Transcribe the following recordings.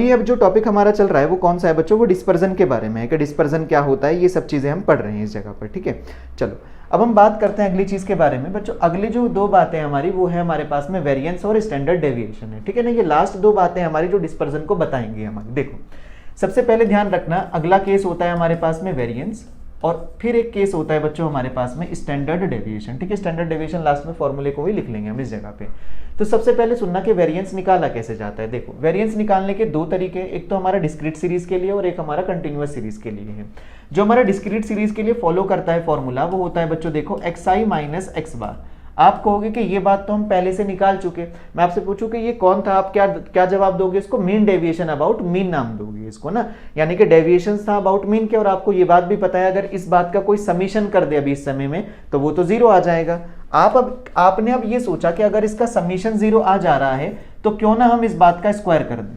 अभी अब जो टॉपिक हमारा चल रहा है वो कौन सा है बच्चों, वो डिस्पर्जन के बारे में है कि डिस्पर्जन क्या होता है, ये सब चीज़ें हम पढ़ रहे हैं इस जगह पर, ठीक है। चलो अब हम बात करते हैं अगली चीज़ के बारे में बच्चों। अगली जो दो बातें हमारी वो है हमारे पास में वेरिएंस और स्टैंडर्ड डेविएशन है, ठीक है ना। ये लास्ट दो बातें हमारी जो डिस्पर्जन को बताएंगी हमारी। देखो सबसे पहले ध्यान रखना, अगला केस होता है हमारे पास में वेरिएंस और फिर एक केस होता है बच्चों हमारे पास में स्टैंडर्ड डेविएशन, ठीक है। स्टैंडर्ड डेविएशन लास्ट में फॉर्मूले को ही लिख लेंगे हम इस जगह पे। तो सबसे पहले सुनना कि वेरिएंस निकाला कैसे जाता है। देखो वेरिएंस निकालने के दो तरीके, एक तो हमारा डिस्क्रीट सीरीज के लिए और एक हमारा कंटिन्यूअस सीरीज के लिए है। जो हमारा डिस्क्रीट सीरीज के लिए फॉलो करता है फॉर्मूला वो होता है बच्चों देखो xi माइनस एक्स बार। आप कहोगे कि ये बात तो हम पहले से निकाल चुके, मैं आपसे पूछूं कि ये कौन था, आप क्या जवाब दोगे इसको, मीन डेविएशन अबाउट मीन नाम दोगे इसको ना, यानी कि डेविएशन था अबाउट मीन के। और आपको ये बात भी पता है अगर इस बात का कोई समीशन कर दे अभी इस समय में तो वो तो जीरो आ जाएगा। आपने अब ये सोचा कि अगर इसका समीशन जीरो आ जा रहा है तो क्यों ना हम इस बात का स्क्वायर कर दें।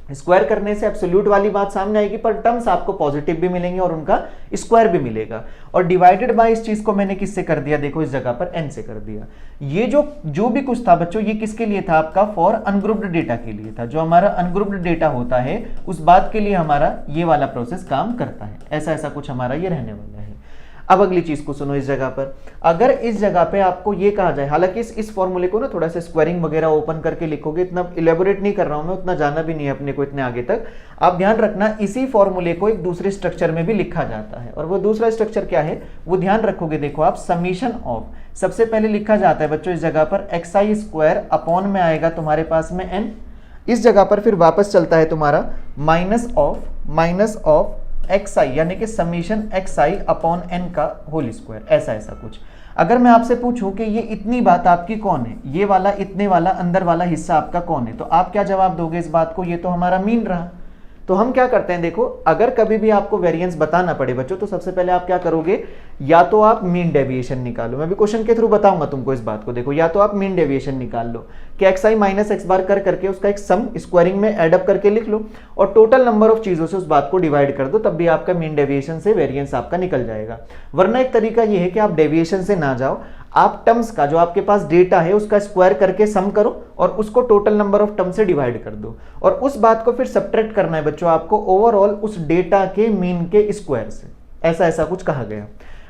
स्क्वायर करने से एब्सोल्यूट वाली बात सामने आएगी पर टर्म्स आपको पॉजिटिव भी मिलेंगे और उनका स्क्वायर भी मिलेगा। और डिवाइडेड बाय इस चीज को मैंने किससे कर दिया, देखो इस जगह पर n से कर दिया। ये जो भी कुछ था बच्चों ये किसके लिए था, आपका फॉर अनग्रुप्ड डेटा के लिए था। जो हमारा अनग्रुप्ड डेटा होता है उस बात के लिए हमारा ये वाला प्रोसेस काम करता है। ऐसा कुछ हमारा ये रहने वाला है। अब अगली चीज को सुनो, इस जगह पर अगर इस जगह पे आपको ये कहा जाए, हालांकि इस फॉर्मूले को ना थोड़ा सा स्क्वायरिंग वगैरह ओपन करके लिखोगे, इतना इलेबोरेट नहीं कर रहा हूं मैं, उतना जाना भी नहीं है अपने को इतने आगे तक। आप ध्यान रखना इसी फॉर्मूले को एक दूसरे स्ट्रक्चर में भी लिखा जाता है और वो दूसरा स्ट्रक्चर क्या है वो ध्यान रखोगे। देखो आप समीशन ऑफ सबसे पहले लिखा जाता है बच्चों इस जगह पर xi स्क्वायर अपॉन में आएगा तुम्हारे पास में n, इस जगह पर फिर वापस चलता है तुम्हारा माइनस ऑफ xi यानी कि समीशन xi अपॉन n का होल स्क्वायर। ऐसा कुछ। अगर मैं आपसे पूछूं कि ये इतनी बात आपकी कौन है, ये वाला इतने वाला अंदर वाला हिस्सा आपका कौन है, तो आप क्या जवाब दोगे इस बात को, ये तो हमारा मीन रहा। तो हम क्या करते हैं देखो, अगर कभी भी आपको वेरिएंस बताना पड़े बच्चों तो सबसे पहले आप क्या करोगे, या तो आप मीन डेविएशन निकालो। मैं भी क्वेश्चन के थ्रू बताऊंगा तुमको इस बात को। देखो या तो आप मीन डेविएशन निकाल लो कि xi माइनस एक्स बार कर करके उसका एक सम स्क्वायरिंग में एडअप करके लिख लो और टोटल नंबर ऑफ चीजों से उस बात को डिवाइड कर दो, तब भी आपका मीन डेविएशन से वेरिएंस आपका निकल जाएगा। वरना एक तरीका ये है कि आप डेविएशन से ना जाओ, आप टर्म्स का जो आपके पास डेटा है उसका स्क्वायर करके सम करो और उसको टोटल नंबर ऑफ टर्म से डिवाइड कर दो और उस बात को फिर सब्ट्रैक्ट करना है बच्चों आपको ओवरऑल उस डेटा के मीन के स्क्वायर से। ऐसा कुछ कहा गया।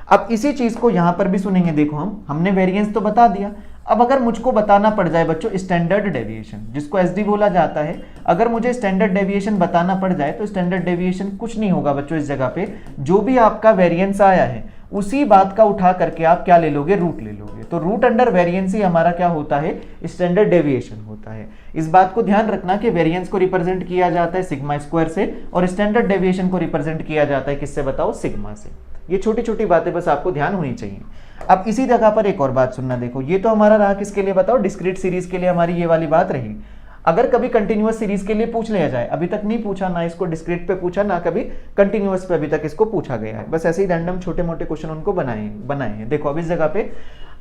अब इसी चीज को यहां पर भी सुनेंगे। देखो हमने वेरिएंस तो बता दिया, अब अगर मुझको बताना पड़ जाए बच्चों स्टैंडर्ड डेविएशन जिसको एसडी बोला जाता है, अगर मुझे स्टैंडर्ड डेविएशन बताना पड़ जाए तो स्टैंडर्ड डेविएशन कुछ नहीं होगा बच्चों, इस जगह पे जो भी आपका वेरिएंस आया है उसी बात का उठा करके आप क्या ले लोगे, रूट ले लोगे। तो रूट अंडर वेरिएंस ही हमारा क्या होता है, स्टैंडर्ड डेविएशन होता है। इस बात को ध्यान रखना कि वेरिएंस को रिप्रेजेंट किया जाता है सिग्मा स्क्वायर से और स्टैंडर्ड डेविएशन को रिप्रेजेंट किया जाता है किससे बताओ, सिग्मा से। ये छोटी छोटी बातें बस आपको ध्यान होनी चाहिए। अब इसी जगह पर एक और बात सुनना। देखो ये तो हमारा रहा किसके लिए बताओ, डिस्क्रीट सीरीज के लिए हमारी ये वाली बात रही। अगर कभी कंटिन्यूअस सीरीज के लिए पूछ लिया जाए, अभी तक नहीं पूछा, ना इसको डिस्क्रीट पे पूछा ना कभी कंटिन्यूअस पे अभी तक इसको पूछा गया है, बस ऐसे ही रैंडम छोटे मोटे क्वेश्चन उनको बनाए हैं। देखो अब इस जगह पे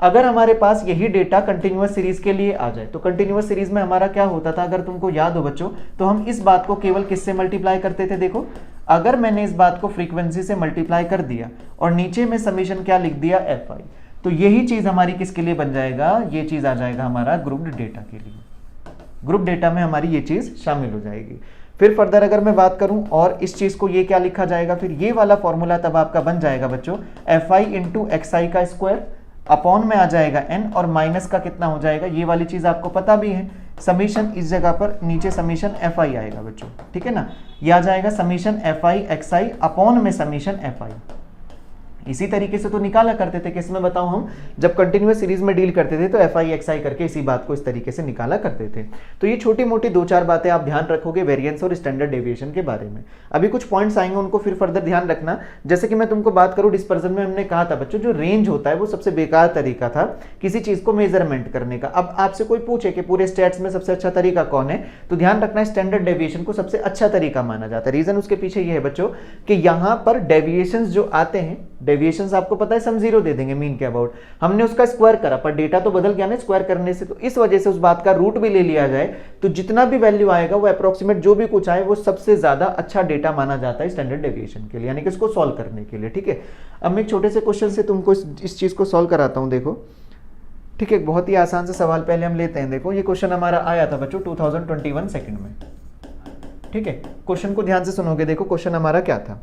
अगर हमारे पास यही डेटा कंटिन्यूअस सीरीज के लिए आ जाए तो कंटिन्यूअस सीरीज में हमारा क्या होता था, अगर तुमको याद हो बच्चों, तो हम इस बात को केवल किससे मल्टीप्लाई करते थे। देखो अगर मैंने इस बात को फ्रीक्वेंसी से मल्टीप्लाई कर दिया और नीचे में समीशन क्या लिख दिया, fi, तो यही चीज हमारी किसके लिए बन जाएगा, ये चीज आ जाएगा हमारा ग्रुप्ड डेटा के लिए। ग्रुप डेटा में हमारी ये चीज शामिल हो जाएगी। फिर फर्दर अगर मैं बात करूं और इस चीज को ये क्या लिखा जाएगा, फिर ये वाला फॉर्मूला तब आपका बन जाएगा बच्चों fi इंटू xi का स्क्वायर अपॉन में आ जाएगा n और माइनस का कितना हो जाएगा, ये वाली चीज आपको पता भी है, समीशन इस जगह पर नीचे समीशन fi आएगा बच्चों, ठीक है ना। ये आ जाएगा समीशन fi xi अपॉन में समीशन fi। इसी तरीके से तो निकाला करते थे, किसमें बताऊं, हम जब कंटिन्यूअस सीरीज में डील करते थे तो fi xi करके इसी बात को इस तरीके से निकाला करते थे। तो ये छोटी मोटी दो चार बातें आप ध्यान रखोगे वेरिएंस और स्टैंडर्ड डेविएशन के बारे में। अभी कुछ पॉइंट्स आएंगे उनको फिर फर्दर ध्यान रखना। जैसे कि मैं तुमको बात करूं डिस्पर्जन में, हमने कहा था बच्चों जो रेंज होता है वो सबसे बेकार तरीका था किसी चीज को मेजरमेंट करने का। अब आपसे कोई पूछे कि पूरे स्टेट्स में सबसे अच्छा तरीका कौन है, तो ध्यान रखना स्टैंडर्ड डेविएशन को सबसे अच्छा तरीका माना जाता है। रीजन उसके पीछे ये है बच्चों कि यहाँ पर डेविएशन जो आते हैं, डेविएशन आपको पता है सम जीरो दे देंगे मीन के अबाउट, हमने उसका स्क्वायर करा पर डेटा तो बदल गया ना स्क्वायर करने से, तो इस वजह से उस बात का रूट भी ले लिया जाए तो जितना भी वैल्यू आएगा वो अप्रोक्सीमेट जो भी कुछ आए वो सबसे ज्यादा अच्छा डेटा माना जाता है स्टैंडर्ड डेविएशन के लिए, यानी कि इसको सॉल्व करने के लिए। ठीक है, अब मैं एक छोटे से क्वेश्चन से तुमको इस चीज को सॉल्व कराता हूं। देखो ठीक है, बहुत ही आसान से सवाल पहले हम लेते हैं। देखो ये क्वेश्चन हमारा आया था बच्चों 2021 सेकंड में, ठीक है, क्वेश्चन को ध्यान से सुनोगे। देखो क्वेश्चन हमारा क्या था,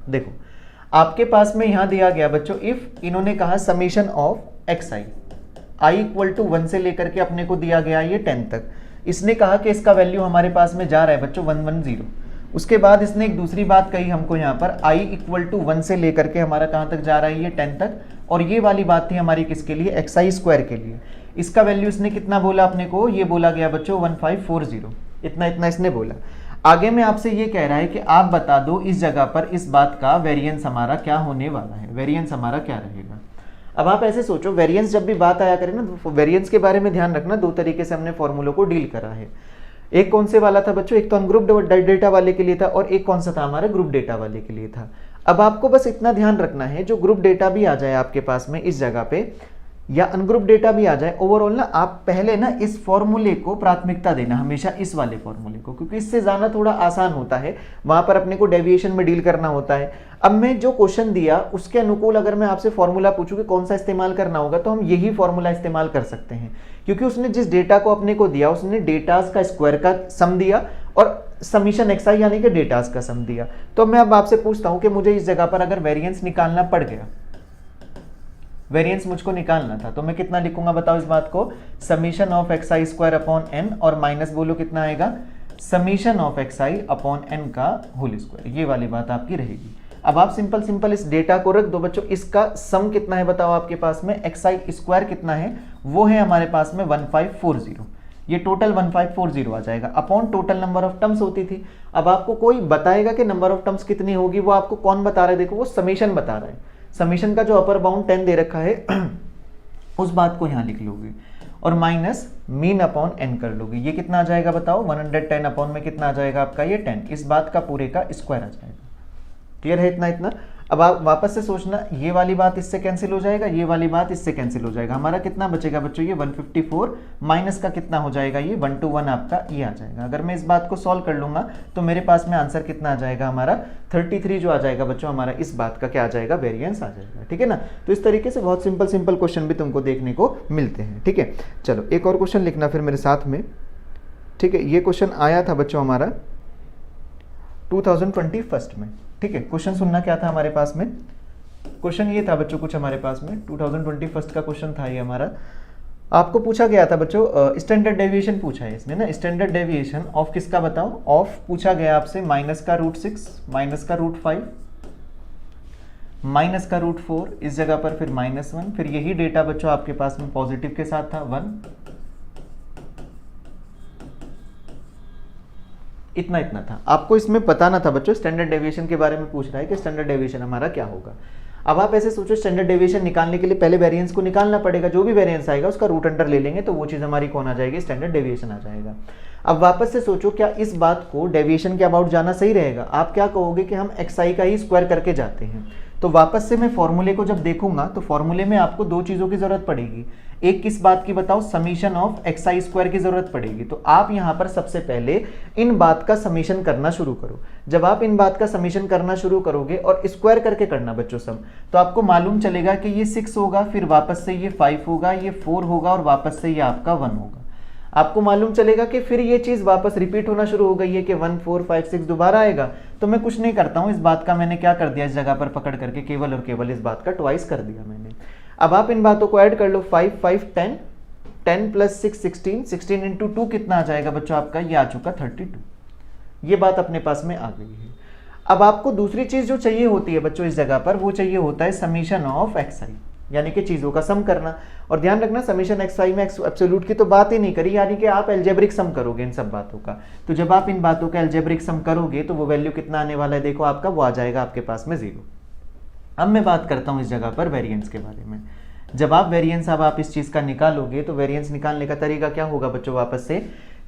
देखो आपके पास में यहां दिया गया बच्चों, इफ इन्होंने कहा summation of x i equal to 1 से लेकर के अपने को दिया गया ये 10 तक, इसने कहा कि इसका वैल्यू हमारे पास में जा रहा है बच्चों 110। उसके बाद इसने एक दूसरी बात कही हमको यहाँ पर, i इक्वल टू 1 से लेकर के हमारा कहाँ तक जा रहा है ये 10 तक, और ये वाली बात थी हमारी किसके लिए, एक्स आई स्क्वायर के लिए। इसका वैल्यू इसने कितना बोला अपने को, ये बोला गया बच्चों 1540, इतना इतना इसने बोला। आगे में आपसे ये कह रहा है कि आप बता दो इस जगह पर इस बात का वेरिएंस हमारा क्या होने वाला है, वेरिएंस हमारा क्या रहेगा। अब आप ऐसे सोचो, वेरिएंस जब भी बात आया करे ना, तो वेरिएंस के बारे में ध्यान रखना, दो तरीके से हमने फॉर्मूलों को डील करा है। एक कौन से वाला था बच्चों, एक तो अनग्रुप्ड डेटा वाले के लिए था, और एक कौन सा था हमारा, ग्रुप डेटा वाले के लिए था। अब आपको बस इतना ध्यान रखना है, जो ग्रुप डेटा भी आ जाए आपके पास में इस जगह पे, या अनग्रुप डेटा भी आ जाए, ओवरऑल ना आप पहले ना इस फॉर्मूले को प्राथमिकता देना हमेशा, इस वाले फॉर्मूले को, क्योंकि इससे जाना थोड़ा आसान होता है, वहां पर अपने को डेविएशन में डील करना होता है। अब मैं जो क्वेश्चन दिया उसके अनुकूल अगर मैं आपसे फॉर्मूला पूछूं कि कौन सा इस्तेमाल करना होगा, तो हम यही फॉर्मूला इस्तेमाल कर सकते हैं, क्योंकि उसने जिस डेटा को अपने को दिया, उसने डेटास का स्क्वायर का सम दिया और समीशन एक्स आई यानी कि डेटास का सम दिया। तो मैं अब आपसे पूछता हूं कि मुझे इस जगह पर अगर वेरिएंस निकालना पड़ गया, वेरिएंस मुझको निकालना था, तो मैं कितना लिखूंगा बताओ इस बात को, summation of x i square upon n, और माइनस बोलो कितना आएगा, summation of x i upon n का होल स्क्वायर, ये वाली बात आपकी रहेगी। अब आप सिंपल सिंपल इस डेटा को रख दो बच्चों, इसका सम कितना है बताओ आपके पास में, एक्स आई स्क्वायर कितना है, वो है हमारे पास में 1540, ये टोटल 1540 आ जाएगा, upon total number of terms होती थी। अब आपको कोई बताएगा कि नंबर ऑफ टर्म्स कितनी होगी, वो आपको कौन बता रहा है, देखो वो समीशन बता रहा है, समीशन का जो अपर बाउंड 10 दे रखा है उस बात को यहां लिख लोगे, और माइनस मीन अपॉन एन कर लोगे, ये कितना आ जाएगा बताओ, 110 अपॉन में कितना आ जाएगा आपका ये 10, इस बात का पूरे का स्क्वायर आ जाएगा। क्लियर है इतना इतना। अब आप वापस से सोचना, ये वाली बात इससे कैंसिल हो जाएगा, ये वाली बात इससे कैंसिल हो जाएगा, हमारा कितना बचेगा बच्चों, ये 154 माइनस का कितना हो जाएगा, ये 121 आपका ये आ जाएगा। अगर मैं इस बात को सॉल्व कर लूंगा तो मेरे पास में आंसर कितना आ जाएगा हमारा 33 जो आ जाएगा बच्चों, हमारा इस बात का क्या आ जाएगा, वेरिएंस आ जाएगा। ठीक है ना। तो इस तरीके से बहुत सिंपल सिंपल क्वेश्चन भी तुमको देखने को मिलते हैं। ठीक है, चलो एक और क्वेश्चन लिखना फिर मेरे साथ में। ठीक है, ये क्वेश्चन आया था बच्चों हमारा 2021 में। ठीक है, क्वेश्चन सुनना क्या था हमारे पास में, क्वेश्चन ये था बच्चों कुछ हमारे पास में 2021 का क्वेश्चन था ये हमारा। आपको पूछा गया था बच्चों स्टैंडर्ड डेविएशन पूछा है इसमें ना, स्टैंडर्ड डेविएशन ऑफ किसका बताओ, ऑफ पूछा गया आपसे माइनस का √6, माइनस का √5, माइनस का √4, इस जगह पर फिर -1, फिर यही डेटा बच्चों आपके पास में पॉजिटिव के साथ था 1, इतना इतना था। आपको इसमें बताना था बच्चों, स्टैंडर्ड डेविएशन के बारे में पूछ रहा है कि स्टैंडर्ड डेविएशन हमारा क्या होगा। अब आप ऐसे सोचो, स्टैंडर्ड डेविएशन निकालने के लिए पहले वेरिएंस को निकालना पड़ेगा, जो भी वेरिएंस आएगा उसका रूट अंडर ले लेंगे तो वो चीज हमारी कौन आ जाएगी, स्टैंडर्ड डेविएशन आ जाएगा। अब वापस से सोचो, क्या इस बात को डेविएशन के अबाउट जाना सही रहेगा। आप क्या कहोगे कि हम एक्स आई का ही स्क्वायर करके जाते हैं, तो वापस से मैं फॉर्मूले को जब देखूंगा तो फॉर्मूले में आपको दो चीजों की जरूरत पड़ेगी। एक किस बात की बताओ, summation of x i square की जरूरत पड़ेगी। तो आप यहां पर सबसे पहले इन बात का समीशन करना शुरू करो। जब आप इन बात का समीशन करना शुरू करोगे और स्क्वायर करके करना बच्चों सम, तो आपको मालूम चलेगा कि ये 6 होगा, फिर वापस से ये 5 होगा, ये 4 होगा और वापस से ये आपका 1 होगा। आपको मालूम चलेगा कि फिर ये चीज वापस रिपीट होना शुरू हो गई है कि 1 4 5 6 दोबारा आएगा। तो मैं कुछ नहीं करता हूं, इस बात का मैंने क्या कर दिया, इस जगह पर पकड़ करके केवल और केवल इस बात का ट्वाइस कर दिया मैंने। अब आप इन बातों को ऐड कर लो, 5 5 10, 10 + 6 16, 16 × 2 कितना आ जाएगा बच्चों आपका, ये आ चुका 32। ये बात अपने पास में आ गई है। अब आपको दूसरी चीज जो चाहिए होती है बच्चों इस जगह पर, वो चाहिए होता है समीशन ऑफ एक्स आई, यानी कि चीजों का सम करना। और ध्यान रखना, समीशन एक्स आई में एब्सोल्यूट की तो बात ही नहीं करी, यानी कि आप एल्जेब्रिक सम करोगे इन सब बातों का। तो जब आप इन बातों का एल्जेब्रिक सम करोगे तो वो वैल्यू कितना आने वाला है, देखो आपका वो आ जाएगा आपके पास में 0। अब मैं बात करता हूं इस जगह पर वेरिएंस के बारे में। जब आप वेरिएंस अब आप इस चीज का निकालोगे तो वेरिएंस निकालने का तरीका क्या होगा बच्चों, वापस से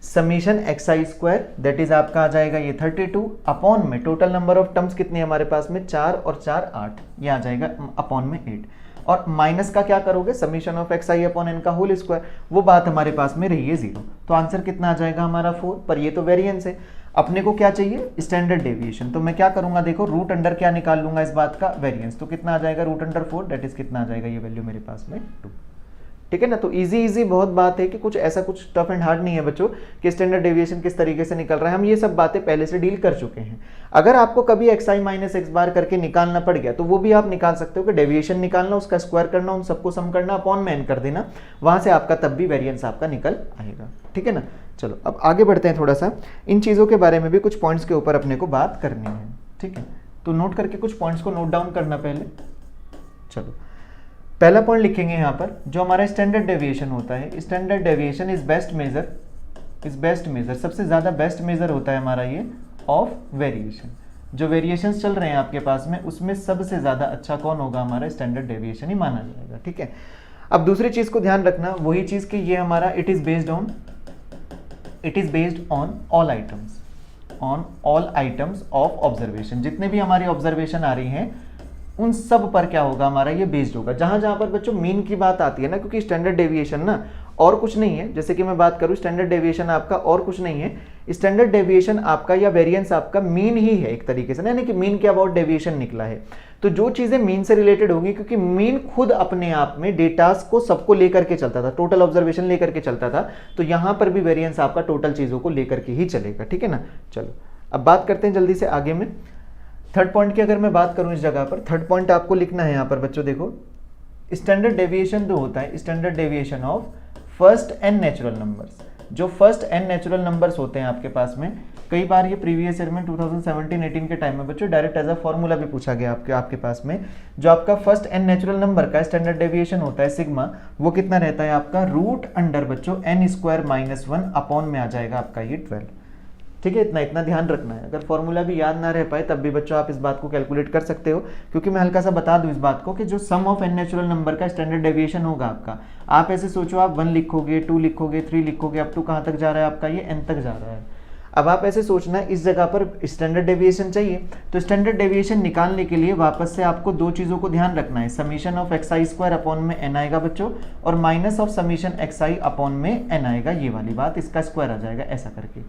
summation x i square that is आपका आ जाएगा ये 32 अपॉन में टोटल नंबर ऑफ टर्म्स कितने हमारे पास में 4 और 4 8, ये आ जाएगा अपॉन में 8, और माइनस का क्या करोगे, summation of x i upon n का होल स्क्वायर, वो बात हमारे पास में रही है 0। तो आंसर कितना आ जाएगा हमारा 4, पर ये तो वेरिएंस है। अपने को क्या चाहिए, स्टैंडर्ड डेविएशन। तो मैं क्या करूंगा, देखो रूट अंडर क्या निकाल लूंगा इस बात का, वेरिएंस। तो कितना आ जाएगा √4, दैट इज कितना आ जाएगा ये वैल्यू मेरे पास में 2। ठीक है ना। तो इजी बहुत बात है कि कुछ ऐसा कुछ टफ एंड हार्ड नहीं है बच्चों कि स्टैंडर्ड डेविएशन किस तरीके से निकल रहा है, हम ये सब बातें पहले से डील कर चुके हैं। अगर आपको कभी xi माइनस एक्स बार करके निकालना पड़ गया तो वो भी आप निकाल सकते हो कि डेविएशन निकालना, उसका स्क्वायर करना, उन सबको सम करना, अपॉन में n कर देना, वहां से आपका तब भी वेरिएंस आपका निकल आएगा, ठीक है ना। चलो अब आगे बढ़ते हैं, थोड़ा सा इन चीज़ों के बारे में भी कुछ पॉइंट्स के ऊपर अपने को बात करनी है, ठीक है। तो नोट करके कुछ पॉइंट्स को नोट डाउन करना पहले। चलो पहला पॉइंट लिखेंगे यहाँ पर, जो हमारा स्टैंडर्ड डेविएशन होता है, standard deviation is best measure, सबसे ज़्यादा बेस्ट मेजर होता है हमारा ये ऑफ वेरिएशन। जो वेरिएशंस चल रहे हैं आपके पास में उसमें सबसे ज़्यादा अच्छा कौन होगा, हमारा स्टैंडर्ड डेविएशन ही माना जाएगा, ठीक है। अब दूसरी चीज़ को ध्यान रखना, वही चीज़ कि ये हमारा it is based on all items of observation. जितने भी हमारी ऑब्जर्वेशन आ रही हैं उन सब पर क्या होगा, हमारा ये बेस्ड होगा। जहां जहां पर बच्चों मीन की बात आती है ना, क्योंकि स्टैंडर्ड डेविएशन ना और कुछ नहीं है, जैसे कि मैं बात करूं स्टैंडर्ड डेविएशन आपका और कुछ नहीं है, स्टैंडर्ड डेविएशन आपका या वेरिएंस आपका मीन ही है एक तरीके से, यानी कि मीन के अबाउट डेविएशन निकला है। तो जो चीजें मीन से रिलेटेड होंगी, क्योंकि मीन खुद अपने आप में डेटास को सबको लेकर के चलता था, टोटल ऑब्जर्वेशन लेकर के चलता था, तो यहां पर भी वेरिएंस आपका टोटल चीजों को लेकर के ही चलेगा, ठीक है ना। चलो अब बात करते हैं जल्दी से आगे में थर्ड पॉइंट की। अगर मैं बात करूं इस जगह पर थर्ड पॉइंट आपको लिखना है यहाँ पर बच्चों, देखो स्टैंडर्ड डेविएशन जो होता है, standard deviation of first n natural numbers. जो फर्स्ट एन नेचुरल नंबर्स होते हैं आपके पास में, कई बार ये प्रीवियस ईयर में 2017-18 के टाइम में बच्चों डायरेक्ट एज अ फॉर्मूला भी पूछा गया आपके पास में। जो आपका फर्स्ट एन नेचुरल नंबर का स्टैंडर्ड डेविएशन होता है सिग्मा, वो कितना रहता है आपका रूट अंडर बच्चों n स्क्वायर माइनस 1 अपॉन में आ जाएगा आपका ये 12, ठीक है। इतना ध्यान रखना है। अगर फॉर्मूला भी याद ना रह पाए तब भी बच्चों आप इस बात को कैलकुलेट कर सकते हो, क्योंकि मैं हल्का सा बता दूं इस बात को कि जो सम ऑफ एन नेचुरल नंबर का स्टैंडर्ड डेविएशन होगा आपका, आप ऐसे सोचो, आप 1 लिखोगे, 2 लिखोगे, 3 लिखोगे, अप टू कहाँ तक जा रहा है आपका ये n तक जा रहा है। अब आप ऐसे सोचना इस जगह पर स्टैंडर्ड डेविएशन चाहिए, तो स्टैंडर्ड डेविएशन निकालने के लिए वापस से आपको दो चीज़ों को ध्यान रखना है, summation of xi square upon में n आएगा बच्चों, और minus of summation xi upon में n आएगा, ये वाली बात, इसका स्क्वायर आ जाएगा ऐसा करके।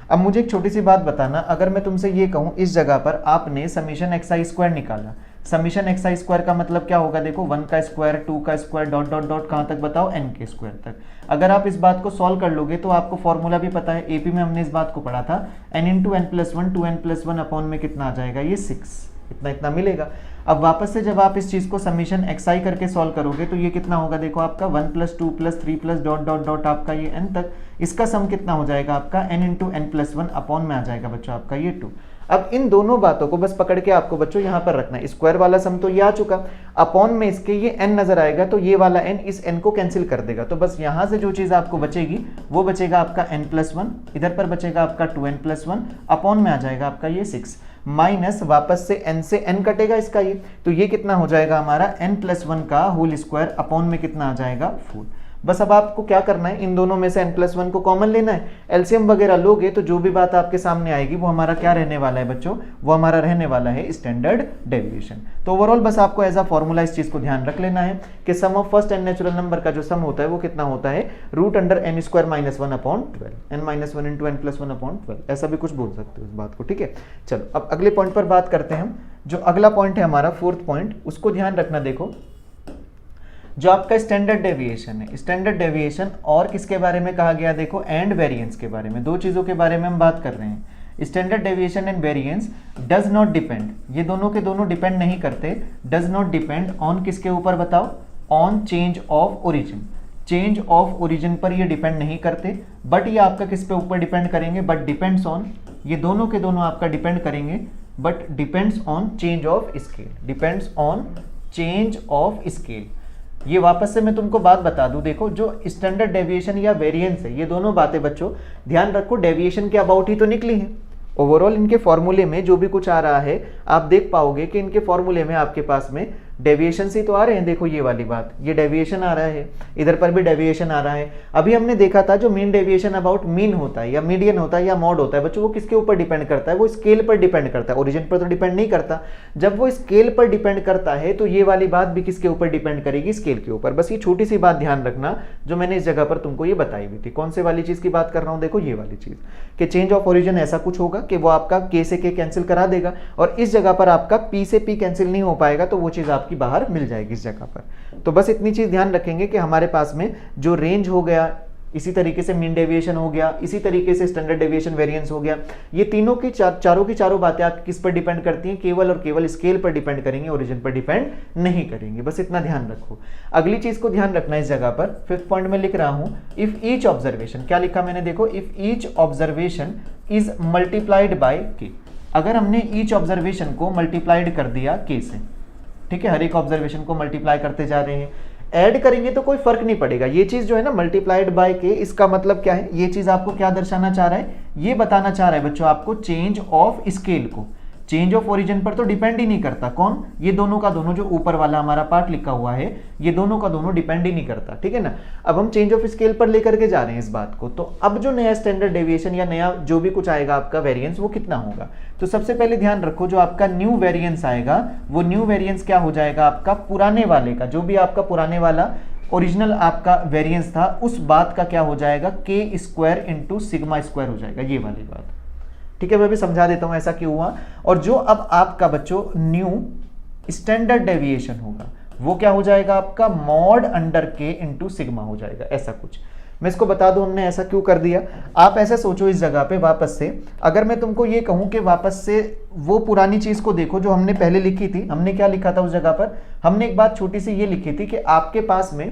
अब मुझे एक छोटी सी बात बताना, अगर मैं तुमसे ये कहूँ इस जगह पर आपने समीशन xi स्क्वायर निकाला, समीशन xi स्क्वायर का मतलब क्या होगा, देखो 1 का स्क्वायर, 2 का स्क्वायर, डॉट डॉट डॉट कहाँ तक बताओ, n के स्क्वायर तक। अगर आप इस बात को सॉल्व कर लोगे तो आपको फॉर्मूला भी पता है, एपी में हमने इस बात को पढ़ा था, n into n plus 1 2n+1 upon में कितना आ जाएगा ये 6, इतना मिलेगा। अब वापस से जब आप इस चीज को समीशन xi करके सॉल्व करोगे तो ये कितना होगा, देखो आपका 1 + 2 + 3 + डॉट डॉट डॉट आपका ये n तक, इसका सम कितना हो जाएगा आपका n इंटू n+1 अपॉन में आ जाएगा बच्चों आपका ये 2। अब इन दोनों बातों को बस पकड़ के आपको बच्चों यहाँ पर रखना है, स्क्वायर वाला सम तो ये आ चुका, अपॉन में इसके ये n नजर आएगा, तो ये वाला n इस n को कैंसिल कर देगा, तो बस यहाँ से जो चीज आपको बचेगी वो बचेगा आपका n+1, इधर पर बचेगा आपका 2n+1, अपॉन में आ जाएगा आपका ये 6, माइनस वापस से n से n कटेगा इसका ये, तो ये कितना हो जाएगा हमारा n+1 का होल स्क्वायर अपॉन में कितना आ जाएगा 4। बस अब आपको क्या करना है, इन दोनों में से n+1 को कॉमन लेना है, एलसीएम वगैरह लोगे तो जो भी बात आपके सामने आएगी वो हमारा क्या रहने वाला है बच्चों, वो हमारा रहने वाला है स्टैंडर्ड डेविएशन। तो ओवरऑल बस आपको एज अ फॉर्मूला इस चीज को ध्यान रख लेना है कि sum of first n natural number का जो सम होता है वो कितना होता है, root under n square minus 1 upon 12, n-1 into n+1 upon 12, ऐसा भी कुछ बोल सकते हो इस बात को, ठीक है। चलो अब अगले पॉइंट पर बात करते हैं हम। जो अगला पॉइंट है हमारा फोर्थ पॉइंट, उसको ध्यान रखना। देखो जो आपका स्टैंडर्ड डेविएशन है, स्टैंडर्ड डेविएशन और किसके बारे में कहा गया, देखो एंड वेरिएंस के बारे में, दो चीजों के बारे में हम बात कर रहे हैं। Standard deviation and variance does not depend, ये दोनों के दोनों डिपेंड नहीं करते, डज नॉट डिपेंड ऑन किसके ऊपर बताओ, on change of origin, change of origin पर ये डिपेंड नहीं करते, बट ये आपका किस पे ऊपर डिपेंड करेंगे, बट डिपेंड्स ऑन, ये दोनों के दोनों आपका डिपेंड करेंगे, but depends on change of scale, depends on change of scale. ये वापस से मैं तुमको बात बता दूं, देखो जो स्टैंडर्ड डेविएशन या वेरिएंस है, ये दोनों बातें बच्चों ध्यान रखो डेविएशन के अबाउट ही तो निकली हैं। ओवरऑल इनके फॉर्मूले में जो भी कुछ आ रहा है आप देख पाओगे कि इनके फॉर्मूले में आपके पास में डेविएशन से तो आ रहे हैं। देखो ये वाली बात, ये डेविएशन आ रहा है, इधर पर भी डेविएशन आ रहा है। अभी हमने देखा था जो मीन डेविएशन अबाउट मीन होता है या मीडियन होता है या मॉड होता है बच्चों, वो किसके ऊपर डिपेंड करता है, वो स्केल पर डिपेंड करता है, ओरिजिन पर तो डिपेंड नहीं करता। जब वो स्केल पर डिपेंड करता है तो ये वाली बात भी किसके ऊपर डिपेंड करेगी, स्केल के ऊपर। बस ये छोटी सी बात ध्यान रखना जो मैंने इस जगह पर तुमको ये बताई हुई थी। कौन से वाली चीज की बात कर रहा हूँ, देखो ये वाली चीज कि चेंज ऑफ ओरिजिन ऐसा कुछ होगा कि वो आपका के से के कैंसिल करा देगा और इस जगह पर आपका पी से पी कैंसिल नहीं हो पाएगा, तो वो चीज आपकी आपकी बाहर मिल जाएगी इस जगह पर। तो बस इतनी चीज ध्यान रखेंगे कि हमारे पास में जो रेंज हो गया, इसी तरीके से मीन डेविएशन हो गया, इसी तरीके से स्टैंडर्ड डेविएशन वेरिएंस हो गया, ये तीनों की चारों की चारों बातें आप किस पर डिपेंड करती हैं, केवल और केवल स्केल पर डिपेंड करेंगे, ओरिजिन पर डिपेंड नहीं करेंगे। बस इतना ध्यान रखो। अगली चीज को ध्यान रखना इस जगह पर, 5th पॉइंट में लिख रहा हूं, इफ ईच ऑब्जर्वेशन, क्या लिखा मैंने देखो, if each observation is multiplied by के। अगर हमने ईच ऑब्जर्वेशन को मल्टीप्लाइड कर दिया के से, ठीक है, हर एक ऑब्जर्वेशन को मल्टीप्लाई करते जा रहे हैं, ऐड करेंगे तो कोई फर्क नहीं पड़ेगा। ये चीज जो है ना मल्टीप्लाइड बाय के, इसका मतलब क्या है, ये चीज आपको क्या दर्शाना चाह रहा है, ये बताना चाह रहा है बच्चों आपको चेंज ऑफ स्केल को, चेंज ऑफ ओरिजिन पर तो डिपेंड ही नहीं करता। कौन, ये दोनों का दोनों, जो ऊपर वाला हमारा पार्ट लिखा हुआ है, ये दोनों का दोनों डिपेंड ही नहीं करता, ठीक है ना। अब हम चेंज ऑफ स्केल पर लेकर के जा रहे हैं इस बात को। तो अब जो नया स्टैंडर्ड डेविएशन या नया जो भी कुछ आएगा आपका वेरिएंस, वो कितना होगा। तो सबसे पहले ध्यान रखो, जो आपका न्यू वेरिएंस आएगा, वो न्यू वेरिएंस क्या हो जाएगा आपका, पुराने वाले का, जो भी आपका पुराने वाला ओरिजिनल आपका वेरिएंस था, उस बात का क्या हो जाएगा, के स्क्वायर इंटू सिग्मा स्क्वायर हो जाएगा, ये वाली बात, ठीक है। मैं भी समझा देता हूं ऐसा क्यों हुआ। और जो अब आपका बच्चों न्यू स्टैंडर्ड डेविएशन होगा, वो क्या हो जाएगा आपका, मॉड अंडर के इंटू सिग्मा हो जाएगा, ऐसा कुछ। मैं इसको बता दूं हमने ऐसा क्यों कर दिया। आप ऐसा सोचो इस जगह पे वापस से, अगर मैं तुमको ये कहूं कि वापस से वो पुरानी चीज को देखो जो हमने पहले लिखी थी, हमने क्या लिखा था उस जगह पर, हमने एक बात छोटी सी ये लिखी थी कि आपके पास में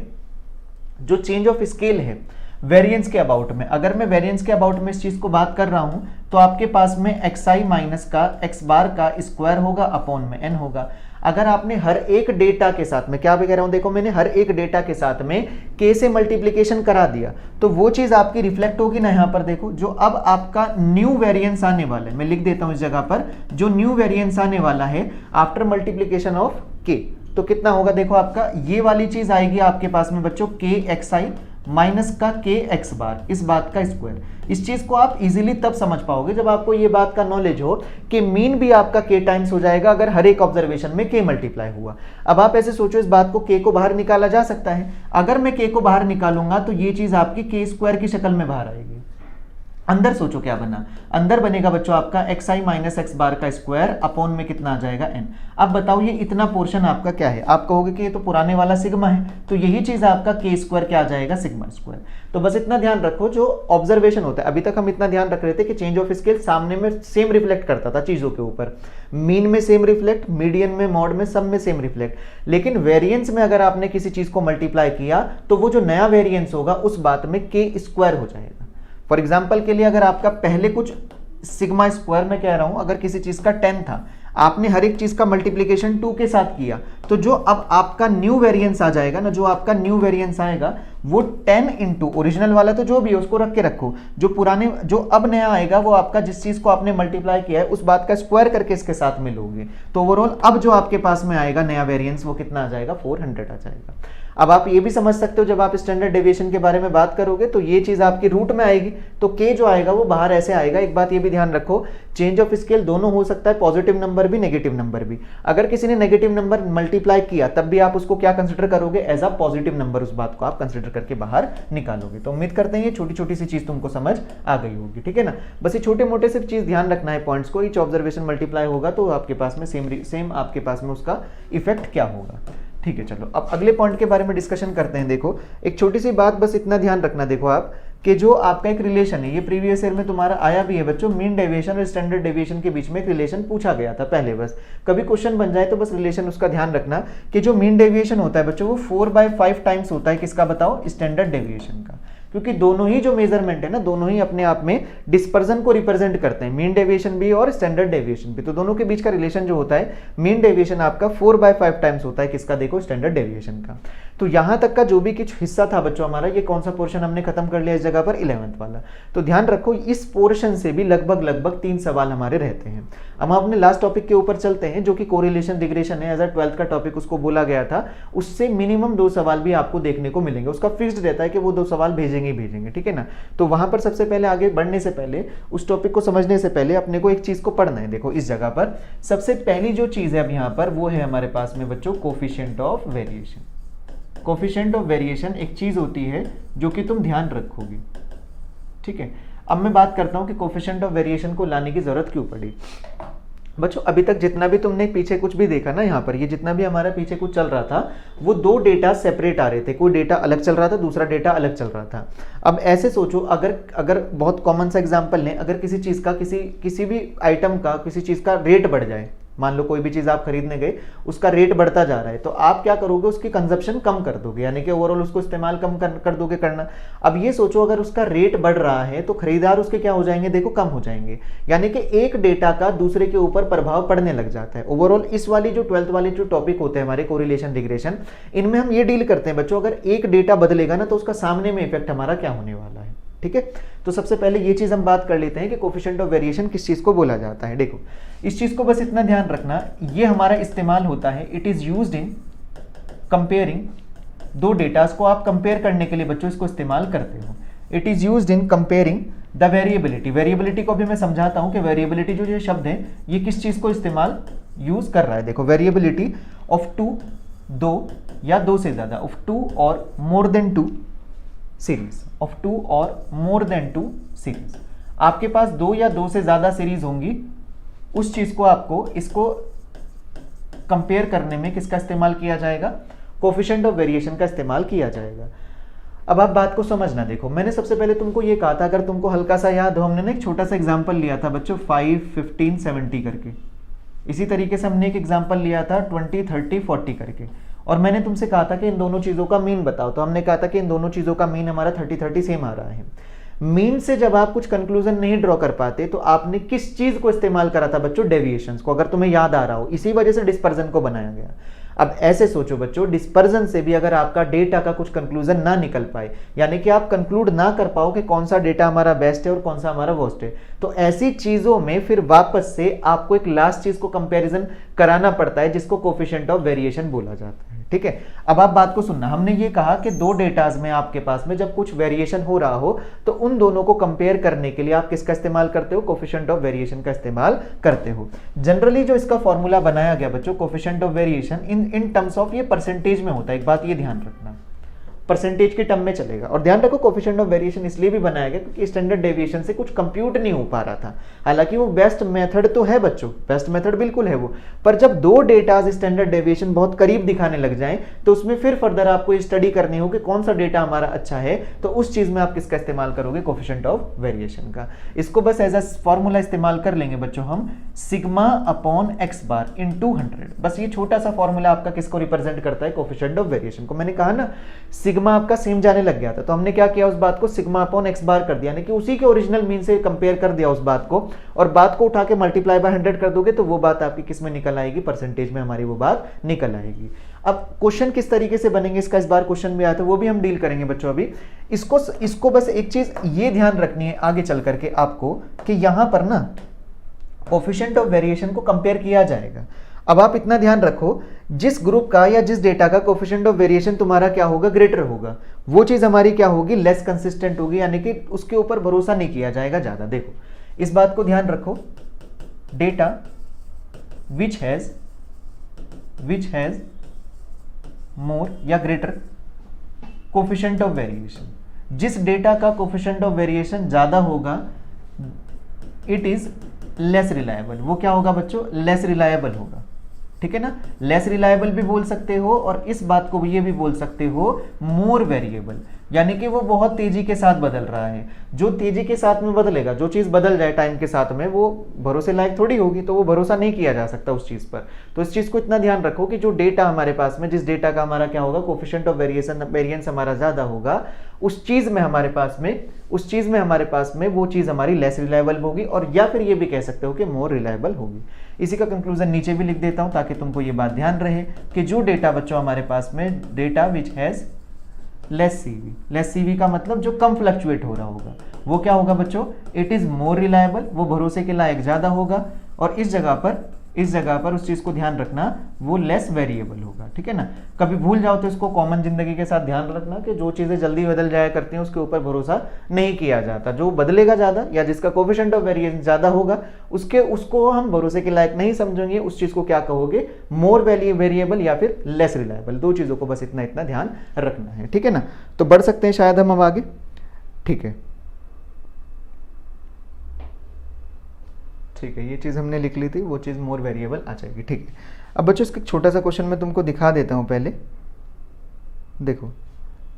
जो चेंज ऑफ स्केल है वेरिएंस के अबाउट में, अगर मैं वेरिएंस के अबाउट में इस चीज को बात कर रहा हूं, तो आपके पास में xi माइनस का x बार का स्क्वायर होगा अपॉन में n होगा। अगर आपने हर एक डेटा के साथ में, क्या भी कह रहा हूं देखो, मैंने हर एक डेटा के साथ में k से मल्टीप्लीकेशन करा दिया, तो वो चीज आपकी रिफ्लेक्ट होगी ना यहां पर देखो। जो अब आपका न्यू वेरिएंस आने वाला है, मैं लिख देता हूं इस जगह पर, जो न्यू वेरिएंस आने वाला है आफ्टर मल्टीप्लीकेशन ऑफ k, तो कितना होगा देखो आपका, ये वाली चीज आएगी आपके पास में बच्चों, k xi माइनस का के एक्स बार, इस बात का स्क्वायर। इस चीज को आप इजीली तब समझ पाओगे जब आपको ये बात का नॉलेज हो कि मीन भी आपका के टाइम्स हो जाएगा अगर हर एक ऑब्जर्वेशन में के मल्टीप्लाई हुआ। अब आप ऐसे सोचो, इस बात को के को बाहर निकाला जा सकता है। अगर मैं के को बाहर निकालूंगा तो ये चीज आपकी के स्क्वायर की शक्ल में बाहर आएगी। अंदर सोचो क्या बना, अंदर बनेगा बच्चों आपका xi माइनस एक्स बार का स्क्वायर अपॉन में कितना आ जाएगा n। अब बताओ ये इतना पोर्शन आपका क्या है, आप कहोगे कि ये तो पुराने वाला सिग्मा है, तो यही चीज आपका के स्क्वायर क्या आ जाएगा, सिग्मा स्क्वायर। तो बस इतना ध्यान रखो, जो ऑब्जर्वेशन होता है, अभी तक हम इतना ध्यान रख रहे थे कि चेंज ऑफ स्केल सामने में सेम रिफ्लेक्ट करता था चीजों के ऊपर, मीन में सेम रिफ्लेक्ट, मीडियन में, मॉड में, सब में सेम रिफ्लेक्ट। लेकिन वेरिएंस में अगर आपने किसी चीज को मल्टीप्लाई किया तो वो जो नया वेरिएंस होगा उस बात में के स्क्वायर हो जाएगा। फॉर एग्जाम्पल के लिए, अगर आपका पहले कुछ सिग्मा स्क्वायर में कह रहा हूं, अगर किसी चीज का 10 था, आपने हर एक चीज का मल्टीप्लीकेशन 2 के साथ किया, तो जो अब आपका न्यू वेरिएंस आ जाएगा ना, जो आपका न्यू वेरिएंस आएगा वो 10 इंटू ओरिजिनल वाला तो जो भी है उसको रख के रखो, जो पुराने, जो अब नया आएगा वो आपका जिस चीज को आपने मल्टीप्लाई किया है उस बात का स्क्वायर करके इसके साथ में लोगे, तो ओवरऑल अब जो आपके पास में आएगा नया वेरिएंस वो कितना आ जाएगा, 400 आ जाएगा। अब आप ये भी समझ सकते हो, जब आप स्टैंडर्ड डेविएशन के बारे में बात करोगे तो ये चीज आपकी रूट में आएगी, तो के जो आएगा वो बाहर ऐसे आएगा। एक बात ये भी ध्यान रखो, चेंज ऑफ स्केल दोनों हो सकता है, पॉजिटिव नंबर भी, नेगेटिव नंबर भी। अगर किसी ने नेगेटिव नंबर मल्टीप्लाई किया तब भी आप उसको क्या कंसिडर करोगे, एज अ पॉजिटिव नंबर, उस बात को आप कंसिडर करके बाहर निकालोगे। तो उम्मीद करते हैं ये छोटी छोटी सी चीज तुमको समझ आ गई होगी, ठीक है ना। बस ये छोटे मोटे सिर्फ चीज ध्यान रखना है पॉइंट्स को, ईच ऑब्जर्वेशन मल्टीप्लाई होगा तो आपके पास में सेम आपके पास में उसका इफेक्ट क्या होगा, ठीक है। चलो अब अगले पॉइंट के बारे में डिस्कशन करते हैं। देखो एक छोटी सी बात, बस इतना ध्यान रखना, देखो आप कि जो आपका एक रिलेशन है, ये प्रीवियस ईयर में तुम्हारा आया भी है बच्चों, मीन डेविएशन और स्टैंडर्ड डेविएशन के बीच में एक रिलेशन पूछा गया था पहले। बस कभी क्वेश्चन बन जाए तो बस रिलेशन उसका ध्यान रखना कि जो मीन डेविएशन होता है बच्चों वो 4/5 टाइम्स होता है किसका, बताओ, स्टैंडर्ड डेविएशन का। क्योंकि दोनों ही जो मेजरमेंट है ना, दोनों ही अपने आप में डिस्पर्जन को रिप्रेजेंट करते हैं, मीन डेविएशन भी और स्टैंडर्ड डेविएशन भी। तो दोनों के बीच का रिलेशन जो होता है, मीन डेविएशन आपका 4/5 टाइम्स होता है किसका, देखो, स्टैंडर्ड डेविएशन का। तो यहां तक का जो भी कुछ हिस्सा था बच्चों हमारा, ये कौन सा पोर्शन हमने खत्म कर लिया इस जगह पर, 11th वाला। तो ध्यान रखो इस पोर्शन से भी लगभग 3 सवाल हमारे रहते हैं। अब हम अपने लास्ट टॉपिक के ऊपर चलते हैं, जो कि कोरिलेशन रिग्रेशन है, एज अ 12th का टॉपिक उसको बोला गया था। उससे मिनिमम 2 सवाल भी आपको देखने को मिलेंगे, उसका फिक्स्ड रहता है कि वो 2 सवाल भेजेंगे, ठीक है ना। तो वहां पर सबसे पहले आगे बढ़ने से पहले, उस टॉपिक को समझने से पहले अपने को एक चीज को पढ़ना है। देखो इस जगह पर सबसे पहली जो चीज है अब यहाँ पर, वो है हमारे पास में बच्चों coefficient of variation. Coefficient of variation एक चीज होती है जो कि तुम ध्यान रखोगे, ठीक है। अब मैं बात करता हूं कि कोफिशिएंट ऑफ वेरिएशन को लाने की जरूरत क्यों पड़ी। बच्चों अभी तक जितना भी तुमने पीछे कुछ भी देखा ना, यहाँ पर ये जितना भी हमारा पीछे कुछ चल रहा था, वो दो डेटा सेपरेट आ रहे थे, कोई डेटा अलग चल रहा था, दूसरा डेटा अलग चल रहा था। अब ऐसे सोचो, अगर अगर बहुत कॉमन सा एग्जांपल लें, अगर किसी चीज़ का किसी भी आइटम का किसी चीज़ का रेट बढ़ जाए, मान लो कोई भी चीज़ आप खरीदने गए, उसका रेट बढ़ता जा रहा है, तो आप क्या करोगे, उसकी कंजप्शन कम कर दोगे, यानी कि ओवरऑल उसको इस्तेमाल कम कर दोगे करना। अब ये सोचो अगर उसका रेट बढ़ रहा है तो खरीदार उसके क्या हो जाएंगे, देखो कम हो जाएंगे, यानी कि एक डेटा का दूसरे के ऊपर प्रभाव पड़ने लग जाता है। ओवरऑल इस वाली जो 12th वाले जो टॉपिक होते हैं हमारे कोरिलेशन रिग्रेशन, इनमें हम ये डील करते हैं बच्चों, अगर एक डेटा बदलेगा ना तो उसका सामने में इफेक्ट हमारा क्या होने वाला है। ठीक है, तो सबसे पहले ये चीज हम बात कर लेते हैं कि कोफिशिएंट ऑफ वेरिएशन किस चीज को बोला जाता है। देखो इस चीज को बस इतना ध्यान रखना, ये हमारा इस्तेमाल होता है, it is used in comparing दो डेटास को आप कंपेयर करने के लिए बच्चों इसको इस्तेमाल करते हो। It is used in comparing the variability, variability को भी मैं समझाता हूं कि वेरिएबिलिटी जो ये शब्द है ये किस चीज को इस्तेमाल यूज कर रहा है। देखो वेरिएबिलिटी ऑफ टू, दो या दो से ज्यादा, ऑफ टू और more than two series, of two और मोर देन टू सीरीज, आपके पास दो या दो से ज्यादा सीरीज होंगी, उस चीज को आपको इसको कंपेयर करने में किसका इस्तेमाल किया जाएगा, कोफिशिएंट ऑफ वेरिएशन का इस्तेमाल किया जाएगा। अब आप बात को समझना, देखो मैंने सबसे पहले तुमको ये कहा था, अगर तुमको हल्का सा याद हो, हमने ना एक छोटा सा एग्जांपल लिया था बच्चों 5, 15, 70 करके, इसी तरीके से हमने एक एग्जांपल लिया था 20, 30, 40 करके, और मैंने तुमसे कहा था कि इन दोनों चीज़ों का मीन बताओ, तो हमने कहा था कि इन दोनों चीज़ों का मीन हमारा 30, 30 सेम आ रहा है। मीन से जब आप कुछ कंक्लूजन नहीं ड्रॉ कर पाते तो आपने किस चीज़ को इस्तेमाल करा था बच्चों, डेविएशंस को, अगर तुम्हें याद आ रहा हो, इसी वजह से डिस्पर्जन को बनाया गया। अब ऐसे सोचो बच्चों, डिस्पर्जन से भी अगर आपका डेटा का कुछ कंक्लूजन ना निकल पाए, यानी कि आप कंक्लूड ना कर पाओ कि कौन सा डेटा हमारा बेस्ट है और कौन सा हमारा वर्स्ट है, तो ऐसी चीजों में फिर वापस से आपको एक लास्ट चीज को कंपैरिजन कराना पड़ता है, जिसको कोफिशिएंट ऑफ वेरिएशन बोला जाता है। ठीक है, अब आप बात को सुनना, हमने ये कहा कि दो डेटाज में आपके पास में जब कुछ वेरिएशन हो रहा हो तो उन दोनों को कंपेयर करने के लिए आप किसका इस्तेमाल करते हो, कोफिशिएंट ऑफ वेरिएशन का इस्तेमाल करते हो। जनरली जो इसका फॉर्मूला बनाया गया बच्चों coefficient of variation in terms of, ये परसेंटेज में होता है, एक बात ये ध्यान रखना, परसेंटेज के टर्म में चलेगा। और ध्यान रखो कोफिशिएंट ऑफ वेरिएशन इसलिए भी बनाया गया क्योंकि स्टैंडर्ड डेविएशन से कुछ कंप्यूट नहीं हो पा रहा था, हालांकि वो बेस्ट मेथड तो है बच्चों, बेस्ट मेथड बिल्कुल है वो, पर जब दो डेटाज स्टैंडर्ड डेविएशन बहुत करीब दिखाने लग जाएं तो उसमें फिर फर्दर आपको स्टडी करनी हो कि कौन सा डेटा हमारा अच्छा है, तो उस चीज में आप किसका इस्तेमाल करोगे, कोफिशिएंट ऑफ वेरिएशन का। इसको बस एज अ फॉर्मूला इस्तेमाल कर लेंगे बच्चों हम, sigma upon x bar into 100, बस ये छोटा सा फॉर्मूला आपका किसको रिप्रेजेंट करता है, कोफिशिएंट ऑफ वेरिएशन को। मैंने कहा ना सिग्मा आपका सेम जाने लग गया था, तो हमने क्या किया, उस बात को सिग्मा अपॉन एक्स बार कर दिया, यानी कि उसी के ओरिजिनल मीन से कंपेयर कर दिया उस बात को, और बात को उठा के मल्टीप्लाई बाय 100 कर दोगे तो वो बात आपकी किस में निकल आएगी, परसेंटेज में हमारी वो बात निकल आएगी। अब क्वेश्चन किस तरीके से बनेंगे इसका, इस बार क्वेश्चन भी आया था, वो भी हम डील करेंगे बच्चों। अभी इसको बस एक चीज ये ध्यान रखनी है आगे चल करके आपको, कि यहां पर ना कोफिशिएंट ऑफ वेरिएशन को कंपेयर किया जाएगा। अब आप इतना ध्यान रखो, जिस ग्रुप का या जिस डेटा का कोफिशिएंट ऑफ वेरिएशन तुम्हारा क्या होगा, ग्रेटर होगा, वो चीज हमारी क्या होगी, लेस कंसिस्टेंट होगी, यानी कि उसके ऊपर भरोसा नहीं किया जाएगा ज्यादा। देखो इस बात को ध्यान रखो, डेटा विच हैज मोर या ग्रेटर कोफिशिएंट ऑफ वेरिएशन, जिस डेटा का कोफिशिएंट ऑफ वेरिएशन ज्यादा होगा इट इज लेस रिलायबल, वो क्या होगा बच्चों, लेस रिलायबल होगा। ठीक है ना, लेस रिलायबल भी बोल सकते हो, और इस बात को ये भी बोल सकते हो मोर वेरिएबल, यानी कि वो बहुत तेजी के साथ बदल रहा है। जो तेजी के साथ में बदलेगा, जो चीज बदल जाए टाइम के साथ में, वो भरोसे लायक थोड़ी होगी, तो वो भरोसा नहीं किया जा सकता उस चीज पर। तो इस चीज को इतना ध्यान रखो कि जो डेटा हमारे पास में, जिस डेटा का हमारा क्या होगा, कोफिशिएंट ऑफ वेरिएंस हमारा ज्यादा होगा, उस चीज में हमारे पास में वो चीज हमारी लेस रिलायबल होगी, और या फिर ये भी कह सकते हो कि मोर रिलायबल होगी। इसी का कंक्लूजन नीचे भी लिख देता हूं ताकि तुमको ये बात ध्यान रहे कि जो डेटा बच्चों हमारे पास में, data which has less CV का मतलब जो कम फ्लक्चुएट हो रहा होगा, वो क्या होगा बच्चों, इट इज मोर रिलायबल, वो भरोसे के लायक ज्यादा होगा, और इस जगह पर उस चीज को ध्यान रखना, वो लेस वेरिएबल होगा। ठीक है ना, कभी भूल जाओ तो इसको कॉमन जिंदगी के साथ ध्यान रखना कि जो चीजें जल्दी बदल जाया करती हैं उसके ऊपर भरोसा नहीं किया जाता। जो बदलेगा ज्यादा या जिसका कोफिशिएंट ऑफ वेरिएशन ज्यादा होगा, उसको हम भरोसे के लायक नहीं समझेंगे, उस चीज को क्या कहोगे, मोर वेरिएबल या फिर लेस रिलायबल। दो चीजों को बस इतना ध्यान रखना है। ठीक है ना, तो बढ़ सकते हैं शायद हम अब आगे। ठीक है, ठीक है, ये चीज़ हमने लिख ली थी, वो चीज़ मोर वेरिएबल आ जाएगी। ठीक है, अब बच्चों इसका छोटा सा क्वेश्चन मैं तुमको दिखा देता हूँ पहले। देखो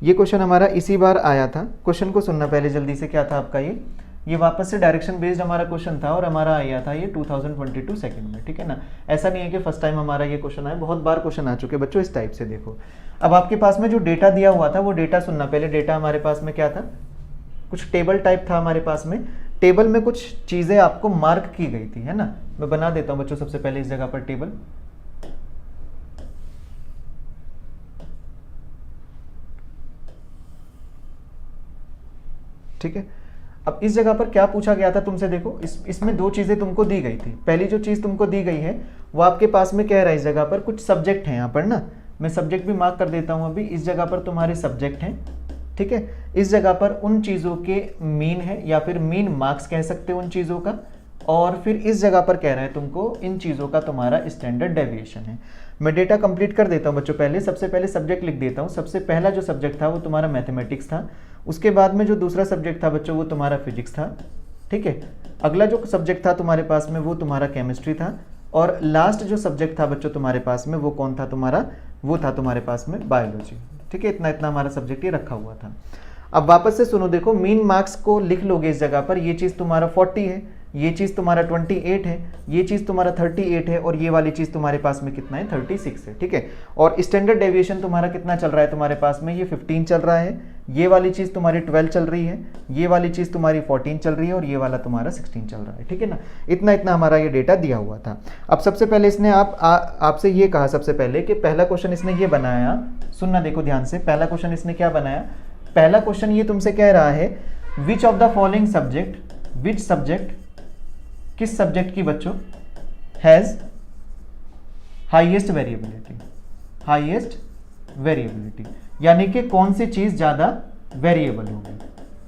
ये क्वेश्चन हमारा इसी बार आया था। क्वेश्चन को सुनना पहले जल्दी से, क्या था आपका ये वापस से डायरेक्शन बेस्ड हमारा क्वेश्चन था और हमारा आया था ये 2022 सेकंड में। ठीक है ना, ऐसा नहीं है कि फर्स्ट टाइम हमारा ये क्वेश्चन आया, बहुत बार क्वेश्चन आ चुके बच्चों इस टाइप से। देखो अब आपके पास में जो डेटा दिया हुआ था वो डेटा सुनना पहले। डेटा हमारे पास में क्या था, कुछ टेबल टाइप था हमारे पास में। टेबल में कुछ चीज़ें आपको मार्क की गई थी, है ना। मैं बना देता हूँ बच्चों सबसे पहले इस जगह पर टेबल। ठीक है, अब इस जगह पर क्या पूछा गया था तुमसे, देखो इसमें दो चीज़ें तुमको दी गई थी। पहली जो चीज़ तुमको दी गई है वो आपके पास में कह रहा है इस जगह पर कुछ सब्जेक्ट हैं यहाँ पर ना। मैं सब्जेक्ट भी मार्क कर देता हूँ अभी। इस जगह पर तुम्हारे सब्जेक्ट हैं, ठीक है। इस जगह पर उन चीज़ों के मीन है या फिर मीन मार्क्स कह सकते हो उन चीज़ों का। और फिर इस जगह पर कह रहा है तुमको इन चीज़ों का तुम्हारा स्टैंडर्ड डेविएशन है। मैं डेटा कंप्लीट कर देता हूँ बच्चों। पहले सबसे पहले सब्जेक्ट लिख देता हूँ। सबसे पहला जो सब्जेक्ट था वो तुम्हारा मैथमेटिक्स था। उसके बाद में जो दूसरा सब्जेक्ट था बच्चों वो तुम्हारा फिजिक्स था, ठीक है। अगला जो सब्जेक्ट था तुम्हारे पास में वो तुम्हारा केमिस्ट्री था। और लास्ट जो सब्जेक्ट था बच्चों तुम्हारे पास में वो कौन था तुम्हारा, वो था तुम्हारे पास में बायोलॉजी, ठीक है। इतना इतना हमारा सब्जेक्ट ही रखा हुआ था। अब वापस से सुनो, देखो मीन मार्क्स को लिख लोगे इस जगह पर। ये चीज़ तुम्हारा 40 है, ये चीज़ तुम्हारा 28 है, ये चीज़ तुम्हारा 38 है और ये वाली चीज़ तुम्हारे पास में कितना है 36 है, ठीक है। और स्टैंडर्ड डेविएशन तुम्हारा कितना चल रहा है तुम्हारे पास में, ये 15 चल रहा है। ये वाली चीज़ तुम्हारी 12 चल रही है, ये वाली चीज़ तुम्हारी 14 चल रही है और ये वाला तुम्हारा 16 चल रहा है, ठीक है ना। इतना इतना हमारा ये डेटा दिया हुआ था। अब सबसे पहले इसने आपसे ये कहा सबसे पहले कि पहला क्वेश्चन इसने ये बनाया, सुनना देखो ध्यान से। पहला क्वेश्चन इसने क्या बनाया, पहला क्वेश्चन ये तुमसे कह रहा है which of the following subject, which subject, किस सब्जेक्ट की बच्चों has highest variability, highest variability, यानी कि कौन सी चीज ज्यादा वेरिएबल होगी,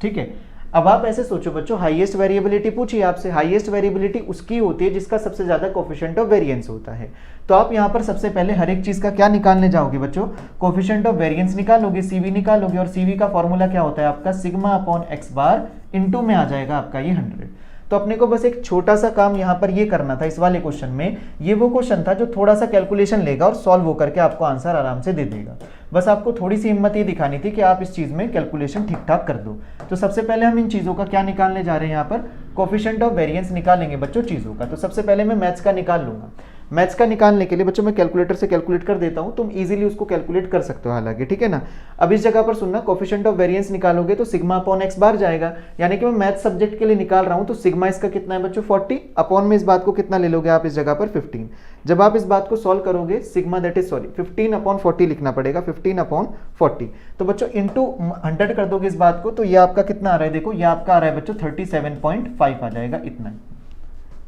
ठीक है। अब आप ऐसे सोचो बच्चों, हाईएस्ट वेरिएबिलिटी पूछिए आपसे। हाईएस्ट वेरिएबिलिटी उसकी होती है जिसका सबसे ज्यादा कोफिशिएंट ऑफ वेरिएंस होता है। तो आप यहाँ पर सबसे पहले हर एक चीज का क्या निकालने जाओगे बच्चों, कोफिशिएंट ऑफ वेरिएंस निकालोगे, सीवी निकालोगे। और सीवी का फॉर्मूला क्या होता है आपका, sigma upon x bar into में आ जाएगा आपका ये 100। तो अपने को बस एक छोटा सा काम यहाँ पर ये करना था इस वाले क्वेश्चन में। ये वो क्वेश्चन था जो थोड़ा सा कैलकुलेशन लेगा और सॉल्व हो करके आपको आंसर आराम से दे देगा। बस आपको थोड़ी सी हिम्मत ये दिखानी थी कि आप इस चीज़ में कैलकुलेशन ठीक ठाक कर दो। तो सबसे पहले हम इन चीज़ों का क्या निकालने जा रहे हैं, यहाँ पर कोफिशिएंट ऑफ वेरिएंस निकालेंगे बच्चों चीज़ों का। तो सबसे पहले मैं मैथ्स का निकाल लूंगा। मैथ्स का निकालने के लिए बच्चों मैं कैलकुलेटर से कैलकुलेट कर देता हूं, तुम इजीली उसको कैलकुलेट कर सकते हो हालांकि, ठीक है ना। अब इस जगह पर सुनना, कोफिशिएंट ऑफ वेरिएंस निकालोगे तो सिग्मा अपॉन एक्स बार जाएगा, यानी कि मैं मैथ्स सब्जेक्ट के लिए निकाल रहा हूं। तो सिग्मा इसका कितना है बच्चों 40, अपॉन में इस बात को कितना ले लोगे आप इस जगह पर 15। जब आप इस बात को सॉल्व करोगे सिग्मा दैट इज 15 अपॉन 40 लिखना पड़ेगा, 15 अपॉन 40। तो बच्चों इंटू 100 कर दोगे इस बात को, तो ये आपका कितना आ रहा है, देखो ये आपका आ रहा है बच्चों 37.5 आ जाएगा, इतना,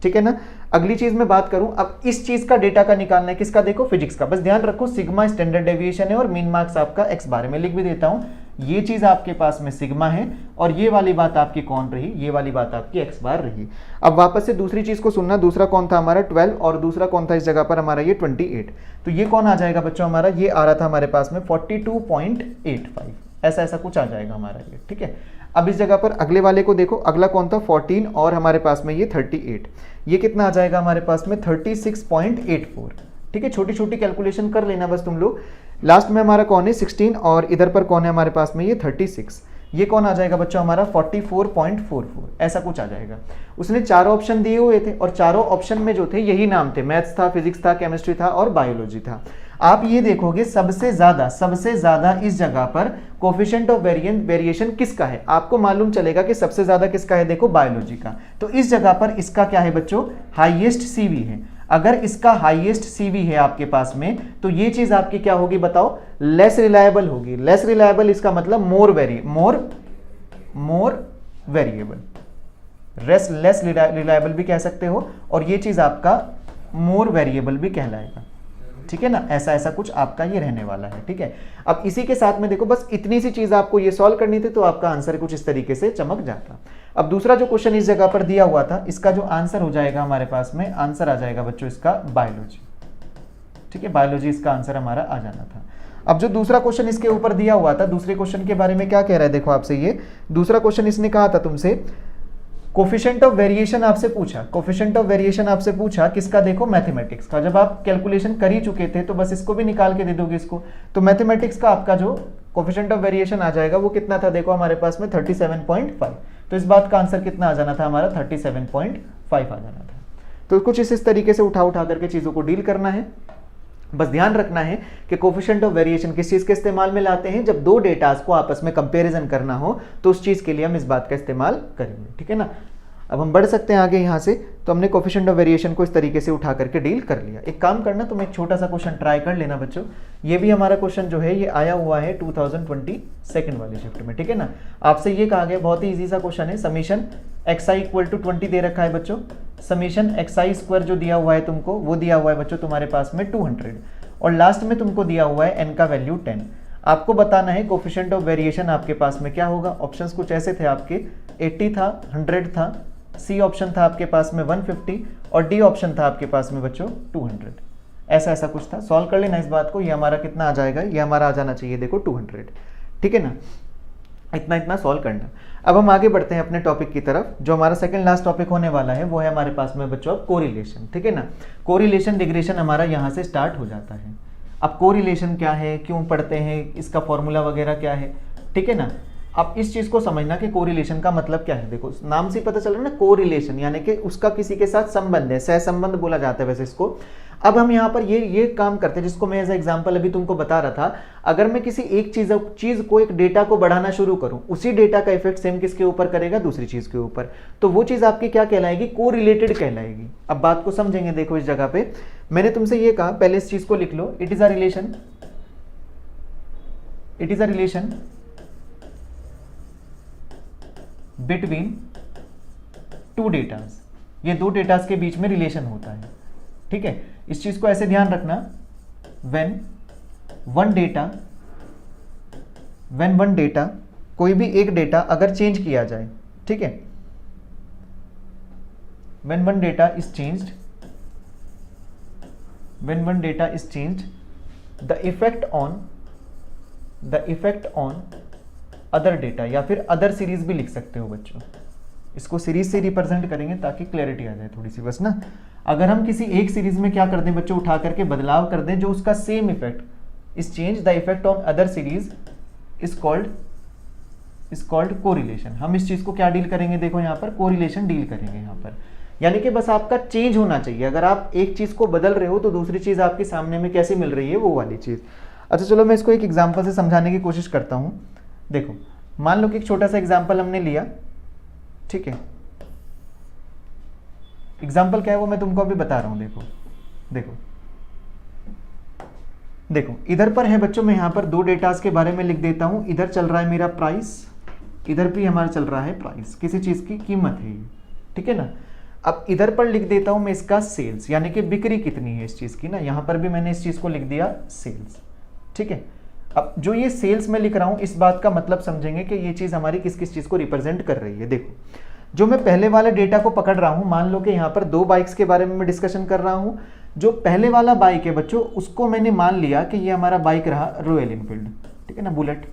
ठीक है ना। अगली चीज में बात करूं, अब इस चीज का डेटा का निकालना है, किसका, देखो फिजिक्स का। बस ध्यान रखो सिग्मा स्टैंडर्ड डेविएशन है और मीन मार्क्स आपका एक्स बार में लिख भी देता हूं। ये चीज आपके पास में सिग्मा है और ये वाली बात आपकी कौन रही, ये वाली बात आपकी एक्स बार रही। अब वापस से दूसरी चीज को सुनना, दूसरा कौन था हमारा 12 और दूसरा कौन था इस जगह पर हमारा ये 28। तो ये कौन आ जाएगा बच्चों हमारा, ये आ रहा था हमारे पास में 42.85, ऐसा ऐसा कुछ आ जाएगा हमारा ये, ठीक है। अब इस जगह पर अगले वाले को देखो, अगला कौन था 14 और हमारे पास में ये 38, ये कितना आ जाएगा हमारे पास में 36.84, ठीक है। छोटी छोटी कैलकुलेशन कर लेना बस तुम लोग। लास्ट में हमारा कौन है 16 और इधर पर कौन है हमारे पास में ये 36, ये कौन आ जाएगा बच्चों हमारा 44.44, ऐसा कुछ आ जाएगा। उसने चारों ऑप्शन दिए हुए थे और चारों ऑप्शन में जो थे यही नाम थे, मैथ्स था, फिजिक्स था, केमिस्ट्री था और बायोलॉजी था। आप ये देखोगे सबसे ज्यादा इस जगह पर कोफिशिएंट ऑफ वेरिएशन किसका है, आपको मालूम चलेगा कि सबसे ज्यादा किसका है, देखो बायोलॉजी का। तो इस जगह पर इसका क्या है बच्चों, हाईएस्ट सीवी है। अगर इसका हाईएस्ट सीवी है आपके पास में तो ये चीज आपकी क्या होगी बताओ, लेस रिलायबल होगी। लेस रिलायबल इसका मतलब मोर वेरिएबल, लेस रिलायबल भी कह सकते हो और ये चीज आपका मोर वेरिएबल भी कहलाएगा, ठीक है ना। ऐसा ऐसा कुछ आपका ये रहने वाला है, ठीक है। अब इसी के साथ में देखो बस इतनी सी चीज आपको ये सॉल्व करनी थी तो आपका आंसर कुछ इस तरीके से चमक जाता। अब दूसरा जो क्वेश्चन इस जगह पर दिया हुआ था, इसका जो आंसर हो जाएगा हमारे पास में, आंसर आ जाएगा बच्चों इसका बायोलॉजी, ठीक है। बायोलॉजी इसका आंसर हमारा आ जाना था। अब जो दूसरा क्वेश्चन इसके ऊपर दिया हुआ था, दूसरे क्वेश्चन के बारे में क्या कह रहा है देखो आपसे, ये दूसरा क्वेश्चन इसने कहा था तुमसे कोफिशिएंट ऑफ वेरिएशन आपसे पूछा, कोफिशिएंट ऑफ वेरिएशन आपसे पूछा किसका, देखो मैथमेटिक्स का। जब आप कैलकुलेशन कर ही चुके थे तो बस इसको भी निकाल के दे दोगे इसको। तो मैथमेटिक्स का आपका जो कोफिशिएंट ऑफ वेरिएशन आ जाएगा वो कितना था, देखो हमारे पास में 37.5। तो इस बात का आंसर कितना आ जाना था हमारा, 37.5 आ जाना था। तो कुछ इस तरीके से उठा उठा करके चीज़ों को डील करना है। बस ध्यान रखना है कि कोफिशिएंट ऑफ वेरिएशन किस चीज़ के इस्तेमाल में लाते हैं, जब दो डेटास को आपस में कंपैरिजन करना हो तो उस चीज़ के लिए हम इस बात का इस्तेमाल करेंगे, ठीक है ना। अब हम बढ़ सकते हैं आगे यहाँ से। तो हमने कोफिशिएंट ऑफ वेरिएशन को इस तरीके से उठा करके डील कर लिया। एक काम करना, तुम एक छोटा सा क्वेश्चन ट्राई कर लेना बच्चों। ये भी हमारा क्वेश्चन जो है ये आया हुआ है 2022 वाली शिफ्ट में, ठीक है ना। आपसे ये कहा गया, बहुत ही इजी सा क्वेश्चन है, समीशन xi इक्वल टू 20 दे रखा है बच्चों। समीशन xi स्क्वायर जो दिया हुआ है तुमको, वो दिया हुआ है बच्चों तुम्हारे पास में 200, और लास्ट में तुमको दिया हुआ है n का वैल्यू 10। आपको बताना है कोफिशिएंट ऑफ वेरिएशन आपके पास में क्या होगा। ऑप्शंस कुछ ऐसे थे आपके, 80 था, 100 था, सी ऑप्शन था आपके पास में 150, और डी ऑप्शन था आपके पास में बच्चों 200। ऐसा ऐसा कुछ था। सॉल्व कर लेना इस बात को। ये हमारा कितना आ जाएगा, ये हमारा आ जाना चाहिए देखो 200, ठीक है ना। इतना इतना सॉल्व करना। अब हम आगे बढ़ते हैं अपने टॉपिक की तरफ। जो हमारा सेकंड लास्ट टॉपिक होने वाला है वो है हमारे पास में बच्चों कोरिलेशन, ठीक है ना। कोरिलेशन रिग्रेशन हमारा यहाँ से स्टार्ट हो जाता है। अब कोरिलेशन क्या है, क्यों पढ़ते हैं, इसका फॉर्मूला वगैरह क्या है, ठीक है ना। अब इस चीज को समझना कि कोरिलेशन का मतलब क्या है। देखो नाम से पता चल रहा है ना, कोरिलेशन यानी कि उसका किसी के साथ संबंध है, सहसंबंध बोला जाता है वैसे इसको। अब हम यहाँ पर ये काम करते हैं जिसको मैं एज एग्जांपल अभी तुमको बता रहा था। अगर मैं किसी एक चीज को, एक डेटा को बढ़ाना शुरू करूं, उसी डेटा का इफेक्ट सेम किसके ऊपर करेगा, दूसरी चीज के ऊपर, तो वो चीज आपकी क्या कहलाएगी, कोरिलेटेड कहलाएगी। अब बात को समझेंगे। देखो इस जगह पे मैंने तुमसे ये कहा, पहले इस चीज को लिख लो, it is a relation, it is a relation between two datas. ये दो डेटास के बीच में रिलेशन होता है, ठीक है। इस चीज को ऐसे ध्यान रखना, व्हेन वन डेटा, कोई भी एक डेटा अगर चेंज किया जाए, ठीक है, when one data is changed, when one data is changed, the effect on other data, या फिर अदर सीरीज भी लिख सकते हो बच्चों। इसको सीरीज से रिप्रेजेंट करेंगे ताकि क्लैरिटी आ जाए थोड़ी सी बस ना। अगर हम किसी एक सीरीज में क्या कर दें बच्चों, उठा करके बदलाव कर दें जो उसका same effect is change, the effect on other series is called correlation. हम इस चीज को क्या डील करेंगे, देखो यहाँ पर कोरिलेशन डील करेंगे यहाँ पर। यानी कि बस आपका चेंज होना चाहिए। अगर आप एक चीज को बदल रहे हो तो दूसरी चीज आपके सामने में कैसी मिल रही है, वो वाली चीज। अच्छा चलो मैं इसको एक एग्जाम्पल से समझाने की कोशिश करता हूँ। देखो मान लो कि एक छोटा सा एग्जाम्पल हमने लिया, ठीक है। एग्जाम्पल क्या है वो मैं तुमको अभी बता रहा हूं। देखो इधर पर है बच्चों, मैं यहां पर दो डेटास के बारे में लिख देता हूं। इधर चल रहा है मेरा प्राइस, इधर भी हमारा चल रहा है प्राइस, किसी चीज की कीमत है ये, ठीक है ना। अब इधर पर लिख देता हूं मैं इसका सेल्स, यानी कि बिक्री कितनी है इस चीज की ना। यहां पर भी मैंने इस चीज को लिख दिया सेल्स, ठीक है। अब जो ये सेल्स में लिख रहा हूं, इस बात का मतलब समझेंगे कि ये चीज हमारी किस किस चीज को रिप्रेजेंट कर रही है। देखो जो मैं पहले वाले डेटा को पकड़ रहा हूं, मान लो कि यहाँ पर दो बाइक्स के बारे में मैं डिस्कशन कर रहा हूं। जो पहले वाला बाइक है बच्चों, उसको मैंने मान लिया कि ये हमारा बाइक रहा रॉयल इनफील्ड, ठीक है ना, बुलेट,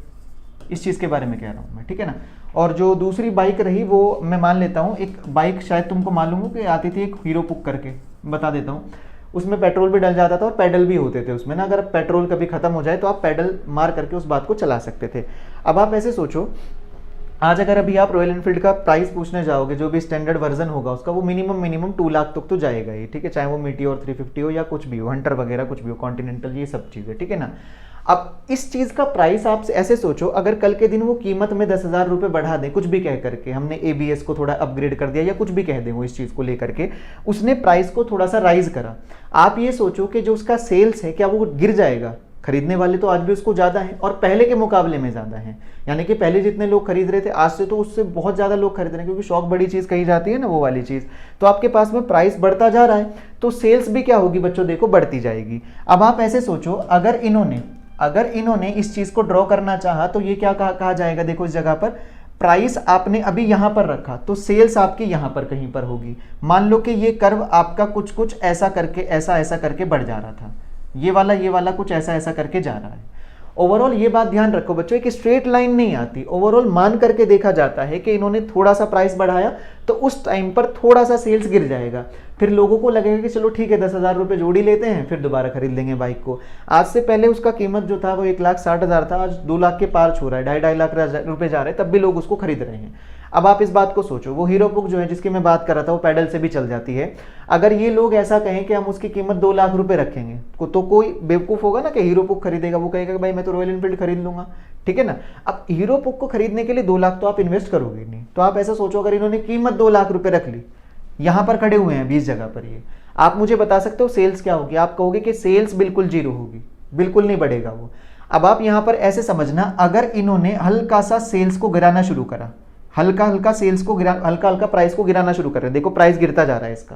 इस चीज के बारे में कह रहा हूं मैं, ठीक है ना। और जो दूसरी बाइक रही वो मैं मान लेता हूँ एक बाइक, शायद तुमको मालूम हो कि आती थी एक हीरो पुक करके, बता देता हूँ। उसमें पेट्रोल भी डल जाता था और पैडल भी होते थे उसमें ना। अगर पेट्रोल कभी खत्म हो जाए तो आप पैडल मार करके उस बात को चला सकते थे। अब आप ऐसे सोचो, आज अगर अभी आप रॉयल एनफील्ड का प्राइस पूछने जाओगे, जो भी स्टैंडर्ड वर्जन होगा उसका, वो मिनिमम 2 लाख तक तो जाएगा ही, ठीक है। चाहे वो मीटियोर 350 हो या कुछ भी हो, हंटर वगैरह कुछ भी हो, कॉन्टिनेंटल, ये सब चीज़ें, ठीक है ना। अब इस चीज़ का प्राइस आप ऐसे सोचो, अगर कल के दिन वो कीमत में 10,000 रुपये बढ़ा दें, कुछ भी कह करके, हमने ABS को थोड़ा अपग्रेड कर दिया या कुछ भी कह दें वो इस चीज़ को लेकर के, उसने प्राइस को थोड़ा सा राइज करा। आप ये सोचो कि जो उसका सेल्स है क्या वो गिर जाएगा? खरीदने वाले तो आज भी उसको ज़्यादा हैं और पहले के मुकाबले में ज़्यादा हैं। यानी कि पहले जितने लोग खरीद रहे थे, आज से तो उससे बहुत ज़्यादा लोग खरीद रहे हैं, क्योंकि शौक बड़ी चीज़ कही जाती है ना, वो वाली चीज़। तो आपके पास में प्राइस बढ़ता जा रहा है तो सेल्स भी क्या होगी बच्चों, देखो बढ़ती जाएगी। अब आप ऐसे सोचो, अगर इन्होंने इस चीज़ को ड्रॉ करना चाहा तो ये क्या कहा जाएगा, देखो इस जगह पर प्राइस आपने अभी यहाँ पर रखा तो सेल्स आपकी यहाँ पर कहीं पर होगी। मान लो कि ये कर्व आपका कुछ ऐसा करके ऐसा करके बढ़ जा रहा था, ये वाला कुछ ऐसा करके जा रहा है, ओवरऑल ये बात ध्यान रखो बच्चों, एक स्ट्रेट लाइन नहीं आती, ओवरऑल मान करके देखा जाता है कि इन्होंने थोड़ा सा प्राइस बढ़ाया तो उस टाइम पर थोड़ा सा सेल्स गिर जाएगा, फिर लोगों को लगेगा कि चलो ठीक है 10,000 रुपये जोड़ी लेते हैं, फिर दोबारा खरीद लेंगे बाइक को। आज से पहले उसका कीमत जो था वो 1,60,000 था, आज 2 लाख के पार छू रहा है, 2.5 लाख रुपए जा रहे हैं, तब भी लोग उसको खरीद रहे हैं। अब आप इस बात को सोचो, वो हीरो बुक जो है जिसकी मैं बात कर रहा था वो पैडल से भी चल जाती है, अगर ये लोग ऐसा कहें कि हम उसकी कीमत 2 लाख रुपए रखेंगे तो कोई बेवकूफ़ होगा ना कि हीरो बुक खरीदेगा, वो कहेगा कि भाई मैं तो रॉयल एनफील्ड खरीद लूंगा, ठीक है ना। अब हीरो बुक को खरीदने के लिए 2 लाख तो आप इन्वेस्ट करोगे नहीं, तो आप ऐसा सोचो अगर इन्होंने कीमत 2 लाख रुपए रख ली, यहां पर खड़े हुए हैं 20 जगह पर, ये आप मुझे बता सकते हो सेल्स क्या होगी? आप कहोगे कि सेल्स बिल्कुल जीरो होगी, बिल्कुल नहीं बढ़ेगा वो। अब आप यहां पर ऐसे समझना, अगर इन्होंने हल्का सा सेल्स को गिराना शुरू करा, हल्का हल्का सेल्स को हल्का हल्का प्राइस को गिराना शुरू कर रहे हैं, देखो प्राइस गिरता जा रहा है इसका,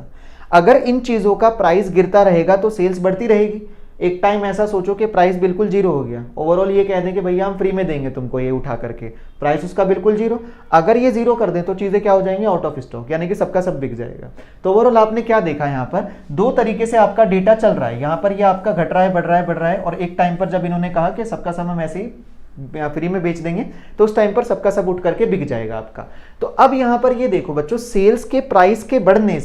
अगर इन चीजों का प्राइस गिरता रहेगा तो सेल्स बढ़ती रहेगी। एक टाइम ऐसा सोचो कि प्राइस बिल्कुल जीरो हो गया, ओवरऑल ये कह दें कि भैया हम फ्री में देंगे तुमको ये उठा करके, प्राइस उसका बिल्कुल जीरो, अगर ये जीरो कर दें तो चीजें क्या हो जाएंगी? आउट ऑफ स्टॉक, यानी कि सबका सब बिक जाएगा। तो ओवरऑल आपने क्या देखा, यहाँ पर 2 तरीके से आपका डेटा चल रहा है, यहाँ पर ये आपका घट रहा है, बढ़ रहा है, बढ़ रहा है, और एक टाइम पर जब इन्होंने कहा कि सबका सब हम ऐसे ही फ्री में बेच देंगे तो उस टाइम पर सबका सब उठ करके बिक जाएगा आपका। तो अब यहां पर ये देखो बच्चों, सेल्स के प्राइस के बढ़ने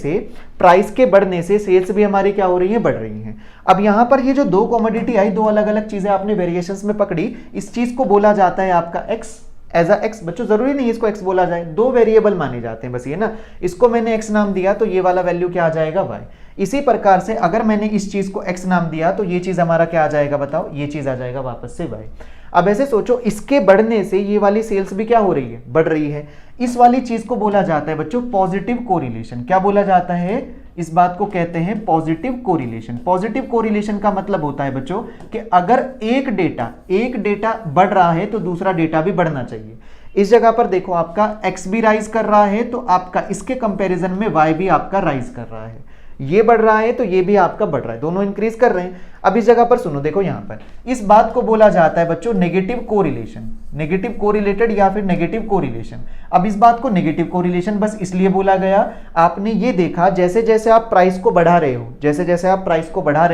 से सेल्स भी हमारी क्या हो रही है? बढ़ रही हैं। अब यहां पर ये जो 2 कमोडिटी आई, 2 अलग अलग चीजें आपने वेरिएशंस में पकड़ी, इस चीज को बोला जाता है आपका एक्स, एज अ एक्स। बच्चों जरूरी नहीं इसको एक्स बोला जाए, 2 वेरिएबल माने जाते हैं बस ये ना, इसको मैंने एक्स नाम दिया तो ये वाला वैल्यू क्या आ जाएगा? वाई। इसी प्रकार से अगर मैंने इस चीज को एक्स नाम दिया तो ये चीज हमारा क्या आ जाएगा? बताओ, ये चीज आ जाएगा वापस से वाई। अब ऐसे सोचो, इसके बढ़ने से ये वाली सेल्स भी क्या हो रही है? बढ़ रही है। इस वाली चीज को बोला जाता है बच्चों पॉजिटिव कोरिलेशन। क्या बोला जाता है? इस बात को कहते हैं पॉजिटिव कोरिलेशन। पॉजिटिव कोरिलेशन का मतलब होता है बच्चों कि अगर एक डेटा बढ़ रहा है तो दूसरा डेटा भी बढ़ना चाहिए। इस जगह पर देखो, आपका एक्स भी राइज कर रहा है तो आपका इसके कंपैरिजन में वाई भी आपका राइज कर रहा है, ये बढ़ रहा है तो ये भी आपका बढ़ रहा है, दोनों इंक्रीज कर रहे हैं। अब इस जगह पर सुनो, देखो यहां पर इस बात को बोला जाता है बच्चों नेगेटिव कोरिलेशन, नेगेटिव कोरिलेटेड या फिर नेगेटिव कोरिलेशन। अब इस बात को नेगेटिव कोरिलेशन बस इसलिए बोला गया, आपने ये देखा जैसे जैसे आप प्राइस को बढ़ा रहे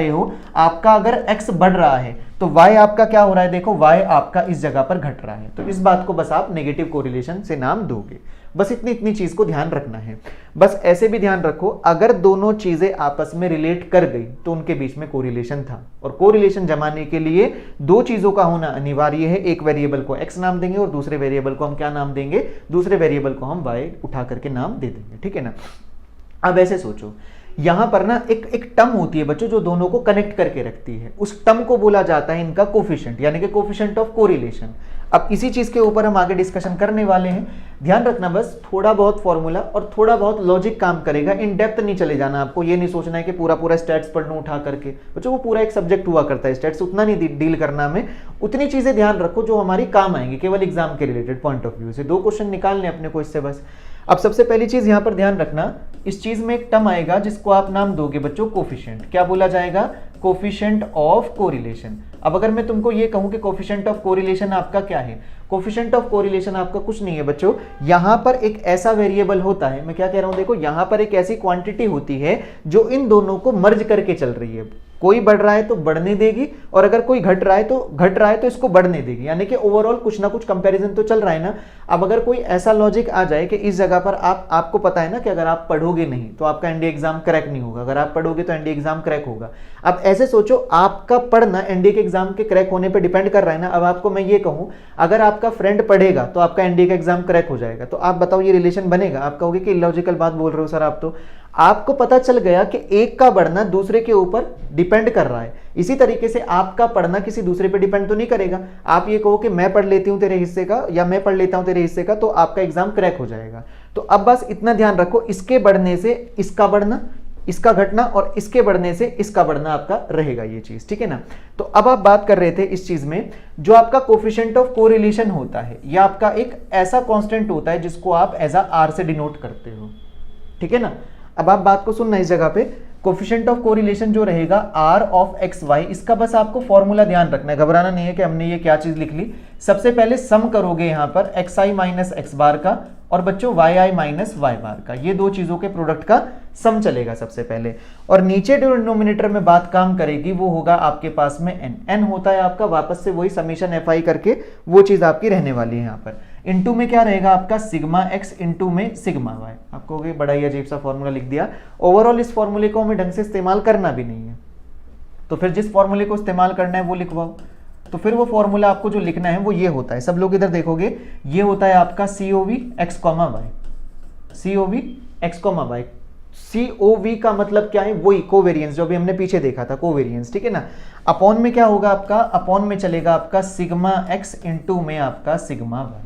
हो, आपका अगर एक्स बढ़ रहा है तो वाई आपका क्या हो रहा है? देखो वाई आपका इस जगह पर घट रहा है, तो इस बात को बस आप नेगेटिव कोरिलेशन से नाम दोगे। बस इतनी चीज को ध्यान रखना है। बस ऐसे भी ध्यान रखो, अगर दोनों चीजें आपस में रिलेट कर गई तो उनके बीच में कोरिलेशन था, और कोरिलेशन जमाने के लिए 2 चीजों का होना अनिवार्य है। एक वेरिएबल को एक्स नाम देंगे और दूसरे वेरिएबल को हम क्या नाम देंगे? दूसरे वेरिएबल को हम वाई उठा करके नाम दे देंगे, ठीक है ना। अब ऐसे सोचो, यहां पर ना एक टर्म होती है बच्चों जो दोनों को कनेक्ट करके रखती है, उस टर्म को बोला जाता है इनका कोफिशिएंट, यानी कि कोफिशिएंट ऑफ कोरिलेशन। अब इसी चीज के ऊपर हम आगे डिस्कशन करने वाले हैं। ध्यान रखना बस, थोड़ा बहुत फॉर्मूला और थोड़ा बहुत लॉजिक काम करेगा, इन डेप्थ नहीं चले जाना आपको। ये नहीं सोचना है कि पूरा स्टैट्स पढ़ लूं उठा करके, बच्चों वो पूरा एक सब्जेक्ट हुआ करता है स्टैट्स, उतना नहीं डील करना में, उतनी चीजें ध्यान रखो जो हमारी काम आएंगी केवल एग्जाम के रिलेटेड पॉइंट ऑफ व्यू से। 2 क्वेश्चन निकालने अपने को इससे बस। अब सबसे पहली चीज यहां पर ध्यान रखना, इस चीज में एक टर्म आएगा जिसको आप नाम दोगे बच्चों कोफिशिएंट। क्या बोला जाएगा? Coefficient of correlation. अब अगर मैं तुमको ये कहूं कि कोफिशिएंट ऑफ कोरिलेशन आपका क्या है, कोफिशिएंट ऑफ कोरिलेशन आपका कुछ नहीं है बच्चों, यहां पर एक ऐसा वेरिएबल होता है, मैं क्या कह रहा हूं देखो, यहां पर एक ऐसी क्वांटिटी होती है जो इन दोनों को मर्ज करके चल रही है। कोई बढ़ रहा है तो बढ़ने देगी, और अगर कोई घट रहा है तो इसको बढ़ने देगी, यानी कि ओवरऑल कुछ ना कुछ कंपैरिजन तो चल रहा है ना। अब अगर कोई ऐसा लॉजिक आ जाए कि इस जगह पर आपको पता है ना कि अगर आप पढ़ोगे नहीं तो आपका एनडीए एग्जाम क्रैक नहीं होगा, अगर आप पढ़ोगे तो एनडीए एग्जाम क्रैक होगा। अब ऐसे सोचो, आपका पढ़ना एनडीए के एग्जाम के क्रैक होने पर डिपेंड कर रहा है ना। अब आपको मैं ये कहूं, अगर आपका फ्रेंड पढ़ेगा तो आपका एनडीए का एग्जाम क्रैक हो जाएगा, तो आप बताओ ये रिलेशन बनेगा? आप कहोगे कि इलॉजिकल बात बोल रहे हो सर आप, तो आपको पता चल गया कि एक का बढ़ना दूसरे के ऊपर डिपेंड कर रहा है। इसी तरीके से आपका पढ़ना किसी दूसरे पे डिपेंड तो नहीं करेगा। आप ये कहो कि मैं पढ़ लेती हूं तेरे हिस्से का, या मैं पढ़ लेता हूं तेरे हिस्से का, तो आपका एग्जाम क्रैक हो जाएगा। तो अब बस इतना ध्यान रखो, इसके बढ़ने से इसका बढ़ना, इसका घटना, और इसके बढ़ने से इसका बढ़ना आपका रहेगा ये चीज, ठीक है ना। तो अब आप बात कर रहे थे इस चीज में, जो आपका कोफिशिएंट ऑफ कोरिलेशन होता है, यह आपका एक ऐसा कांस्टेंट होता है जिसको आप एज आर से डिनोट करते हो, ठीक है ना। अब आप बात को सुनना, इस जगह पे कोफिशिएंट ऑफ कोरिलेशन जो रहेगा आर ऑफ एक्स वाई, इसका बस आपको फॉर्मूला ध्यान रखना है, घबराना नहीं है कि हमने ये क्या चीज लिख ली। सबसे पहले सम करोगे यहां पर एक्स आई माइनस एक्स बार का, और बच्चों वाई आई माइनस वाई बार का, ये 2 चीजों के प्रोडक्ट का सम चलेगा सबसे पहले, और नीचे डिनोमिनेटर में बात काम करेगी वो होगा आपके पास में n होता है आपका, वापस से वही समीशन fi करके वो चीज आपकी रहने वाली है यहाँ पर। इनटू में क्या रहेगा आपका सिग्मा x, इनटू में सिग्मा y। आपको बड़ा ही अजीब सा फॉर्मूला लिख दिया। ओवरऑल इस फॉर्मूले को हमें ढंग से इस्तेमाल करना भी नहीं है, तो फिर जिस फॉर्मूले को इस्तेमाल करना है वो लिखवाओ। तो फिर वो फॉर्मूला आपको जो लिखना है वो ये होता है, सब लोग इधर देखोगे, ये होता है आपका COV x, y, COV x, y। COV का मतलब क्या है, वही कोवेरियंस जो भी हमने पीछे देखा था, कोवेरियंस, ठीक है ना। अपॉन में क्या होगा आपका, अपॉन में चलेगा आपका सिग्मा x इंटू में आपका सिग्मा y।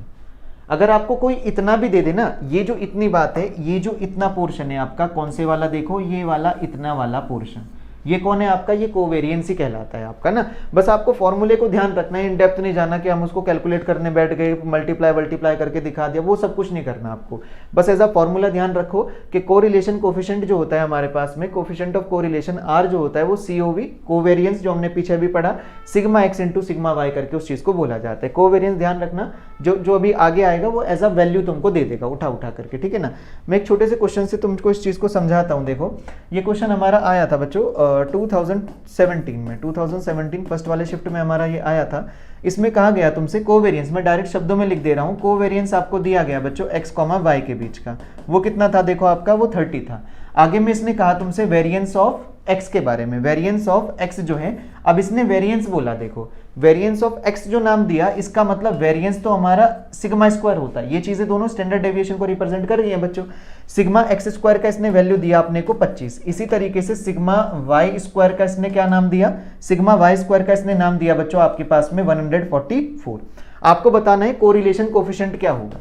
अगर आपको कोई इतना भी दे दे ना, ये जो इतनी बात है, ये जो इतना पोर्शन है आपका, कौन से वाला देखो, ये वाला इतना वाला पोर्शन, ये कौन है आपका, ये कोवेरियंस ही कहलाता है आपका ना। बस आपको फॉर्मूले को ध्यान रखना है, इन डेप्थ नहीं जाना कि हम उसको कैलकुलेट करने बैठ गए, मल्टीप्लाई करके दिखा दिया, वो सब कुछ नहीं करना आपको। बस एज अ फॉर्मूला ध्यान रखो कि कोरिलेशन कोफिशिएंट जो होता है हमारे पास में, कोफिशिएंट ऑफ कोरिलेशन R जो होता है वो COV, कोवेरियंस जो हमने पीछे भी पढ़ा, sigma x into sigma y करके उस चीज को बोला जाता है। कोवेरियंस ध्यान रखना, जो अभी आगे आएगा वो एज अ वैल्यू तुमको दे देगा उठा करके, ठीक है ना। मैं एक छोटे से क्वेश्चन से तुमको इस चीज को समझाता हूँ। देखो ये क्वेश्चन हमारा आया था बच्चों 2017 में, 2017 फर्स्ट वाले शिफ्ट में हमारा ये आया था। इसमें कहा गया तुमसे कोवेरियंस, मैं डायरेक्ट शब्दों में लिख दे रहा हूं, कोवेरियंस आपको दिया गया बच्चों x, y के बीच का, वो कितना था देखो आपका, वो 30 था। आगे में इसने कहा तुमसे वेरिएंस ऑफ x के बारे में, वेरिएंस ऑफ x जो है, अब इसने वेरिएंस बोला, देखो वेरिएंस ऑफ x जो नाम दिया, इसका मतलब वेरिएंस तो हमारा सिग्मा स्क्वायर होता है। ये चीजें दोनों स्टैंडर्ड डेविएशन को रिप्रेजेंट कर रही हैं बच्चों। सिग्मा x स्क्वायर का इसने वैल्यू दिया अपने को 25। इसी तरीके से सिग्मा y स्क्वायर का इसने क्या नाम दिया, सिग्मा y स्क्वायर का इसने नाम दिया बच्चों आपके पास में 144। आपको बताना है कोरिलेशन कोफिशिएंट क्या होगा।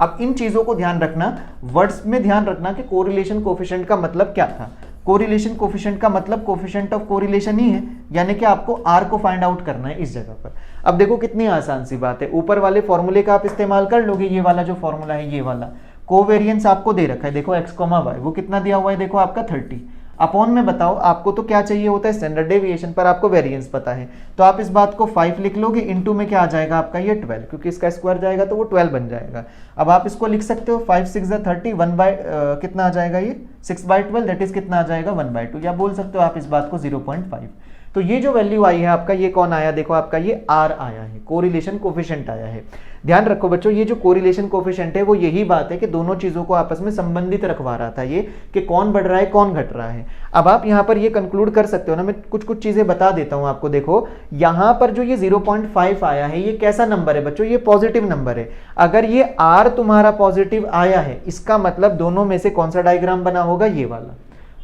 अब इन चीजों को ध्यान रखना, वर्ड्स में ध्यान रखना कि कोरिलेशन कोफिशिएंट का मतलब क्या था। कोरिलेशन कोफिशिएंट का मतलब कोफिशिएंट ऑफ कोरिलेशन ही है, यानी कि आपको R को फाइंड आउट करना है इस जगह पर। अब देखो कितनी आसान सी बात है, ऊपर वाले फॉर्मूले का आप इस्तेमाल कर लोगे, ये वाला जो फॉर्मूला है, ये वाला कोवेरियंस आपको दे रखा है, देखो x, y, वो कितना दिया हुआ है देखो आपका 30। अपॉन में बताओ आपको तो क्या चाहिए होता है, स्टैंडर्ड डेविएशन, पर आपको वेरिएंस पता है, तो आप इस बात को 5 लिख लोगे, इनटू में क्या आ जाएगा आपका ये 12, क्योंकि इसका स्क्वायर जाएगा तो वो 12 बन जाएगा। अब आप इसको लिख सकते हो 5 6 30, 1 बाय कितना आ जाएगा ये 6/12, दैट इज कितना आ जाएगा 1/2, या बोल सकते हो आप इस बात को 0.5। तो ये जो वैल्यू आई है आपका, ये कौन आया देखो आपका, ये R आया है, कोरिलेशन कोफिशिएंट आया है। ध्यान रखो बच्चों, ये जो कोरिलेशन कोफिशिएंट है वो यही बात है कि दोनों चीजों को आपस में संबंधित रखवा रहा था ये, कि कौन बढ़ रहा है कौन घट रहा है। अब आप यहाँ पर ये कंक्लूड कर सकते हो ना, मैं कुछ चीजें बता देता हूँ आपको। देखो यहाँ पर जो ये 0.5 आया है, ये कैसा नंबर है बच्चों, ये पॉजिटिव नंबर है। अगर ये R तुम्हारा पॉजिटिव आया है, इसका मतलब दोनों में से कौन सा डायग्राम बना होगा, ये वाला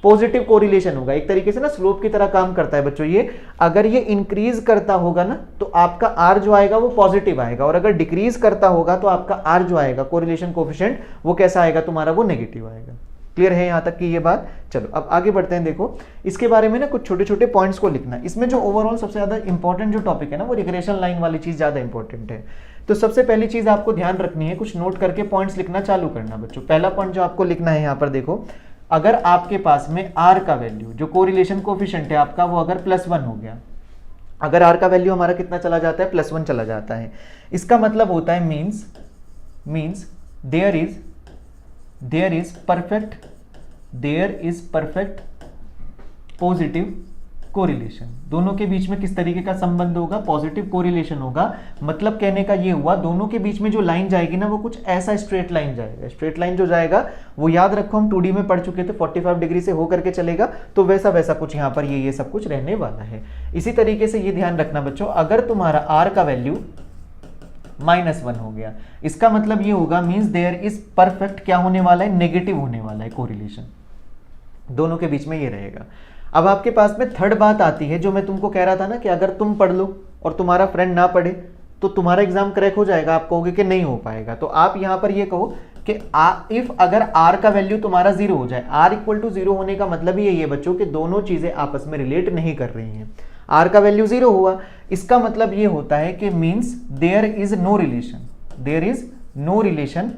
पॉजिटिव कोरिलेशन होगा। एक तरीके से ना स्लोप की तरह काम करता है बच्चों ये। अगर ये इंक्रीज करता होगा ना तो आपका R जो आएगा वो पॉजिटिव आएगा, और अगर डिक्रीज करता होगा तो आपका R जो आएगा कोरिलेशन कोफिशिएंट वो कैसा आएगा तुम्हारा, वो नेगेटिव आएगा। क्लियर है यहाँ तक की ये बात। चलो अब आगे बढ़ते हैं। देखो इसके बारे में ना कुछ छोटे छोटे पॉइंट्स को लिखना है। इसमें जो ओवरऑल सबसे ज्यादा इंपॉर्टेंट जो टॉपिक है ना, वो रिग्रेशन लाइन वाली चीज ज्यादा इंपॉर्टेंट है। तो सबसे पहली चीज आपको ध्यान रखनी है, कुछ नोट करके पॉइंट्स लिखना चालू करना बच्चों। पहला पॉइंट जो आपको लिखना है यहाँ पर देखो, अगर आपके पास में R का वैल्यू जो कोरिलेशन कोफिशिएंट है आपका, वो अगर +1 हो गया, अगर R का वैल्यू हमारा कितना चला जाता है, +1 चला जाता है, इसका मतलब होता है means there is perfect positive correlation. दोनों के बीच में किस तरीके का संबंध होगा, पॉजिटिव कोरिलेशन होगा। मतलब कहने का ये हुआ, दोनों के बीच में जो लाइन जाएगी ना, वो कुछ ऐसा स्ट्रेट लाइन जाएगा। स्ट्रेट लाइन जो जाएगा वो याद रखो, हम 2D में पढ़ चुके थे, 45 डिग्री से होकर के चलेगा, तो वैसा कुछ यहाँ पर ये सब कुछ रहने वाला है। इसी तरीके से ये ध्यान रखना बच्चों, अगर तुम्हारा R का वैल्यू -1 हो गया, इसका मतलब ये होगा मीन्स देयर इज परफेक्ट क्या होने वाला है, नेगेटिव होने वाला है कोरिलेशन। दोनों के बीच में ये रहेगा। अब आपके पास में थर्ड बात आती है, जो मैं तुमको कह रहा था ना कि अगर तुम पढ़ लो और तुम्हारा फ्रेंड ना पढ़े तो तुम्हारा एग्जाम क्रैक हो जाएगा, आप कहोगे कि नहीं हो पाएगा। तो आप यहां पर ये कहो कि इफ अगर R का वैल्यू तुम्हारा 0 हो जाए, R = 0 होने का मतलब ही यही है बच्चों कि दोनों चीजें आपस में रिलेट नहीं कर रही हैं। R का वैल्यू 0 हुआ, इसका मतलब ये होता है कि means there is no relation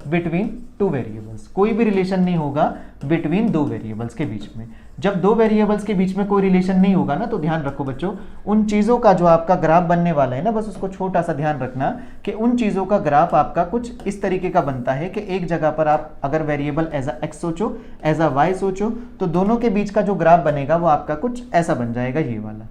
between two variables, कोई भी रिलेशन नहीं होगा बिटवीन दो वेरिएबल्स के बीच में। जब दो वेरिएबल्स के बीच में कोई रिलेशन नहीं होगा ना, तो ध्यान रखो बच्चों, उन चीज़ों का जो आपका ग्राफ बनने वाला है ना, बस उसको छोटा सा ध्यान रखना कि उन चीज़ों का ग्राफ आपका कुछ इस तरीके का बनता है कि एक जगह पर आप अगर वेरिएबल एज अ एक्स सोचो, एज अ वाई सोचो, तो दोनों के बीच का जो ग्राफ बनेगा वो आपका कुछ ऐसा बन जाएगा, ये वाला,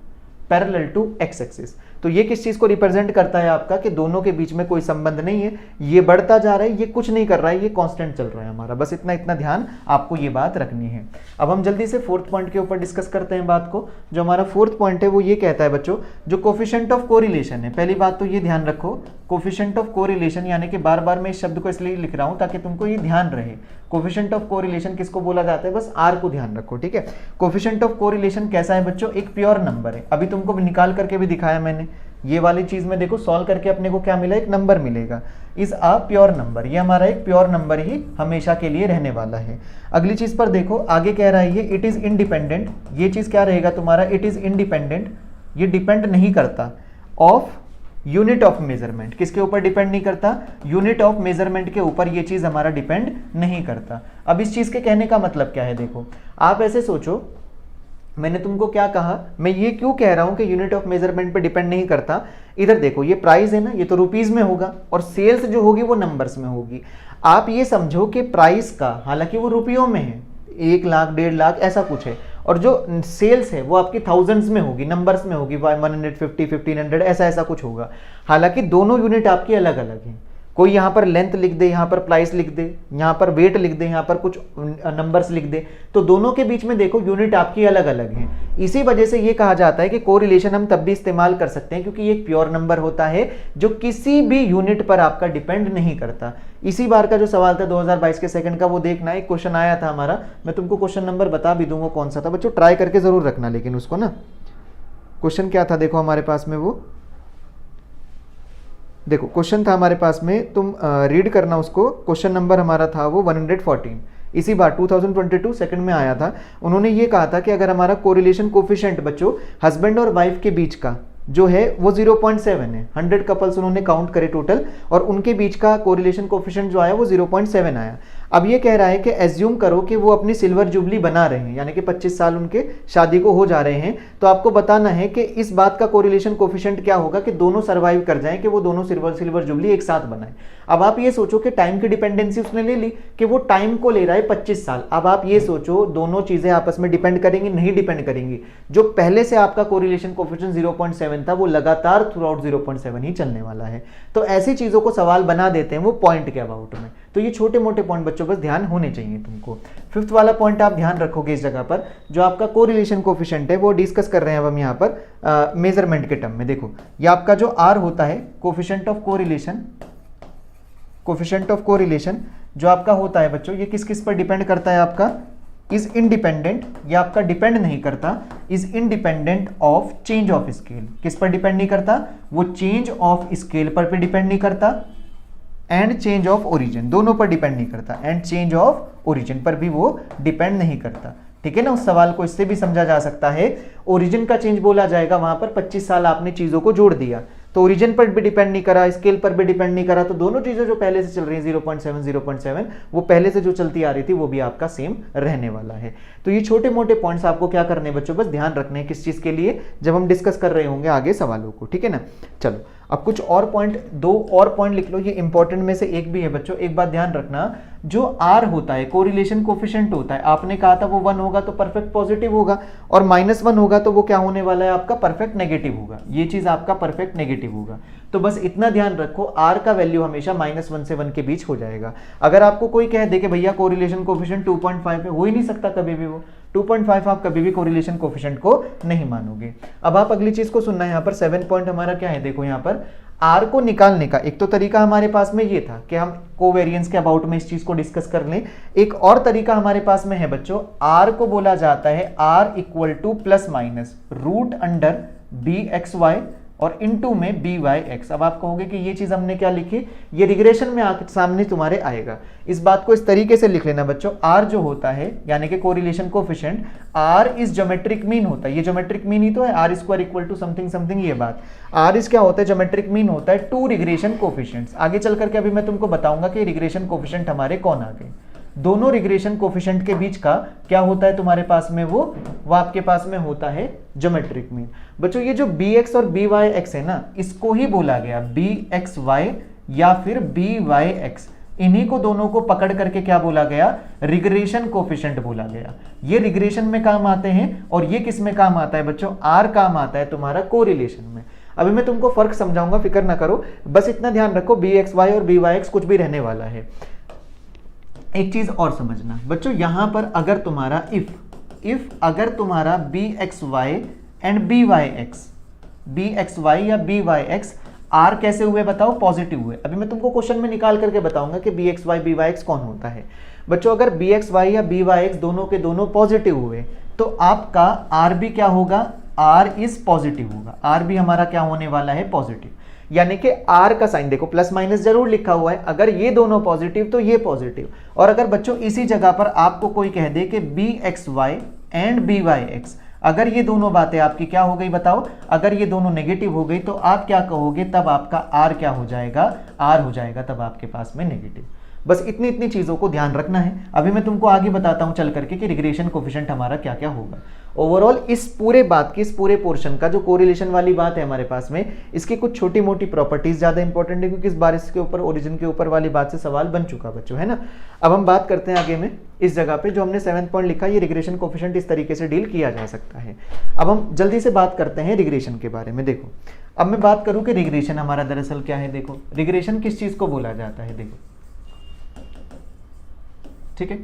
पैरेलल टू एक्स एक्सिस। तो ये किस चीज को रिप्रेजेंट करता है आपका, कि दोनों के बीच में कोई संबंध नहीं है, ये बढ़ता जा रहा है, ये कुछ नहीं कर रहा है, ये कांस्टेंट चल रहा है हमारा। बस इतना ध्यान आपको ये बात रखनी है। अब हम जल्दी से फोर्थ पॉइंट के ऊपर डिस्कस करते हैं बात को। जो हमारा फोर्थ पॉइंट है वो ये कहता है बच्चों, जो कोफिशिएंट ऑफ कोरिलेशन है, पहली बात तो ये ध्यान रखो, कोफिशिएंट ऑफ कोरिलेशन, यानी कि बार बार मैं इस शब्द को इसलिए लिख रहा हूं ताकि तुमको ये ध्यान रहे, कोफिशिएंट ऑफ कोरिलेशन किसको बोला जाता है, बस आर को ध्यान रखो, ठीक है। कोफिशिएंट ऑफ कोरिलेशन कैसा है बच्चों, एक प्योर नंबर है। अभी तुमको निकाल करके भी दिखाया मैंने, ये वाली चीज में देखो, सॉल्व करके अपने को क्या मिला, एक नंबर मिलेगा, इज अ प्योर नंबर। ये हमारा एक प्योर नंबर ही हमेशा के लिए रहने वाला है। अगली चीज पर देखो, आगे कह रहा है ये इट इज इंडिपेंडेंट, ये चीज क्या रहेगा तुम्हारा, इट इज इंडिपेंडेंट, ये डिपेंड नहीं करता ऑफ यूनिट ऑफ मेजरमेंट, किसके ऊपर डिपेंड नहीं करता, यूनिट ऑफ मेजरमेंट के ऊपर ये चीज हमारा डिपेंड नहीं करता। अब इस चीज के कहने का मतलब क्या है, देखो आप ऐसे सोचो, मैंने तुमको क्या कहा, मैं ये क्यों कह रहा हूं कि यूनिट ऑफ मेजरमेंट पे डिपेंड नहीं करता। इधर देखो, ये प्राइस है ना, ये तो रुपीज में होगा, और सेल्स जो होगी वो नंबर्स में होगी। आप ये समझो कि प्राइस का, हालांकि वो रुपयों में है, 1 लाख 1.5 लाख ऐसा कुछ है, और जो सेल्स है वो आपकी थाउजेंड्स में होगी, नंबर्स में होगी, 150 1500 ऐसा कुछ होगा। हालांकि दोनों यूनिट आपकी अलग अलग हैं, कोई यहाँ पर लेंथ लिख दे, यहाँ पर प्राइस लिख दे, यहाँ पर वेट लिख दे, यहाँ पर कुछ नंबर्स लिख दे, तो दोनों के बीच में देखो यूनिट आपकी अलग अलग है। इसी वजह से ये कहा जाता है कि कोरिलेशन हम तब भी इस्तेमाल कर सकते हैं क्योंकि ये एक प्योर नंबर होता है जो किसी भी यूनिट पर आपका डिपेंड नहीं करता। इसी बार का जो सवाल था 2022 के सेकंड का, वो देखना, एक क्वेश्चन आया था हमारा, मैं तुमको क्वेश्चन नंबर बता भी दूंगा कौन सा था बच्चों, ट्राई करके जरूर रखना लेकिन उसको ना। क्वेश्चन क्या था देखो हमारे पास में, वो देखो क्वेश्चन था हमारे पास में, तुम रीड करना उसको। क्वेश्चन नंबर हमारा था वो 114, इसी बार 2022 सेकंड में आया था। उन्होंने ये कहा था कि अगर हमारा कोरिलेशन कोफिशिएंट बच्चों हस्बैंड और वाइफ के बीच का जो है वो 0.7 है, 100 कपल्स उन्होंने काउंट करे टोटल, और उनके बीच का कोरिलेशन कोफिशिएंट जो आया वो 0.7 आया। अब ये कह रहा है कि एज्यूम करो कि वो अपनी सिल्वर जुबली बना रहे हैं, यानी कि 25 साल उनके शादी को हो जा रहे हैं, तो आपको बताना है कि इस बात का कोरिलेशन कोफिशिएंट क्या होगा कि दोनों सर्वाइव कर जाएं, कि वो दोनों सिल्वर जुबली एक साथ बनाएं। अब आप ये सोचो कि टाइम की डिपेंडेंसी उसने ले ली, कि वो टाइम को ले रहा है 25 साल। अब आप ये सोचो दोनों चीजें आपस में डिपेंड करेंगी, नहीं डिपेंड करेंगी। जो पहले से आपका कोरिलेशन कोफिशिएंट 0.7 था वो लगातार थ्रू आउट 0.7 ही चलने वाला है। तो ऐसी चीजों को सवाल बना देते हैं वो पॉइंट के अबाउट में। तो ये छोटे मोटे पॉइंट बच्चों बस ध्यान होने चाहिए तुमको। फिफ्थ वाला पॉइंट आप ध्यान रखोगे इस जगह पर, जो आपका कोरिलेशन कोफिशिएंट है वो डिस्कस कर रहे हैं अब हम यहाँ पर मेजरमेंट के टर्म में। देखो ये आपका जो आर होता है, coefficient of correlation, coefficient of correlation जो आपका होता है बच्चों, ये किस किस पर डिपेंड करता है आपका, इज इंडिपेंडेंट, ये आपका डिपेंड नहीं करता, is independent of change of scale. किस पर डिपेंड नहीं करता, वो चेंज ऑफ स्केल पर भी डिपेंड नहीं करता, एंड चेंज ऑफ ओरिजिन, दोनों पर डिपेंड नहीं करता, एंड चेंज ऑफ ओरिजिन पर भी वो डिपेंड नहीं करता। ठीक है ना, उस सवाल को इससे भी समझा जा सकता है, ओरिजिन का चेंज बोला जाएगा, वहां पर 25 साल आपने चीजों को जोड़ दिया, तो ओरिजिन पर भी डिपेंड नहीं करा, स्केल पर भी डिपेंड नहीं करा, तो दोनों चीजें जो पहले से चल रही है 0.7 वो पहले से जो चलती आ रही थी वो भी आपका सेम रहने वाला है। तो ये छोटे मोटे पॉइंट्स आपको क्या करने बच्चों, बस ध्यान रखने हैं किस चीज के लिए, जब हम डिस्कस कर रहे होंगे आगे सवालों को। ठीक है ना, चलो अब कुछ और पॉइंट, 2 और पॉइंट लिख लो, ये इंपॉर्टेंट में से एक भी है बच्चों। एक बात ध्यान रखना, जो आर होता है कोरिलेशन कोफिशिएंट होता है, आपने कहा था वो 1 होगा तो परफेक्ट पॉजिटिव होगा, और -1 होगा तो वो क्या होने वाला है आपका परफेक्ट नेगेटिव होगा, ये चीज आपका परफेक्ट नेगेटिव होगा। तो बस इतना ध्यान रखो, आर का वैल्यू हमेशा -1 से 1 के बीच हो जाएगा। अगर आपको कोई कह दे कि भैया कोरिलेशन कोफिशिएंट 2.5 है, हो ही नहीं सकता कभी भी वो 2.5, आप कभी भी कोरिलेशन कोफिशिएंट को नहीं मानोगे। अब आप अगली चीज को सुनना है, यहाँ पर 7 पॉइंट हमारा क्या है, देखो यहाँ पर आर को निकालने का एक तो तरीका हमारे पास में ये था कि हम कोवेरिएंस के अबाउट में इस चीज को डिस्कस कर लें। एक और तरीका हमारे पास में है बच्चों, आर को बोला जाता है r equal to plus minus root under bxy और इनटू में बी वाई एक्स। अब आप कहोगे कि ये चीज हमने क्या लिखी, ये रिग्रेशन में सामने तुम्हारे आएगा। इस बात को इस तरीके से लिख लेना बच्चों, आर जो होता है यानी कि correlation coefficient, r is geometric mean होता है। ये ज्योमेट्रिक मीन ही तो है, r square equal to something something, ये बात आर इज क्या होता है, ज्योमेट्रिक मीन होता है टू रिग्रेशन कोफिशिएंट्स। आगे चल करके अभी मैं तुमको बताऊंगा कि रिग्रेशन कोफिशिएंट हमारे कौन आ गए। दोनों रिग्रेशन कोफिशिएंट के बीच का क्या होता है तुम्हारे पास में, वो आपके पास में होता है ज्योमेट्रिक मीन। बच्चों ये जो बी एक्स और बी वाई एक्स है ना, इसको ही बोला गया बी एक्स वाई या फिर बी वाई एक्स। इन्हीं को दोनों को पकड़ करके क्या बोला गया, रिग्रेशन कोफिशिएंट बोला गया। ये रिग्रेशन में काम आते हैं और ये किस में काम आता है बच्चों, आर काम आता है तुम्हारा कोरिलेशन में। अभी मैं तुमको फर्क समझाऊंगा, फिक्र ना करो, बस इतना ध्यान रखो बी एक्स वाई और बी वाई एक्स कुछ भी रहने वाला है। एक चीज और समझना बच्चों, यहां पर अगर तुम्हारा इफ अगर तुम्हारा b x y and b y या बी वाई एक्स आर कैसे हुए बताओ, पॉजिटिव हुए। अभी मैं तुमको क्वेश्चन में निकाल करके बताऊंगा कि b x y b Y x कौन होता है। बच्चों अगर बी एक्स वाई या बी वाई एक्स दोनों के दोनों पॉजिटिव हुए तो आपका आर भी क्या होगा, आर इज पॉजिटिव होगा। आर भी हमारा क्या होने वाला है, पॉजिटिव। यानी कि आर का साइन देखो प्लस माइनस जरूर लिखा हुआ है, अगर ये दोनों पॉजिटिव तो ये पॉजिटिव। और अगर बच्चों इसी जगह पर आपको कोई कह दे कि b x y and b Y x, अगर ये दोनों बातें आपकी क्या हो गई बताओ, अगर ये दोनों नेगेटिव हो गई तो आप क्या कहोगे, तब आपका आर क्या हो जाएगा, आर हो जाएगा तब आपके पास में नेगेटिव। बस इतनी इतनी चीजों को ध्यान रखना है। अभी मैं तुमको आगे बताता हूं चल करके कि रिग्रेशन कोफिशिएंट हमारा क्या क्या होगा। ओवरऑल इस पूरे बात की, इस पूरे पोर्शन का जो कोरिलेशन वाली बात है हमारे पास में, इसकी कुछ छोटी मोटी प्रॉपर्टीज ज्यादा इंपॉर्टेंट है क्योंकि इस बार इसके ऊपर ओरिजिन के ऊपर वाली बात से सवाल बन चुका बच्चों, है ना। अब हम बात करते हैं आगे में इस जगह पे जो हमने 7th पॉइंट लिखा, ये रिग्रेशन कोफिशिएंट इस तरीके से डील किया जा सकता है। अब हम जल्दी से बात करते हैं रिग्रेशन के बारे में। देखो अब मैं बात करूं कि रिग्रेशन हमारा दरअसल क्या है। देखो रिग्रेशन किस चीज को बोला जाता है, देखो ठीक है।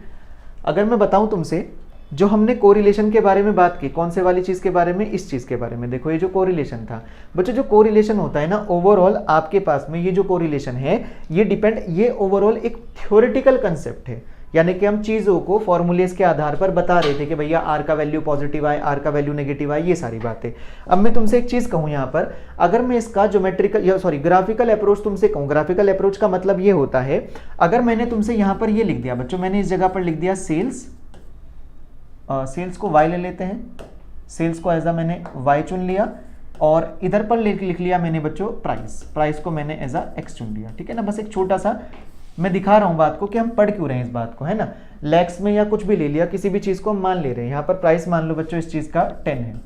अगर मैं बताऊं तुमसे, जो हमने कोरिलेशन के बारे में बात की, कौन से वाली चीज के बारे में, इस चीज के बारे में। देखो ये जो कोरिलेशन था बच्चों, जो कोरिलेशन होता है ना ओवरऑल आपके पास में, ये जो कोरिलेशन है ये ओवरऑल एक थ्योरेटिकल कंसेप्ट है। यानी कि हम चीजों को फॉर्मूलेज के आधार पर बता रहे थे कि भैया आर का वैल्यू पॉजिटिव आए, आर का वैल्यू नेगेटिव आए, ये सारी बातें। अब मैं तुमसे एक चीज कहूं यहाँ पर, अगर मैं इसका ग्राफिकल अप्रोच तुमसे कहूं, ग्राफिकल अप्रोच का मतलब ये होता है, अगर मैंने तुमसे यहाँ पर ये लिख दिया बच्चों, मैंने इस जगह पर लिख दिया सेल्स को y ले लेते हैं, सेल्स को एज अ मैंने y चुन लिया, और इधर पर लिख लिया मैंने बच्चों प्राइस को मैंने एज अ x चुन लिया, ठीक है ना। बस एक छोटा सा मैं दिखा रहा हूं बात को कि हम पढ़ क्यों रहे हैं इस बात को, है ना। लैक्स में या कुछ भी ले लिया, किसी भी चीज को हम मान ले रहे हैं। यहाँ पर प्राइस मान लो बच्चों इस चीज का 10 है,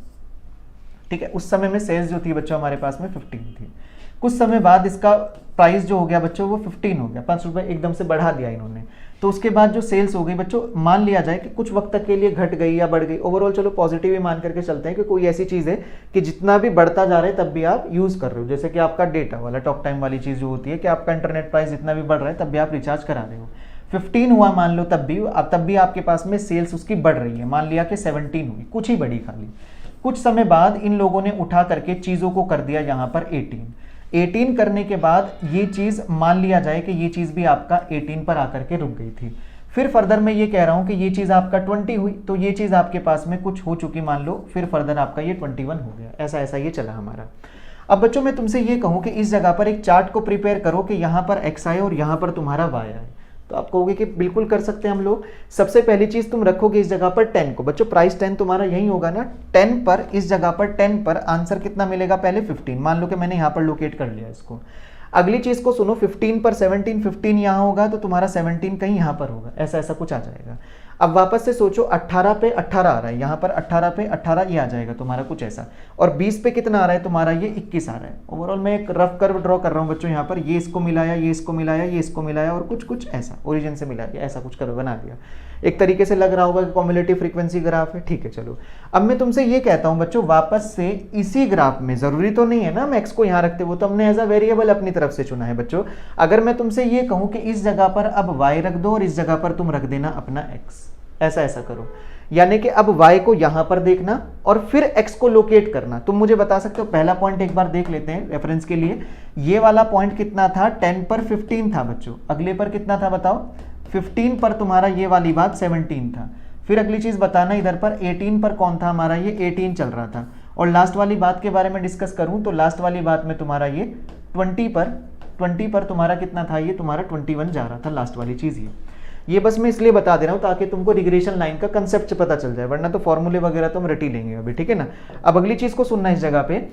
ठीक है। उस समय में सेल्स जो थी बच्चों हमारे पास में 15 थी। कुछ समय बाद इसका प्राइस जो हो गया बच्चों वो 15 हो गया, 5 रुपए एकदम से बढ़ा दिया इन्होंने। तो उसके बाद जो सेल्स हो गई बच्चों, मान लिया जाए कि कुछ वक्त तक के लिए घट गई या बढ़ गई, ओवरऑल चलो पॉजिटिव ही मान करके चलते हैं कि कोई ऐसी चीज है कि जितना भी बढ़ता जा रहा है तब भी आप यूज कर रहे हो। जैसे कि आपका डेटा वाला टॉक टाइम वाली चीज जो होती है कि आपका इंटरनेट प्राइस जितना भी बढ़ रहा है तब भी आप रिचार्ज करा रहे हो। 15 हुआ मान लो, तब भी आपके पास में सेल्स उसकी बढ़ रही है। मान लिया कि 17 हुई, कुछ ही बढ़ी खाली। कुछ समय बाद इन लोगों ने उठा करके चीजों को कर दिया यहाँ पर 18 करने के बाद ये चीज मान लिया जाए कि ये चीज भी आपका 18 पर आकर के रुक गई थी। फिर फर्दर मैं ये कह रहा हूं कि ये चीज आपका 20 हुई, तो ये चीज आपके पास में कुछ हो चुकी मान लो, फिर फर्दर आपका ये 21 हो गया। ऐसा ये चला हमारा। अब बच्चों मैं तुमसे ये कहूं कि इस जगह पर एक चार्ट को प्रिपेयर करो कि यहां पर x आए और यहां पर तुम्हारा y आए, तो आप कहोगे कि बिल्कुल कर सकते हैं हम लोग। सबसे पहली चीज तुम रखोगे इस जगह पर 10 को। बच्चों प्राइस 10 तुम्हारा यही होगा ना, 10 पर, इस जगह पर 10 पर आंसर कितना मिलेगा, पहले 15 मान लो कि मैंने यहां पर लोकेट कर लिया इसको। अगली चीज को सुनो, 15 पर 17, 15 यहां होगा तो तुम्हारा 17 कहीं यहां पर होगा, ऐसा कुछ आ जाएगा। अब वापस से सोचो, 18 पे 18 आ रहा है, यहाँ पर 18 पे 18 ये आ जाएगा तुम्हारा कुछ ऐसा, और 20 पे कितना आ रहा है तुम्हारा, ये 21 आ रहा है। ओवरऑल मैं एक रफ कर्व ड्रॉ कर रहा हूँ बच्चों, यहाँ पर ये इसको मिलाया, ये इसको मिलाया, ये इसको मिलाया, और कुछ ऐसा ओरिजिन से मिला दिया, ऐसा कुछ कर्व बना दिया। एक तरीके से लग रहा होगा कि कॉम्युलेटिव फ्रीक्वेंसी ग्राफ है, ठीक है। चलो अब मैं तुमसे ये कहता हूँ बच्चों, वापस से इसी ग्राफ में, जरूरी तो नहीं है ना हम एक्स को यहाँ रखते, वो तो हमने एज अ वेरिएबल अपनी तरफ से चुना है बच्चों। अगर मैं तुमसे ये कहूँ कि इस जगह पर अब y रख दो और इस जगह पर तुम रख देना अपना x, ऐसा करो। यानी कि अब y को यहां पर देखना और फिर x को लोकेट करना। तुम मुझे बता सकते हो, पहला पॉइंट एक बार देख लेते हैं रेफरेंस के लिए। ये वाला पॉइंट कितना था, 10 पर 15 था बच्चों। अगले पर कितना था बताओ, 15 पर तुम्हारा ये वाली बात 17 था। फिर अगली चीज बताना, इधर पर 18 पर कौन था हमारा, ये 18 चल रहा था। और लास्ट वाली बात के बारे में डिस्कस करूं तो लास्ट वाली बात में तुम्हारा ये 20 पर तुम्हारा कितना था, ये तुम्हारा 21 जा रहा था लास्ट वाली चीज़। ये बस मैं इसलिए बता दे रहा हूँ ताकि तुमको रिग्रेशन लाइन का कंसेप्ट पता चल जाए, वरना तो फॉर्मूले वगैरह तो हम रट ही लेंगे अभी, ठीक है ना। अब अगली चीज़ को सुनना इस जगह पे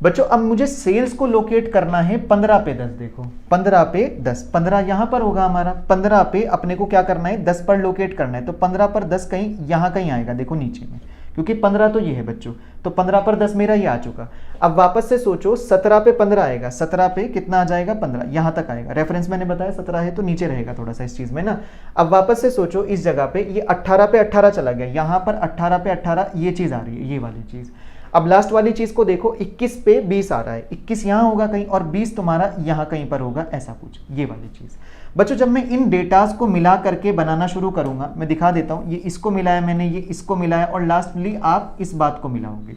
बच्चों, अब मुझे सेल्स को लोकेट करना है 15 पे 10। देखो 15 पे 10, 15 यहाँ पर होगा हमारा, 15 पे अपने को क्या करना है 10 पर लोकेट करना है, तो 15 पर 10 कहीं यहाँ कहीं आएगा, देखो नीचे में, क्योंकि 15 तो ये है बच्चों, तो 15 पर 10 मेरा ये आ चुका। अब वापस से सोचो 17 पे 15 आएगा, 17 पे कितना आ जाएगा 15, यहाँ तक आएगा, रेफरेंस मैंने बताया 17 है तो नीचे रहेगा थोड़ा सा इस चीज़ में ना। अब वापस से सोचो इस जगह पे ये 18 पे 18 चला गया, यहाँ पर 18 पे 18 ये चीज़ आ रही है, ये वाली चीज़। अब लास्ट वाली चीज को देखो 21 पे 20 आ रहा है, 21 यहाँ होगा कहीं और 20 तुम्हारा यहाँ कहीं पर होगा, ऐसा कुछ ये वाली चीज। बच्चों जब मैं इन डेटास को मिला करके बनाना शुरू करूंगा, मैं दिखा देता हूँ, ये इसको मिलाया मैंने, ये इसको मिलाया और लास्टली आप इस बात को मिलाओगे।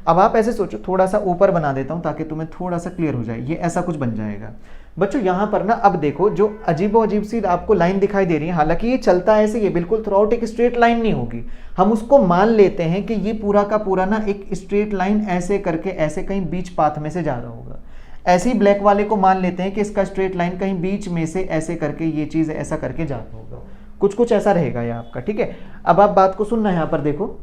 अब आप ऐसे सोचो, थोड़ा सा ऊपर बना देता हूँ ताकि तुम्हें थोड़ा सा क्लियर हो जाए, ये ऐसा कुछ बन जाएगा बच्चों। यहाँ पर ना अब देखो जो अजीबो अजीब सी आपको लाइन दिखाई दे रही है, हालांकि ये चलता है ऐसे, ये बिल्कुल थ्रू आउट एक स्ट्रेट लाइन नहीं होगी, हम उसको मान लेते हैं कि ये पूरा का पूरा ना एक स्ट्रेट लाइन ऐसे करके ऐसे कहीं बीच पाथ में से जा रहा होगा। ऐसे ही ब्लैक वाले को मान लेते हैं कि इसका स्ट्रेट लाइन कहीं बीच में से ऐसे करके ये चीज़ ऐसा करके जा रहा होगा, कुछ कुछ ऐसा रहेगा ये आपका, ठीक है। अब आप बात को सुनना है, यहाँ पर देखो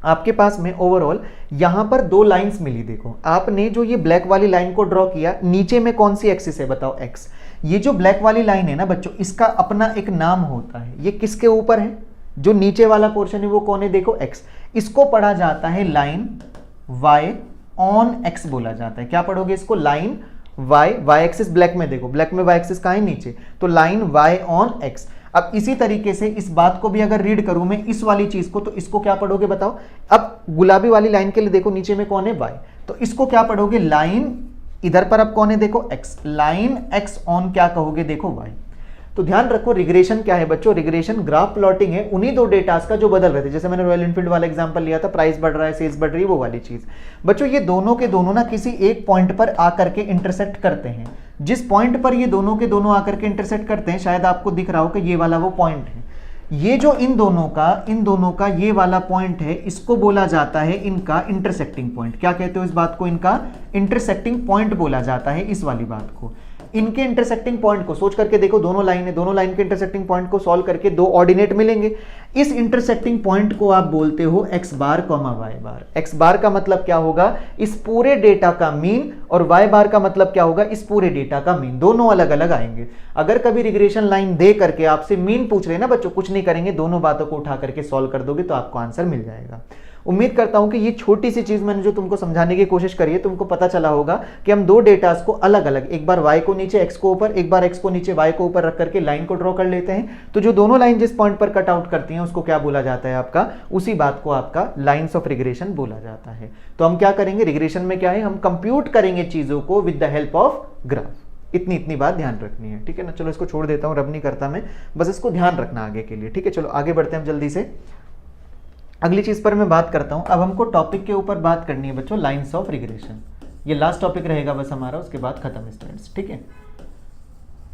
आपके पास में ओवरऑल यहाँ पर 2 लाइंस मिली। देखो आपने जो ये ब्लैक वाली लाइन को ड्रॉ किया, नीचे में कौन सी एक्सिस है बताओ, एक्स। ये जो ब्लैक वाली लाइन है ना बच्चों, इसका अपना एक नाम होता है, ये किसके ऊपर है, जो नीचे वाला पोर्शन है वो कौन है, देखो एक्स। इसको पढ़ा जाता है लाइन वाई ऑन एक्स बोला जाता है। क्या पढ़ोगे इसको, लाइन वाई एक्सिस ब्लैक में, देखो ब्लैक में वाई एक्सिस कहाँ है नीचे, तो लाइन वाई ऑन एक्स। अब इसी तरीके से इस बात को भी अगर रीड करूं मैं इस वाली चीज को, तो इसको क्या पढ़ोगे बताओ। अब गुलाबी वाली लाइन के लिए देखो नीचे में कौन है, वाई, तो इसको क्या पढ़ोगे, लाइन इधर पर अब कौन है देखो एक्स, लाइन एक्स ऑन क्या कहोगे देखो वाई। तो ध्यान रखो रिग्रेशन क्या है बच्चों, रिग्रेशन ग्राफ प्लॉटिंग है उन्हीं 2 डेटास का जो बदल रहे थे। जैसे मैंने रॉयल एनफील्ड वाला एग्जांपल लिया था, प्राइस बढ़ रहा है सेल्स बढ़ रही है, वो वाली चीज। बच्चों ये दोनों के दोनों ना किसी एक पॉइंट पर आकर के इंटरसेक्ट करते हैं। जिस पॉइंट पर ये दोनों के दोनों आकर के इंटरसेक्ट करते हैं, शायद आपको दिख रहा हो कि ये वाला वो पॉइंट है। ये जो इन दोनों का ये वाला पॉइंट है, इसको बोला जाता है इनका इंटरसेक्टिंग पॉइंट। क्या कहते हो इस बात को, इनका इंटरसेक्टिंग पॉइंट बोला जाता है इस वाली बात को। इनके इंटरसेक्टिंग पॉइंट को सोच करके देखो, दोनों लाइन के इंटरसेक्टिंग पॉइंट को सॉल्व करके 2 ऑर्डिनेट मिलेंगे। इस इंटरसेक्टिंग पॉइंट को आप बोलते हो एक्स बार कॉमा वाई बार। एक्स बार का मतलब क्या होगा, इस पूरे डेटा का मीन, और वाई बार का मतलब क्या होगा, इस पूरे डेटा का मीन। दोनों अलग अलग आएंगे। अगर कभी रिग्रेशन लाइन दे करके आपसे मीन पूछ रहे हैं ना बच्चों, कुछ नहीं करेंगे, दोनों बातों को उठा करके सॉल्व कर दोगे तो आपको आंसर मिल जाएगा। उम्मीद करता हूं कि ये छोटी सी चीज मैंने जो तुमको समझाने की कोशिश करी है, तुमको पता चला होगा कि हम 2 डेटास को अलग अलग, एक बार y को नीचे x को ऊपर, एक बार x को नीचे y को ऊपर रख करके लाइन को ड्रॉ कर लेते हैं। तो जो दोनों लाइन जिस पॉइंट पर कट आउट करती हैं उसको क्या बोला जाता है आपका, उसी बात को आपका लाइंस ऑफ रिग्रेशन बोला जाता है। तो हम क्या करेंगे, रिग्रेशन में क्या है, हम कंप्यूट करेंगे चीजों को with the help of graph. इतनी बात ध्यान रखनी है, ठीक है ना। चलो इसको छोड़ देता हूं, रब नहीं करता मैं, बस इसको ध्यान रखना आगे के लिए, ठीक है। चलो आगे बढ़ते हैं हम जल्दी से, अगली चीज पर मैं बात करता हूं। अब हमको टॉपिक के ऊपर बात करनी है बच्चों, लाइंस ऑफ रिग्रेशन। ये लास्ट टॉपिक रहेगा बस हमारा, उसके बाद खत्म स्टूडेंट्स, ठीक है।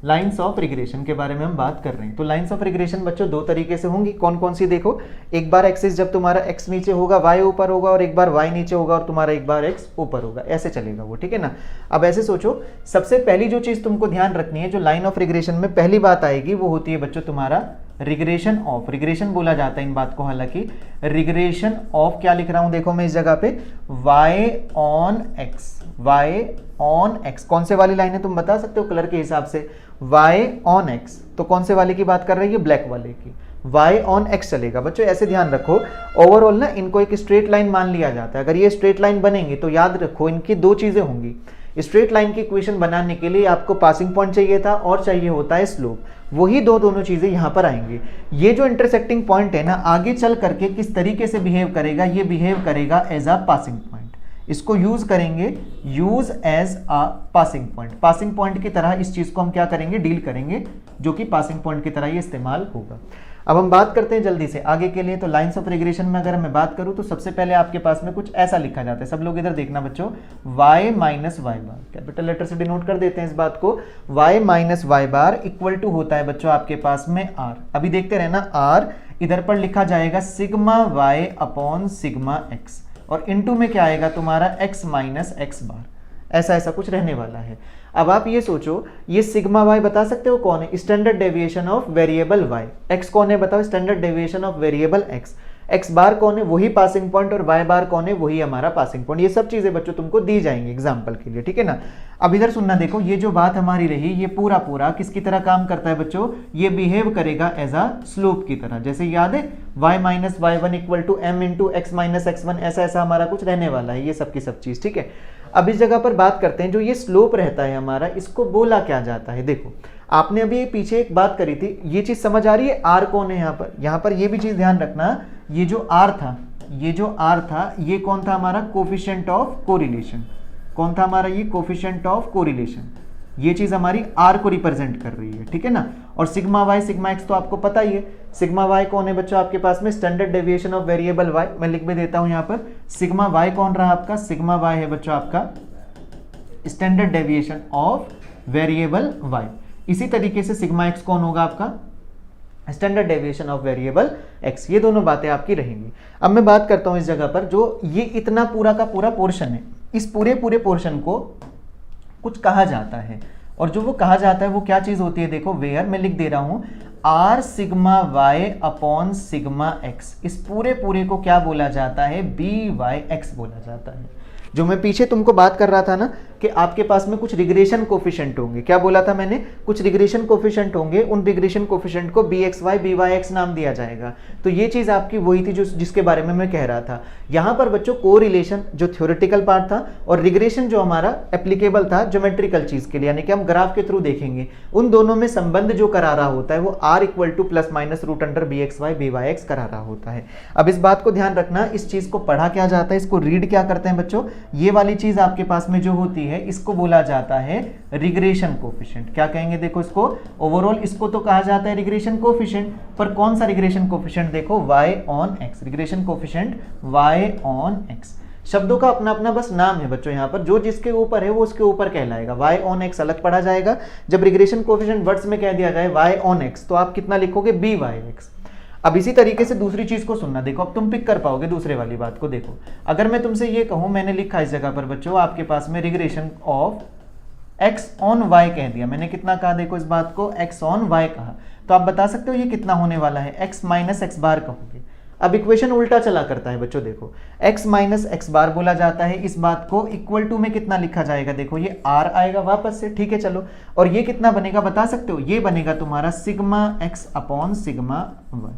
लाइंस ऑफ रिग्रेशन के बारे में हम बात कर रहे हैं। तो लाइंस ऑफ रिग्रेशन बच्चों 2 तरीके से होंगी, कौन कौन सी देखो। एक बार एक्सिस जब तुम्हारा एक्स नीचे होगा वाई ऊपर होगा, और एक बार वाई नीचे होगा और तुम्हारा एक बार एक्स ऊपर होगा, ऐसे चलेगा वो, ठीक है ना। अब ऐसे सोचो, सबसे पहली जो चीज तुमको ध्यान रखनी है, जो लाइन ऑफ रिग्रेशन में पहली बात आएगी वो होती है बच्चों तुम्हारा रिग्रेशन ऑफ। रिग्रेशन बोला जाता है इन बात को, हालांकि रिग्रेशन ऑफ क्या लिख रहा हूं देखो मैं इस जगह पे, y on x, y on x. कौन से वाली लाइन है तुम बता सकते हो कलर के हिसाब से, वाई ऑन एक्स, तो कौन से वाले की बात कर रही है, ब्लैक वाले की, वाई ऑन एक्स चलेगा बच्चों। ऐसे ध्यान रखो, ओवरऑल ना इनको एक स्ट्रेट लाइन मान लिया जाता है। अगर ये स्ट्रेट लाइन बनेंगे तो याद रखो इनकी 2 चीजें होंगी। स्ट्रेट लाइन की इक्वेशन बनाने के लिए आपको पासिंग पॉइंट चाहिए था और चाहिए होता है स्लोप, वही दोनों चीजें यहां पर आएंगी। ये जो इंटरसेक्टिंग पॉइंट है ना, आगे चल करके किस तरीके से बिहेव करेगा, ये बिहेव करेगा एज अ पासिंग पॉइंट। इसको यूज करेंगे, use as a passing point. Passing point की तरह इस चीज को हम क्या करेंगे, डील करेंगे, जो कि पासिंग पॉइंट की तरह ये इस्तेमाल होगा। अब हम बात करते हैं जल्दी से आगे के लिए। तो लाइंस ऑफ रिग्रेशन में अगर मैं बात करूं तो सबसे पहले आपके पास में कुछ ऐसा लिखा जाता है, सब लोग इधर देखना बच्चों, y minus y bar, capital letter से डिनोट कर देते हैं इस बात को। y minus y bar equal to होता है बच्चों आपके पास में r। अभी देखते रहना, r इधर पर लिखा जाएगा sigma y upon sigma x। और इनटू में क्या आएगा तुम्हारा x माइनस एक्स बार, ऐसा ऐसा कुछ रहने वाला है। अब आप ये सोचो, ये सिग्मा वाई बता सकते हो कौन है? Standard deviation of variable y। x कौन है बताओ? Standard deviation of variable x। x बार कौन है? वही पासिंग पॉइंट, और y बार कौन है? वही हमारा पासिंग पॉइंट। ये सब चीजें बच्चों तुमको दी जाएंगी एग्जाम्पल के लिए, ठीक है ना। अब इधर सुनना, देखो ये जो बात हमारी रही, ये पूरा पूरा किसकी तरह काम करता है बच्चों? ये बिहेव करेगा एज अ स्लोप की तरह। जैसे याद है y minus y one equal to m into x minus x one, ऐसा ऐसा हमारा कुछ रहने वाला है, ये सब की सब चीज, ठीक है। अब इस जगह पर बात करते हैं, जो ये स्लोप रहता है हमारा, इसको बोला क्या जाता है? देखो आपने अभी पीछे एक बात करी थी, ये चीज समझ आ रही है? आर कौन है यहाँ पर ये भी चीज ध्यान रखना, ये जो आर था, ये कौन था हमारा? Coefficient of correlation. कौन था हमारा? ये कोफिशिएंट ऑफ कोरिलेशन। ये चीज हमारी आर को रिप्रेजेंट कर रही है, ठीक है ना। और सिग्मा वाई सिग्मा एक्स तो आपको पता ही है। सिग्मा वाई कौन है बच्चों आपके पास में? Standard deviation of variable y. मैं लिख भी देता हूं यहाँ पर, सिग्मा वाई कौन रहा आपका? सिग्मा वाई है बच्चों आपका standard deviation of variable y. इसी तरीके से सिग्मा एक्स कौन होगा आपका? Standard deviation of variable x. ये दोनों बातें आपकी रहेंगी। अब मैं बात करता हूं इस जगह पर, जो ये इतना पूरा का पूरा पोर्शन है, इस पूरे पोर्शन को कुछ कहा जाता है, और जो वो कहा जाता है वो क्या चीज होती है? देखो वेयर, मैं लिख दे रहा हूं r sigma y upon sigma x. इस पूरे को क्या बोला जाता है? बी वाई एक्स बोला जाता है। जो मैं पीछे तुमको बात कर रहा था ना कि आपके पास में कुछ रिग्रेशन कोफिशिएंट होंगे, क्या बोला था मैंने? कुछ रिग्रेशन कोफिशिएंट होंगे, उन रिग्रेशन कोफिशिएंट को b x y b Y x नाम दिया जाएगा। तो ये चीज आपकी वही थी जो जिसके बारे में मैं कह रहा था। यहाँ पर बच्चों कोरिलेशन जो थ्योरेटिकल पार्ट था, और रिग्रेशन जो हमारा एप्लीकेबल था ज्योमेट्रिकल चीज के लिए, यानी कि हम ग्राफ के थ्रू देखेंगे, उन दोनों में संबंध जो करा रहा होता है वो r equal to plus minus root under B x y b Y x करा रहा होता है। अब इस बात को ध्यान रखना, इस चीज को पढ़ा क्या जाता है, इसको रीड क्या करते हैं बच्चों? ये वाली चीज आपके पास में जो होती है इसको बोला जाता है रिग्रेशन कोफिशिएंट। क्या कहेंगे? देखो इसको ओवरऑल इसको तो कहा जाता है रिग्रेशन कोफिशिएंट, पर कौन सा रिग्रेशन कोफिशिएंट? देखो y on x, regression coefficient y on x। शब्दों का अपना अपना बस नाम है बच्चों, यहाँ पर जो जिसके ऊपर है वो उसके ऊपर कहलाएगा। y ऑन x अलग पढ़ा जाएगा। जब रिग्रेशन कोफिशिएंट वर्ड्स में कह दिया जाए y ऑन x, तो आप कितना लिखोगे? by(x). अब इसी तरीके से दूसरी चीज को सुनना, देखो अब तुम पिक कर पाओगे दूसरे वाली बात को। देखो अगर मैं तुमसे ये कहूं, मैंने लिखा इस जगह पर बच्चों आपके पास में regression of x on y कह दिया, मैंने कितना कहा? देखो इस बात को x ऑन y कहा, तो आप बता सकते हो ये कितना होने वाला है? x माइनस एक्स बार कहोगे। अब इक्वेशन उल्टा चला करता है बच्चों, देखो x माइनस एक्स बार बोला जाता है, इस बात को इक्वल टू में कितना लिखा जाएगा? देखो ये r आएगा वापस से, ठीक है चलो, और ये कितना बनेगा बता सकते हो? ये बनेगा तुम्हारा sigma x upon sigma y।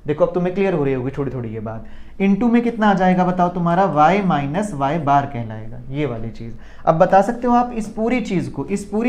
देखो अब तुम्हें क्लियर हो रही होगी थोड़ी थोड़ी ये बात। इनटू में कितना आ जाएगा बताओ? तुम्हारा y माइनस वाई बार कहलाएगा, ये वाली चीज। अब बता सकते हो आप इस पूरी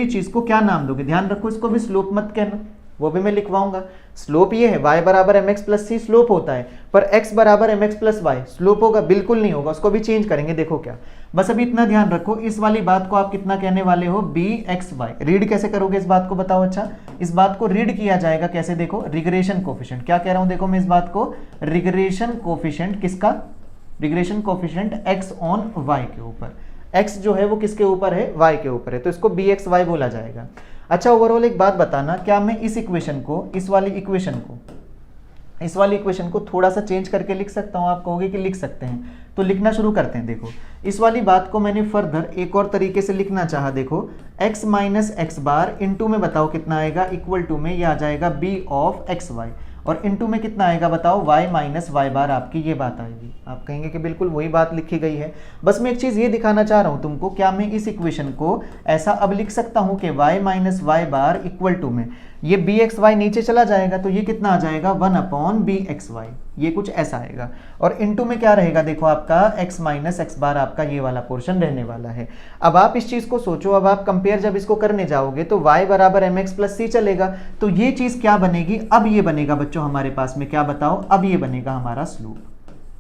चीज को क्या नाम दोगे? ध्यान रखो, इसको भी स्लोप मत कहना, वो भी मैं लिखवाऊंगा। स्लोप ये है y बराबर m x plus c slope होता है, पर x बराबर m x plus y slope होगा? बिल्कुल नहीं होगा, उसको भी चेंज करेंगे। देखो क्या, बस अभी इतना ध्यान रखो, इस वाली बात को आप कितना कहने वाले हो? B x Y. रीड कैसे करोगे इस बात को बताओ? अच्छा इस बात को रीड किया जाएगा कैसे? देखो रिग्रेशन कोफिशिएंट, क्या कह रहा हूं देखो मैं इस बात को, रिग्रेशन कोफिशिएंट किसका? Regression coefficient x on y के ऊपर। x जो है वो किसके ऊपर है? y के ऊपर है, तो इसको बी एक्स वाई बोला जाएगा। अच्छा ओवरऑल एक बात बताना, क्या मैं इस इक्वेशन को, इस वाली इक्वेशन को थोड़ा सा चेंज करके लिख सकता हूं? आप कहोगे कि लिख सकते हैं, तो लिखना शुरू करते हैं। देखो इस वाली बात को मैंने फर्दर एक और तरीके से लिखना चाहा, देखो x minus x bar into में बताओ कितना आएगा? इक्वल टू में ये आ जाएगा b ऑफ एक्स वाई, और इनटू में कितना आएगा बताओ? y माइनस वाई बार। आपकी ये बात आएगी, आप कहेंगे कि बिल्कुल वही बात लिखी गई है। बस मैं एक चीज ये दिखाना चाह रहा हूं तुमको, क्या मैं इस इक्वेशन को ऐसा अब लिख सकता हूं कि y minus y bar equal to में ये बी एक्स वाई नीचे चला जाएगा, तो ये कितना आ जाएगा? 1 अपॉन बी एक्स वाई, ये कुछ ऐसा आएगा। और इनटू में क्या रहेगा? देखो आपका x माइनस एक्स बार, आपका ये वाला पोर्शन रहने वाला है। अब आप इस चीज को सोचो, अब आप कंपेयर जब इसको करने जाओगे तो y बराबर एम एक्स प्लस सी चलेगा, तो ये चीज क्या बनेगी? अब ये बनेगा बच्चों हमारे पास में, क्या बताओ? अब ये बनेगा हमारा स्लोप।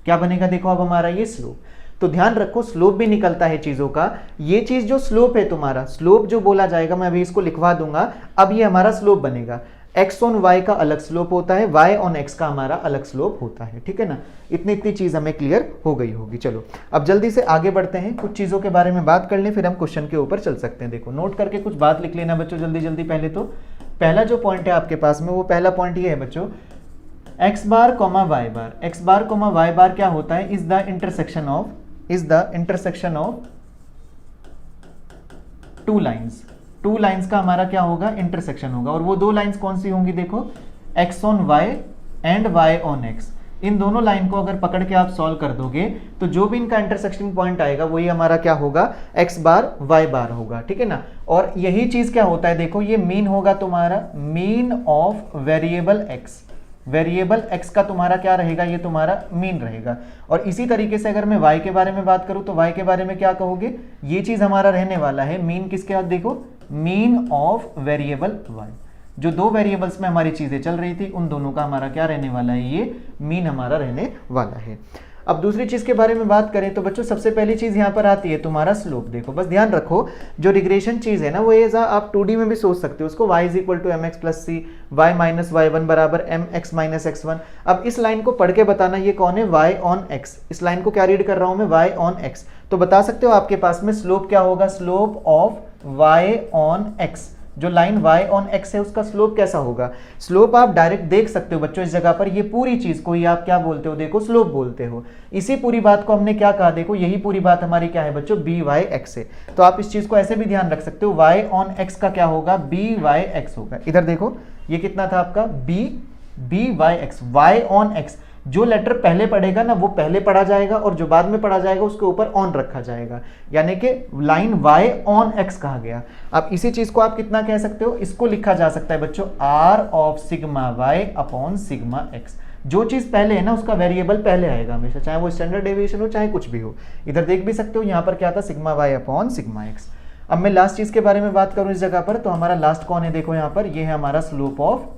क्या बनेगा? देखो अब हमारा ये स्लोप। तो ध्यान रखो स्लोप भी निकलता है चीजों का। ये चीज जो स्लोप है तुम्हारा, स्लोप जो बोला जाएगा, मैं अभी इसको लिखवा दूंगा। अब ये हमारा स्लोप बनेगा, x ऑन y का अलग स्लोप होता है, y ऑन x का हमारा अलग स्लोप होता है, ठीक है ना। इतनी चीज हमें क्लियर हो गई होगी। चलो अब जल्दी से आगे बढ़ते हैं, कुछ चीजों के बारे में बात कर लें, फिर हम क्वेश्चन के ऊपर चल सकते हैं। देखो नोट करके कुछ बात लिख लेना बच्चों जल्दी जल्दी। पहले तो पहला जो पॉइंट है आपके पास में, वो पहला पॉइंट ये है बच्चों, एक्स बार कॉमा वाई बार, एक्स बार कॉमा वाई बार क्या होता है, is the intersection of two lines. Two lines का हमारा क्या होगा, इंटरसेक्शन होगा। और वो दो लाइंस कौन सी होंगी, देखो x on y and y on x। इन दोनों लाइन को अगर पकड़ के आप सॉल्व कर दोगे तो जो भी इनका इंटरसेक्शन पॉइंट आएगा वही हमारा क्या होगा, x बार y बार होगा, ठीक है ना। और यही चीज क्या होता है, देखो ये मीन होगा तुम्हारा, mean of variable x। Variable x का तुम्हारा क्या रहेगा, ये तुम्हारा मीन रहेगा। और इसी तरीके से अगर मैं y के बारे में बात करूं तो y के बारे में क्या कहोगे, ये चीज हमारा रहने वाला है मीन किसके बाद, देखो मीन ऑफ वेरिएबल y। जो दो वेरिएबल्स में हमारी चीजें चल रही थी उन दोनों का हमारा क्या रहने वाला है, ये मीन हमारा रहने वाला है। अब दूसरी चीज के बारे में बात करें तो बच्चों सबसे पहली चीज यहां पर आती है तुम्हारा स्लोप। देखो बस ध्यान रखो, जो रिग्रेशन चीज है ना वो ये आप 2D में भी सोच सकते हो उसको, y is equal to mx plus c, y minus y1 बराबर mx माइनस x1। अब इस लाइन को पढ़ के बताना ये कौन है, y ऑन x। इस लाइन को क्या रीड कर रहा हूं मैं, y ऑन x। तो बता सकते हो आपके पास में स्लोप क्या होगा, slope of y on x। जो लाइन y ऑन x है उसका स्लोप कैसा होगा, स्लोप आप डायरेक्ट देख सकते हो बच्चों इस जगह पर, ये पूरी चीज को ही आप क्या बोलते हो, देखो स्लोप बोलते हो। इसी पूरी बात को हमने क्या कहा, देखो यही पूरी बात हमारी क्या है बच्चों, बी वाई एक्स है। तो आप इस चीज को ऐसे भी ध्यान रख सकते हो, y ऑन x का क्या होगा, बी वाई एक्स होगा। इधर देखो ये कितना था आपका, b Y x, y on x। जो लेटर पहले पढ़ेगा ना वो पहले पढ़ा जाएगा और जो बाद में पढ़ा जाएगा उसके ऊपर ऑन रखा जाएगा, यानी कि लाइन y ऑन x कहा गया। अब इसी चीज को आप कितना कह सकते हो, इसको लिखा जा सकता है बच्चों r of sigma y upon sigma x। जो चीज पहले है ना उसका वेरिएबल पहले आएगा हमेशा, चाहे वो स्टैंडर्ड डेविएशन हो चाहे कुछ भी हो। इधर देख भी सकते हो यहाँ पर क्या था, sigma y upon sigma x। अब मैं लास्ट चीज के बारे में बात करूं इस जगह पर, तो हमारा लास्ट कौन है, देखो यहाँ पर ये है हमारा slope of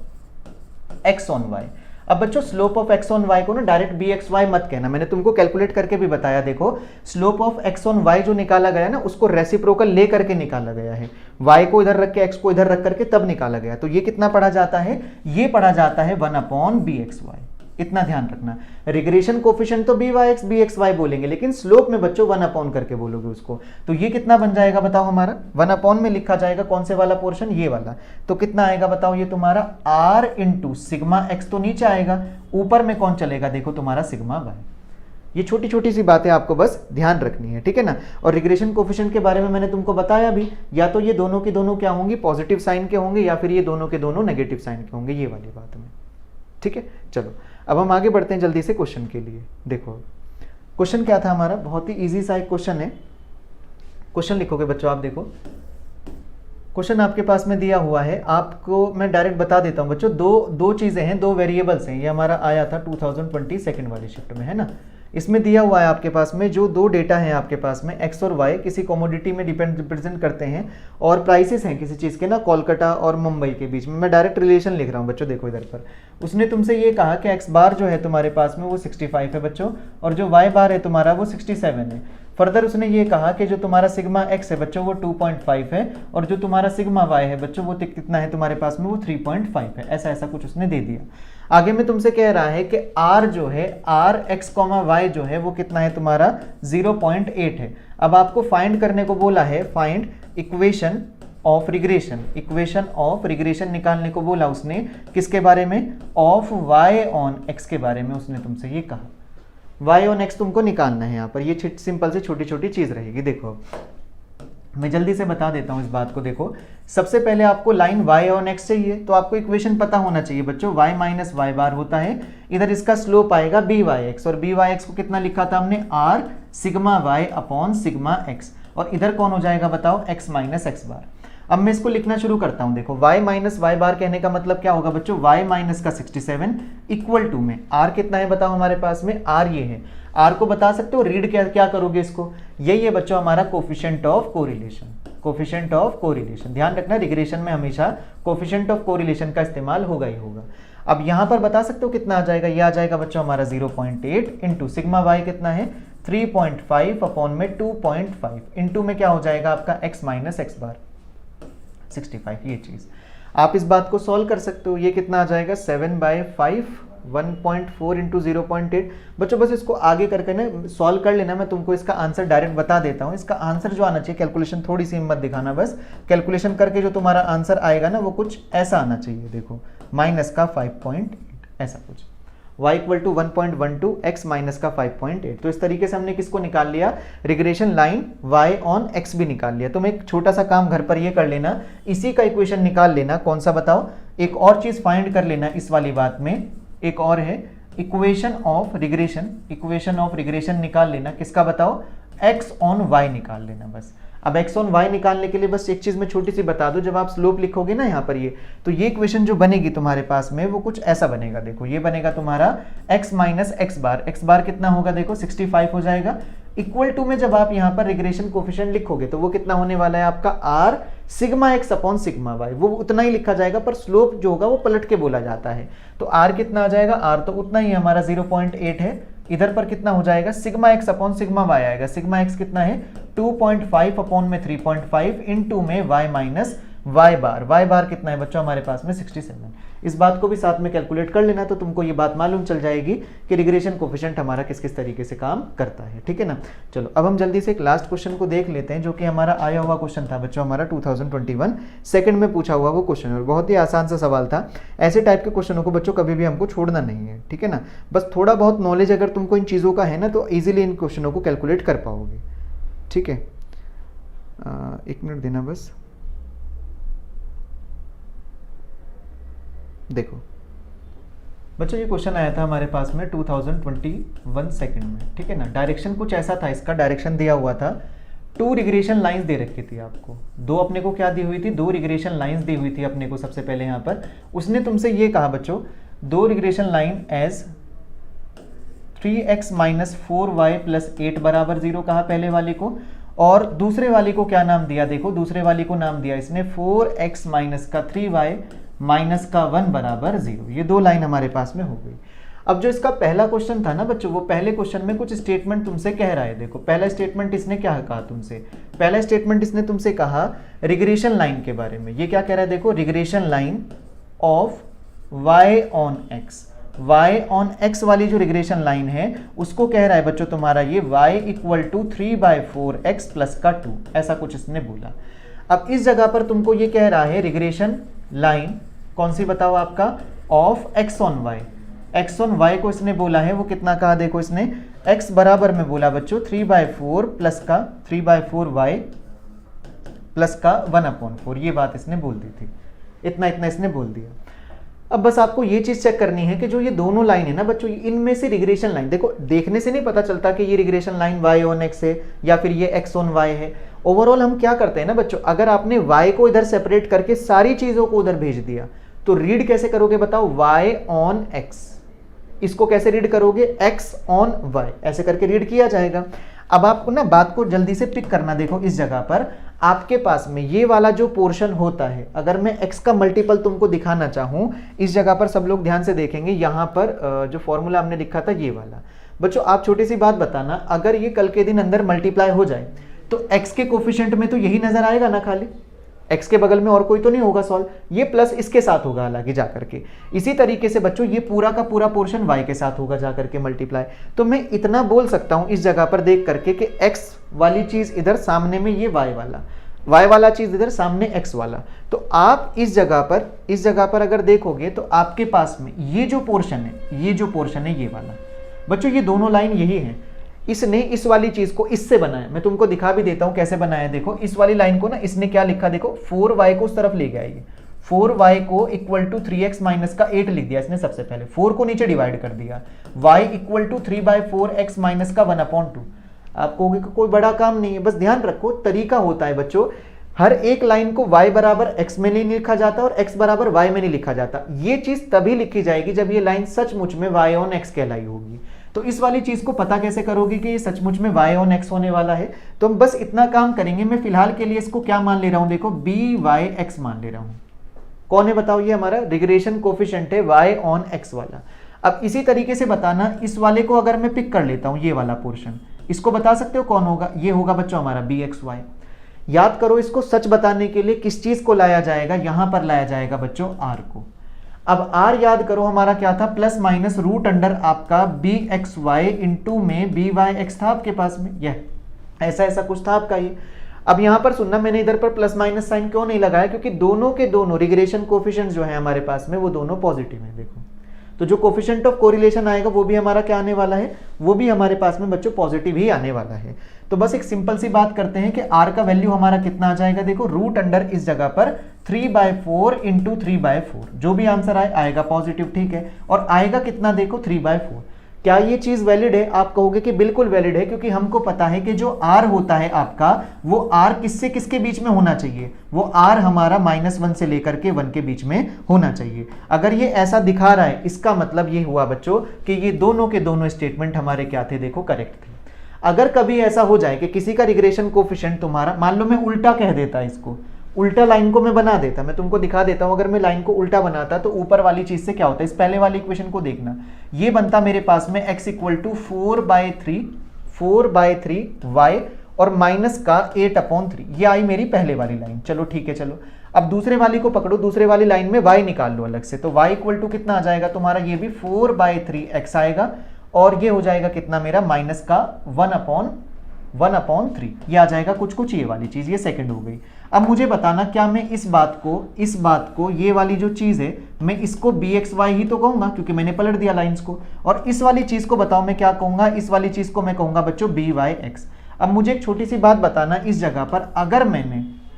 x on y। अब बच्चों slope of x on y को ना डायरेक्ट bxy मत कहना, मैंने तुमको कैलकुलेट करके भी बताया। देखो slope of x on y जो निकाला गया ना उसको रेसिप्रोकल ले करके निकाला गया है, y को इधर रख के x को इधर रख करके तब निकाला गया। तो ये कितना पढ़ा जाता है, ये पढ़ा जाता है 1 अपॉन bxy। इतना ध्यान रखना, रिग्रेशन कोफिशिएंट तो bxy बोलेंगे लेकिन स्लोप में बच्चों 1 अपॉन करके बोलोगे उसको। तो ये कितना बन जाएगा बताओ, हमारा 1 अपॉन में लिखा जाएगा कौन से वाला पोर्शन, ये वाला। तो कितना आएगा बताओ, ये तुम्हारा r इंटू सिग्मा x तो नीचे आएगा, ऊपर में कौन चलेगा, देखो तुम्हारा सिग्मा y। ये छोटी छोटी सी बातें आपको बस ध्यान रखनी है, ठीक है ना। और रिग्रेशन कोफिशिएंट के बारे में मैंने तुमको बताया भी, या तो ये दोनों के दोनों क्या होंगी, पॉजिटिव साइन के होंगे, या फिर ये दोनों के दोनों नेगेटिव साइन के होंगे, ये वाली बात में, ठीक है। चलो अब हम आगे बढ़ते हैं जल्दी से क्वेश्चन के लिए। देखो क्वेश्चन क्या था हमारा, बहुत ही इजी सा एक क्वेश्चन है। क्वेश्चन लिखोगे बच्चों, आप देखो क्वेश्चन आपके पास में दिया हुआ है, आपको मैं डायरेक्ट बता देता हूं बच्चों। दो चीजें हैं, दो वेरिएबल्स हैं। ये हमारा आया था 2020 सेकंड वाली शिफ्ट में, है ना। इसमें दिया हुआ है आपके पास में जो दो डेटा हैं आपके पास में, एक्स और वाई किसी कमोडिटी में रिप्रेजेंट करते हैं और प्राइसेस हैं किसी चीज़ के ना, कोलकाता और मुंबई के बीच में। मैं डायरेक्ट रिलेशन लिख रहा हूँ बच्चों, देखो इधर पर उसने तुमसे ये कहा कि एक्स बार जो है तुम्हारे पास में वो 65 है बच्चों, और जो वाई बार है तुम्हारा वो 67 है। फर्दर उसने ये कहा कि जो तुम्हारा सिग्मा एक्स है बच्चों वो 2.5 है, और जो तुम्हारा सिग्मा वाई है बच्चों वो कितना है तुम्हारे पास में, वो 3.5 है। ऐसा ऐसा कुछ उसने दे दिया। आगे में तुमसे कह रहा है कि r जो है, r x, y जो है वो कितना है तुम्हारा 0.8 है। अब आपको फाइंड करने को बोला है, find equation of regression, equation of regression निकालने को बोला उसने, किसके बारे में, ऑफ y ऑन x के बारे में उसने तुमसे ये कहा। y ऑन x तुमको निकालना है यहाँ पर, ये सिंपल से छोटी छोटी चीज रहेगी। देखो मैं जल्दी से बता देता हूं इस बात को। देखो सबसे पहले आपको लाइन y ऑन x चाहिए, तो आपको इक्वेशन पता होना चाहिए बच्चों, y माइनस वाई बार होता है, इधर इसका स्लोप आएगा बी वाई एक्स, और बी वाई एक्स को कितना लिखा था हमने, r sigma y upon sigma x, और इधर कौन हो जाएगा बताओ, x माइनस एक्स बार। अब मैं इसको लिखना शुरू करता हूं। देखो y माइनस वाई बार कहने का मतलब क्या होगा बच्चों, y माइनस का 67 इक्वल टू में r कितना है बताओ हमारे पास में, r ये है। r को बता सकते हो, रीड क्या करोगे इसको, यही है बच्चों हमारा coefficient of correlation, coefficient of correlation. ध्यान रखना रिग्रेशन में हमेशा कोफिशिएंट ऑफ कोरिलेशन का इस्तेमाल होगा ही होगा। अब यहां पर बता सकते हो कितना आ जाएगा, ये आ जाएगा बच्चों हमारा 0.8 इंटू सिग्मा वाई कितना है 3.5 अपॉन में 2.5 इंटू में क्या हो जाएगा आपका x माइनस एक्स बार 65। ये चीज आप इस बात को सॉल्व कर सकते हो, ये कितना आ जाएगा 7/5 1.4 इंटू 0.8। बच्चों बस इसको आगे करके ना सॉल्व कर लेना, मैं तुमको इसका आंसर डायरेक्ट बता देता हूँ। इसका आंसर जो आना चाहिए, कैलकुलेशन थोड़ी सी हिम्मत दिखाना, बस कैलकुलेशन करके जो तुम्हारा आंसर आएगा ना वो कुछ ऐसा आना चाहिए। देखो माइनस का 5.8 ऐसा कुछ। y equal to 1.12 x minus का 5.8। तो इस तरीके से हमने किसको निकाल लिया, regression line y on x भी निकाल लिया। तुम एक छोटा सा काम घर पर ये कर लेना, इसी का इक्वेशन निकाल लेना। कौन सा बताओ, एक और चीज फाइंड कर लेना इस वाली बात में, एक और है equation of regression, equation of regression निकाल लेना। किसका बताओ, x ऑन y निकाल लेना बस। अब x ऑन y निकालने के लिए बस एक चीज मैं छोटी सी बता दूं, जब आप स्लोप लिखोगे ना यहाँ पर ये, तो ये इक्वेशन जो बनेगी तुम्हारे पास में वो कुछ ऐसा बनेगा। देखो ये बनेगा तुम्हारा x माइनस एक्स बार कितना होगा, देखो 65 हो जाएगा। इक्वल टू में जब आप यहाँ पर रिग्रेशन कोफिशिएंट लिखोगे तो वो कितना होने वाला है आपका r sigma x upon sigma y, वो उतना ही लिखा जाएगा, पर स्लोप जो होगा वो पलट के बोला जाता है। तो r कितना आ जाएगा, r तो उतना ही हमारा 0.8 है। इधर पर कितना हो जाएगा, sigma x upon sigma y आएगा। सिग्मा x कितना है 2.5 अपॉन में 3.5 इनटू में y माइनस y बार कितना है बच्चों हमारे पास में 67। इस बात को भी साथ में कैलकुलेट कर लेना, तो तुमको ये बात मालूम चल जाएगी कि रिग्रेशन कोफिशिएंट हमारा किस किस तरीके से काम करता है। ठीक है ना। चलो अब हम जल्दी से एक लास्ट क्वेश्चन को देख लेते हैं, जो कि हमारा आया हुआ क्वेश्चन था बच्चों, हमारा 2021 सेकंड में पूछा हुआ वो क्वेश्चन, और बहुत ही आसान सा सवाल था। ऐसे टाइप के क्वेश्चनों को बच्चों कभी भी हमको छोड़ना नहीं है। ठीक है ना। बस थोड़ा बहुत नॉलेज अगर तुमको इन चीज़ों का है ना, तो ईजिली इन क्वेश्चनों को कैलकुलेट कर पाओगे। ठीक है, एक मिनट देना बस। देखो बच्चों ये क्वेश्चन आया था हमारे पास में 2021 सेकंड में। ठीक है ना। डायरेक्शन कुछ ऐसा था, इसका डायरेक्शन दिया हुआ था, 2 रिग्रेशन लाइंस दे रखी थी आपको। दो अपने को क्या दी हुई थी, 2 रिग्रेशन लाइंस दी हुई थी अपने को। सबसे पहले यहाँ पर उसने तुमसे ये कहा बच्चों, 2 regression line as 3x minus 4y plus 8 बराबर 0 कहा पहले वाले को, और दूसरे वाले को क्या नाम दिया, देखो दूसरे वाले को नाम दिया इसने 4x माइनस का 3y माइनस का 1 बराबर 0। ये 2 लाइन हमारे पास में हो गई। अब जो इसका पहला क्वेश्चन था ना बच्चों, वो पहले क्वेश्चन में कुछ स्टेटमेंट तुमसे कह रहा है। देखो पहला स्टेटमेंट इसने क्या कहा तुमसे, पहला स्टेटमेंट इसने तुमसे कहा रिग्रेशन लाइन के बारे में। ये क्या कह रहा है, देखो regression line of y on x, y on x वाली जो रिग्रेशन लाइन है उसको कह रहा है बच्चों तुम्हारा ये y equal to 3/4x plus का 2, ऐसा कुछ इसने बोला। अब इस जगह पर तुमको ये कह रहा है रिग्रेशन लाइन कौन सी बताओ आपका, of x on y। x on y को इसने बोला है वो कितना कहा, देखो इसने x बराबर में बोला बच्चों 3/4 प्लस का 3/4y प्लस का 1/4, ये बात इसने बोल दी थी। इतना इसने बोल दिया। अब बस आपको ये चीज चेक करनी है कि जो ये दोनों लाइन है ना बच्चों, इनमें से रिग्रेशन लाइन, देखो देखने से नहीं पता चलता कि ये regression line y on x है या फिर ये x ऑन y है। ओवरऑल हम क्या करते हैं ना बच्चों, अगर आपने y को इधर सेपरेट करके सारी चीजों को उधर भेज दिया तो रीड कैसे करोगे बताओ, y ऑन x। इसको कैसे रीड करोगे, x ऑन y, ऐसे करके रीड किया जाएगा। अब आपको ना बात को जल्दी से पिक करना, देखो इस जगह पर आपके पास में ये वाला जो पोर्शन होता है, अगर मैं x का मल्टीपल तुमको दिखाना चाहूं, इस जगह पर सब लोग ध्यान से देखेंगे, यहां पर जो फॉर्मूला हमने लिखा था ये वाला। बच्चों आप छोटी सी बात बताना, अगर ये कल के दिन अंदर मल्टीप्लाई हो जाए तो x के कोफिशिएंट में तो यही नजर आएगा ना, खाली x के बगल में और कोई तो नहीं होगा सॉल्व, ये प्लस इसके साथ होगा हालांकि जाकर के। इसी तरीके से बच्चों ये पूरा का पूरा पोर्शन y के साथ होगा जाकर के मल्टीप्लाई। तो मैं इतना बोल सकता हूं इस जगह पर देख करके कि x वाली चीज इधर सामने में ये y वाला चीज इधर सामने x वाला। तो आप इस जगह पर अगर देखोगे तो आपके पास में ये जो पोर्शन है ये वाला बच्चों, ये दोनों लाइन यही है। इसने इस वाली चीज को इससे बनाया, मैं तुमको दिखा भी देता हूं कैसे बनाया। देखो इस वाली लाइन को ना इसने क्या लिखा, देखो 4y को उस तरफ ले गया, ये 4y को इक्वल टू 3x माइनस का 8 लिख दिया इसने। सबसे पहले 4 को नीचे डिवाइड कर दिया, y equal to 3/4x minus का 1/2। आप कहोगे कोई बड़ा काम नहीं है, बस ध्यान रखो तरीका होता है बच्चों, हर एक लाइन को y बराबर x में नहीं लिखा जाता और x बराबर y में नहीं लिखा जाता। ये चीज तभी लिखी जाएगी जब ये लाइन सचमुच में y ऑन x कहलाई होगी। तो इस वाली चीज को पता कैसे करोगे कि ये सचमुच में y ऑन x होने वाला है, तो हम बस इतना काम करेंगे। मैं फिलहाल के लिए इसको क्या मान ले रहा हूं, देखो byx मान ले रहा हूं। कौन है बताओ, ये हमारा रिग्रेशन कोफिशिएंट है y ऑन x वाला। अब इसी तरीके से बताना, इस वाले को अगर मैं पिक कर लेता हूं, ये वाला पोर्शन, इसको बता सकते हो कौन होगा, ये होगा बच्चों हमारा bxy। याद करो इसको सच बताने के लिए किस चीज को लाया जाएगा, यहां पर लाया जाएगा बच्चों r को। अब r याद करो हमारा क्या था, प्लस माइनस रूट अंडर आपका bxy इंटू में byx था आपके पास में, यह ऐसा कुछ था आपका ये। अब यहां पर सुनना, मैंने इधर पर प्लस माइनस साइन क्यों नहीं लगाया, क्योंकि दोनों के दोनों रिग्रेशन कोफिशिएंट जो है हमारे पास में वो दोनों पॉजिटिव है। देखो तो जो कोफिशिएंट ऑफ कोरिलेशन आएगा वो भी हमारा क्या आने वाला है, वो भी हमारे पास में बच्चों पॉजिटिव ही आने वाला है। तो बस एक सिंपल सी बात करते हैं कि r का वैल्यू हमारा कितना आ जाएगा, देखो रूट अंडर इस जगह पर 3/4 इंटू 3/4, जो भी आंसर आएगा पॉजिटिव, ठीक है। और आएगा कितना, देखो 3/4। क्या ये चीज वैलिड है, आप कहोगे कि बिल्कुल वैलिड है, क्योंकि हमको पता है कि जो r होता है आपका, वो r किससे किसके बीच में होना चाहिए, वो r हमारा -1 से लेकर के 1 के बीच में होना चाहिए। अगर ये ऐसा दिखा रहा है, इसका मतलब ये हुआ बच्चों कि ये दोनों के दोनों स्टेटमेंट हमारे क्या थे, देखो करेक्ट थे। अगर कभी ऐसा हो जाए कि किसी का रिग्रेशन कोफिशिएंट तुम्हारा, मान लो मैं उल्टा कह देता, इसको उल्टा लाइन को मैं बना देता, मैं तुमको दिखा देता हूं, अगर मैं लाइन को उल्टा बनाता तो ऊपर वाली चीज से क्या होता है, इस पहले वाली इक्वेशन को देखना, ये बनता मेरे पास में x = 4/3 y और माइनस का 8/3, ये आई मेरी पहले वाली लाइन। चलो ठीक है, चलो अब दूसरे वाली को पकड़ो, दूसरे वाली लाइन में y निकाल लो अलग से, तो y = कितना आ जाएगा तुम्हारा, ये भी 4/3x आएगा, और ये हो जाएगा कितना मेरा, माइनस का 1/3, ये आ जाएगा कुछ कुछ ये वाली चीज, ये सेकंड हो गई। अब मुझे बताना, क्या मैं इस बात को ये वाली जो चीज है, मैं इसको bxy ही तो कहूंगा, क्योंकि मैंने पलट दिया लाइंस को, और इस वाली चीज को बताओ मैं क्या कहूंगा, इस वाली चीज को मैं कहूंगा बच्चों byx। अब मुझे एक छोटी सी बात बताना, इस जगह पर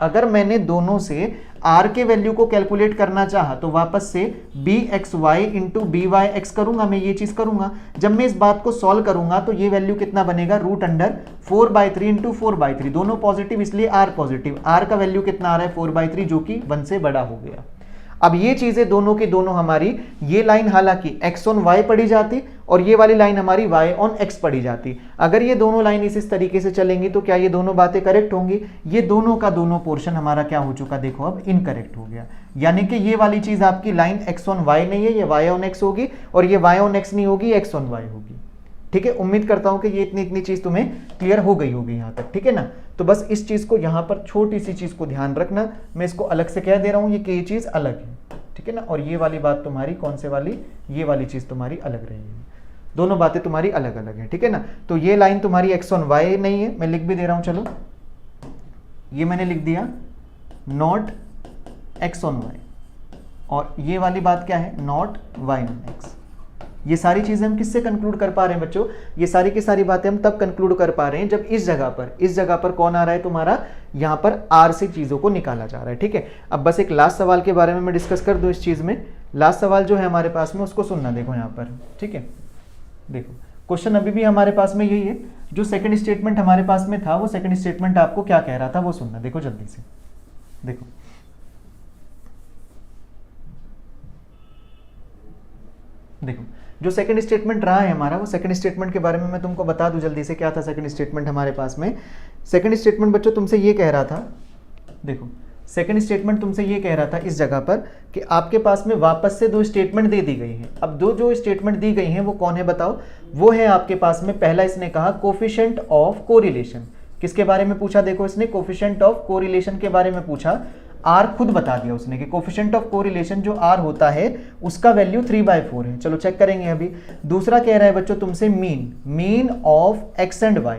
अगर मैंने दोनों से r के वैल्यू को कैलकुलेट करना चाहा तो वापस से bxy इंटू byx करूंगा, मैं ये चीज करूंगा। जब मैं इस बात को सॉल्व करूंगा तो ये वैल्यू कितना बनेगा, रूट अंडर 4/3 इंटू 4/3, दोनों पॉजिटिव इसलिए r पॉजिटिव, r का वैल्यू कितना आ रहा है 4/3, जो कि 1 से बड़ा हो गया। अब ये चीजें दोनों की दोनों हमारी, ये लाइन हालांकि x ऑन y पढ़ी जाती और ये वाली लाइन हमारी y ऑन x पढ़ी जाती। अगर ये दोनों लाइन इस तरीके से चलेंगी तो क्या ये दोनों बातें करेक्ट होंगी, ये दोनों का दोनों पोर्शन हमारा क्या हो चुका, देखो अब इनकरेक्ट हो गया। यानी कि ये वाली चीज आपकी लाइन x ऑन y नहीं है, ये y ऑन x होगी, और ये y ऑन x नहीं होगी, x ऑन y होगी। ठीक है, उम्मीद करता हूं कि ये इतनी चीज तुम्हें क्लियर हो गई होगी यहां तक, ठीक है ना। तो बस इस चीज को यहां पर छोटी सी चीज को ध्यान रखना, मैं इसको अलग से कह दे रहा हूं, ये चीज अलग है, ठीक है ना। और ये वाली बात तुम्हारी कौन से वाली, ये वाली चीज तुम्हारी अलग रहेगी, दोनों बातें तुम्हारी अलग अलग है, ठीक है ना। तो ये लाइन तुम्हारी x ऑन y नहीं है, मैं लिख भी दे रहा हूं, चलो ये मैंने लिख दिया नॉट x ऑन y, और ये वाली बात क्या है, नॉट y ऑन x। ये सारी चीजें हम किससे कंक्लूड कर पा रहे हैं बच्चों, ये सारी की सारी बातें हम तब कंक्लूड कर पा रहे हैं जब इस जगह पर कौन आ रहा है तुम्हारा, यहाँ पर r से चीजों को निकाला जा रहा है, ठीक है। अब बस एक लास्ट सवाल के बारे में मैं डिस्कस कर दूं इस चीज में। लास्ट सवाल जो है हमारे पास में, उसको सुनना, देखो यहाँ पर, ठीक है। देखो क्वेश्चन अभी भी हमारे पास में यही है, जो सेकंड स्टेटमेंट हमारे पास में था, वो सेकंड स्टेटमेंट आपको क्या कह रहा था वो सुनना, देखो जल्दी से। देखो जो सेकंड स्टेटमेंट रहा है हमारा, वो सेकंड स्टेटमेंट के बारे में मैं तुमको बता दूं जल्दी से, क्या था सेकंड स्टेटमेंट हमारे पास में। सेकंड स्टेटमेंट बच्चों तुमसे ये कह रहा था, देखो सेकंड स्टेटमेंट तुमसे ये कह रहा था इस जगह पर कि आपके पास में वापस से दो स्टेटमेंट दे दी गई हैं। अब जो स्टेटमेंट दी गई हैं वो कौन है बताओ, वो है आपके पास में, पहला इसने कहा कोफिशिएंट ऑफ कोरिलेशन। किसके बारे में पूछा, देखो इसने कोफिशिएंट ऑफ कोरिलेशन के बारे में पूछा। आर खुद बता दिया उसने कि कोफिशिएंट ऑफ कोरिलेशन जो आर होता है उसका वैल्यू 3/4 है। चलो चेक करेंगे अभी। दूसरा कह रहा है बच्चों तुमसे mean of X and Y.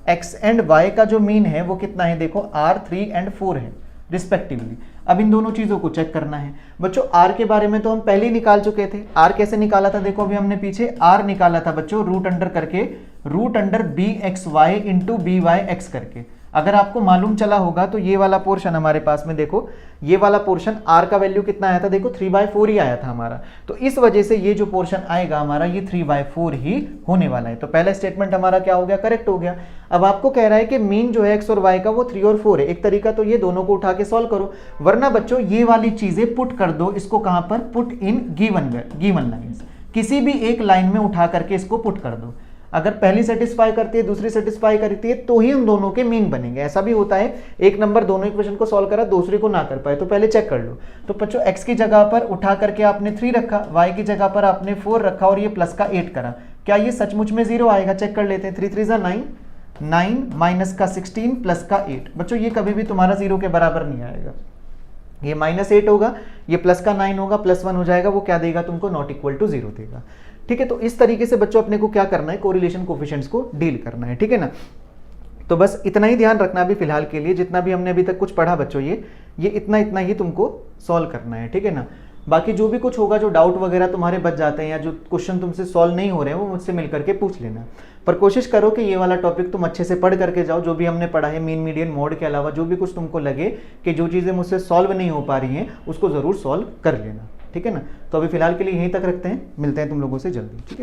X and Y का जो मीन है वो कितना है, देखो आर 3 और 4 है रिस्पेक्टिवली। अब इन दोनों चीजों को चेक करना है बच्चों। आर के बारे में तो हम पहले ही निकाल चुके थे। आर कैसे निकाला था, देखो अभी हमने पीछे आर निकाला था बच्चों रूट अंडर करके, root under B x Y into B Y X करके। अगर आपको मालूम चला होगा तो ये वाला पोर्शन हमारे पास में, देखो ये वाला पोर्शन आर का वैल्यू कितना आया था, देखो 3/4 ही आया था हमारा। तो इस वजह से ये जो पोर्शन आएगा हमारा ये 3/4 ही होने वाला है। तो पहला स्टेटमेंट हमारा क्या हो गया, करेक्ट हो गया। अब आपको कह रहा है कि मीन जो है एक्स और वाई का वो 3 और 4 है। एक तरीका तो ये दोनों को उठा के सॉल्व करो, वरना बच्चों ये वाली चीजें पुट कर दो। इसको कहां पर, पुट इन गिवन लाइंस। किसी भी एक लाइन में उठा करके इसको पुट कर दो। अगर पहली सेटिस्फाई करती है दूसरी सेटिस्फाई करती है तो ही उन दोनों के मीन बनेंगे। ऐसा भी होता है एक नंबर दोनों इक्वेशन को सॉल्व करा दूसरी को ना कर पाए, तो पहले चेक कर लो। तो बच्चों x की जगह पर उठा करके आपने 3 रखा, y की जगह पर आपने 4 रखा और ये प्लस का 8 करा। क्या ये सचमुच में 0 आएगा, चेक कर लेते हैं। 3 3 9, 9 माइनस का 16 प्लस का 8। बच्चों ये कभी भी तुम्हारा 0 के बराबर नहीं आएगा। ये -8 होगा, ये प्लस का 9 होगा, +1 हो जाएगा, वो क्या देगा तुमको, नॉट इक्वल टू 0 देगा। ठीक है, तो इस तरीके से बच्चों अपने को क्या करना है, कोरिलेशन कोफिशिएंट्स को डील करना है। ठीक है ना, तो बस इतना ही ध्यान रखना अभी फिलहाल के लिए। जितना भी हमने अभी तक कुछ पढ़ा बच्चों, ये इतना ही तुमको सॉल्व करना है। ठीक है ना, बाकी जो भी कुछ होगा, जो डाउट वगैरह तुम्हारे बच जाते हैं या जो क्वेश्चन तुमसे सॉल्व नहीं हो रहे हैं वो मुझसे मिल करके पूछ लेना। पर कोशिश करो कि ये वाला टॉपिक तुम अच्छे से पढ़ करके जाओ, जो भी हमने पढ़ा है मीन मीडियन मोड के अलावा जो भी कुछ तुमको लगे कि जो चीज़ें मुझसे सॉल्व नहीं हो पा रही हैं उसको ज़रूर सॉल्व कर लेना, ठीक है ना। तो अभी फिलहाल के लिए यहीं तक रखते हैं, मिलते हैं तुम लोगों से जल्दी, ठीक है।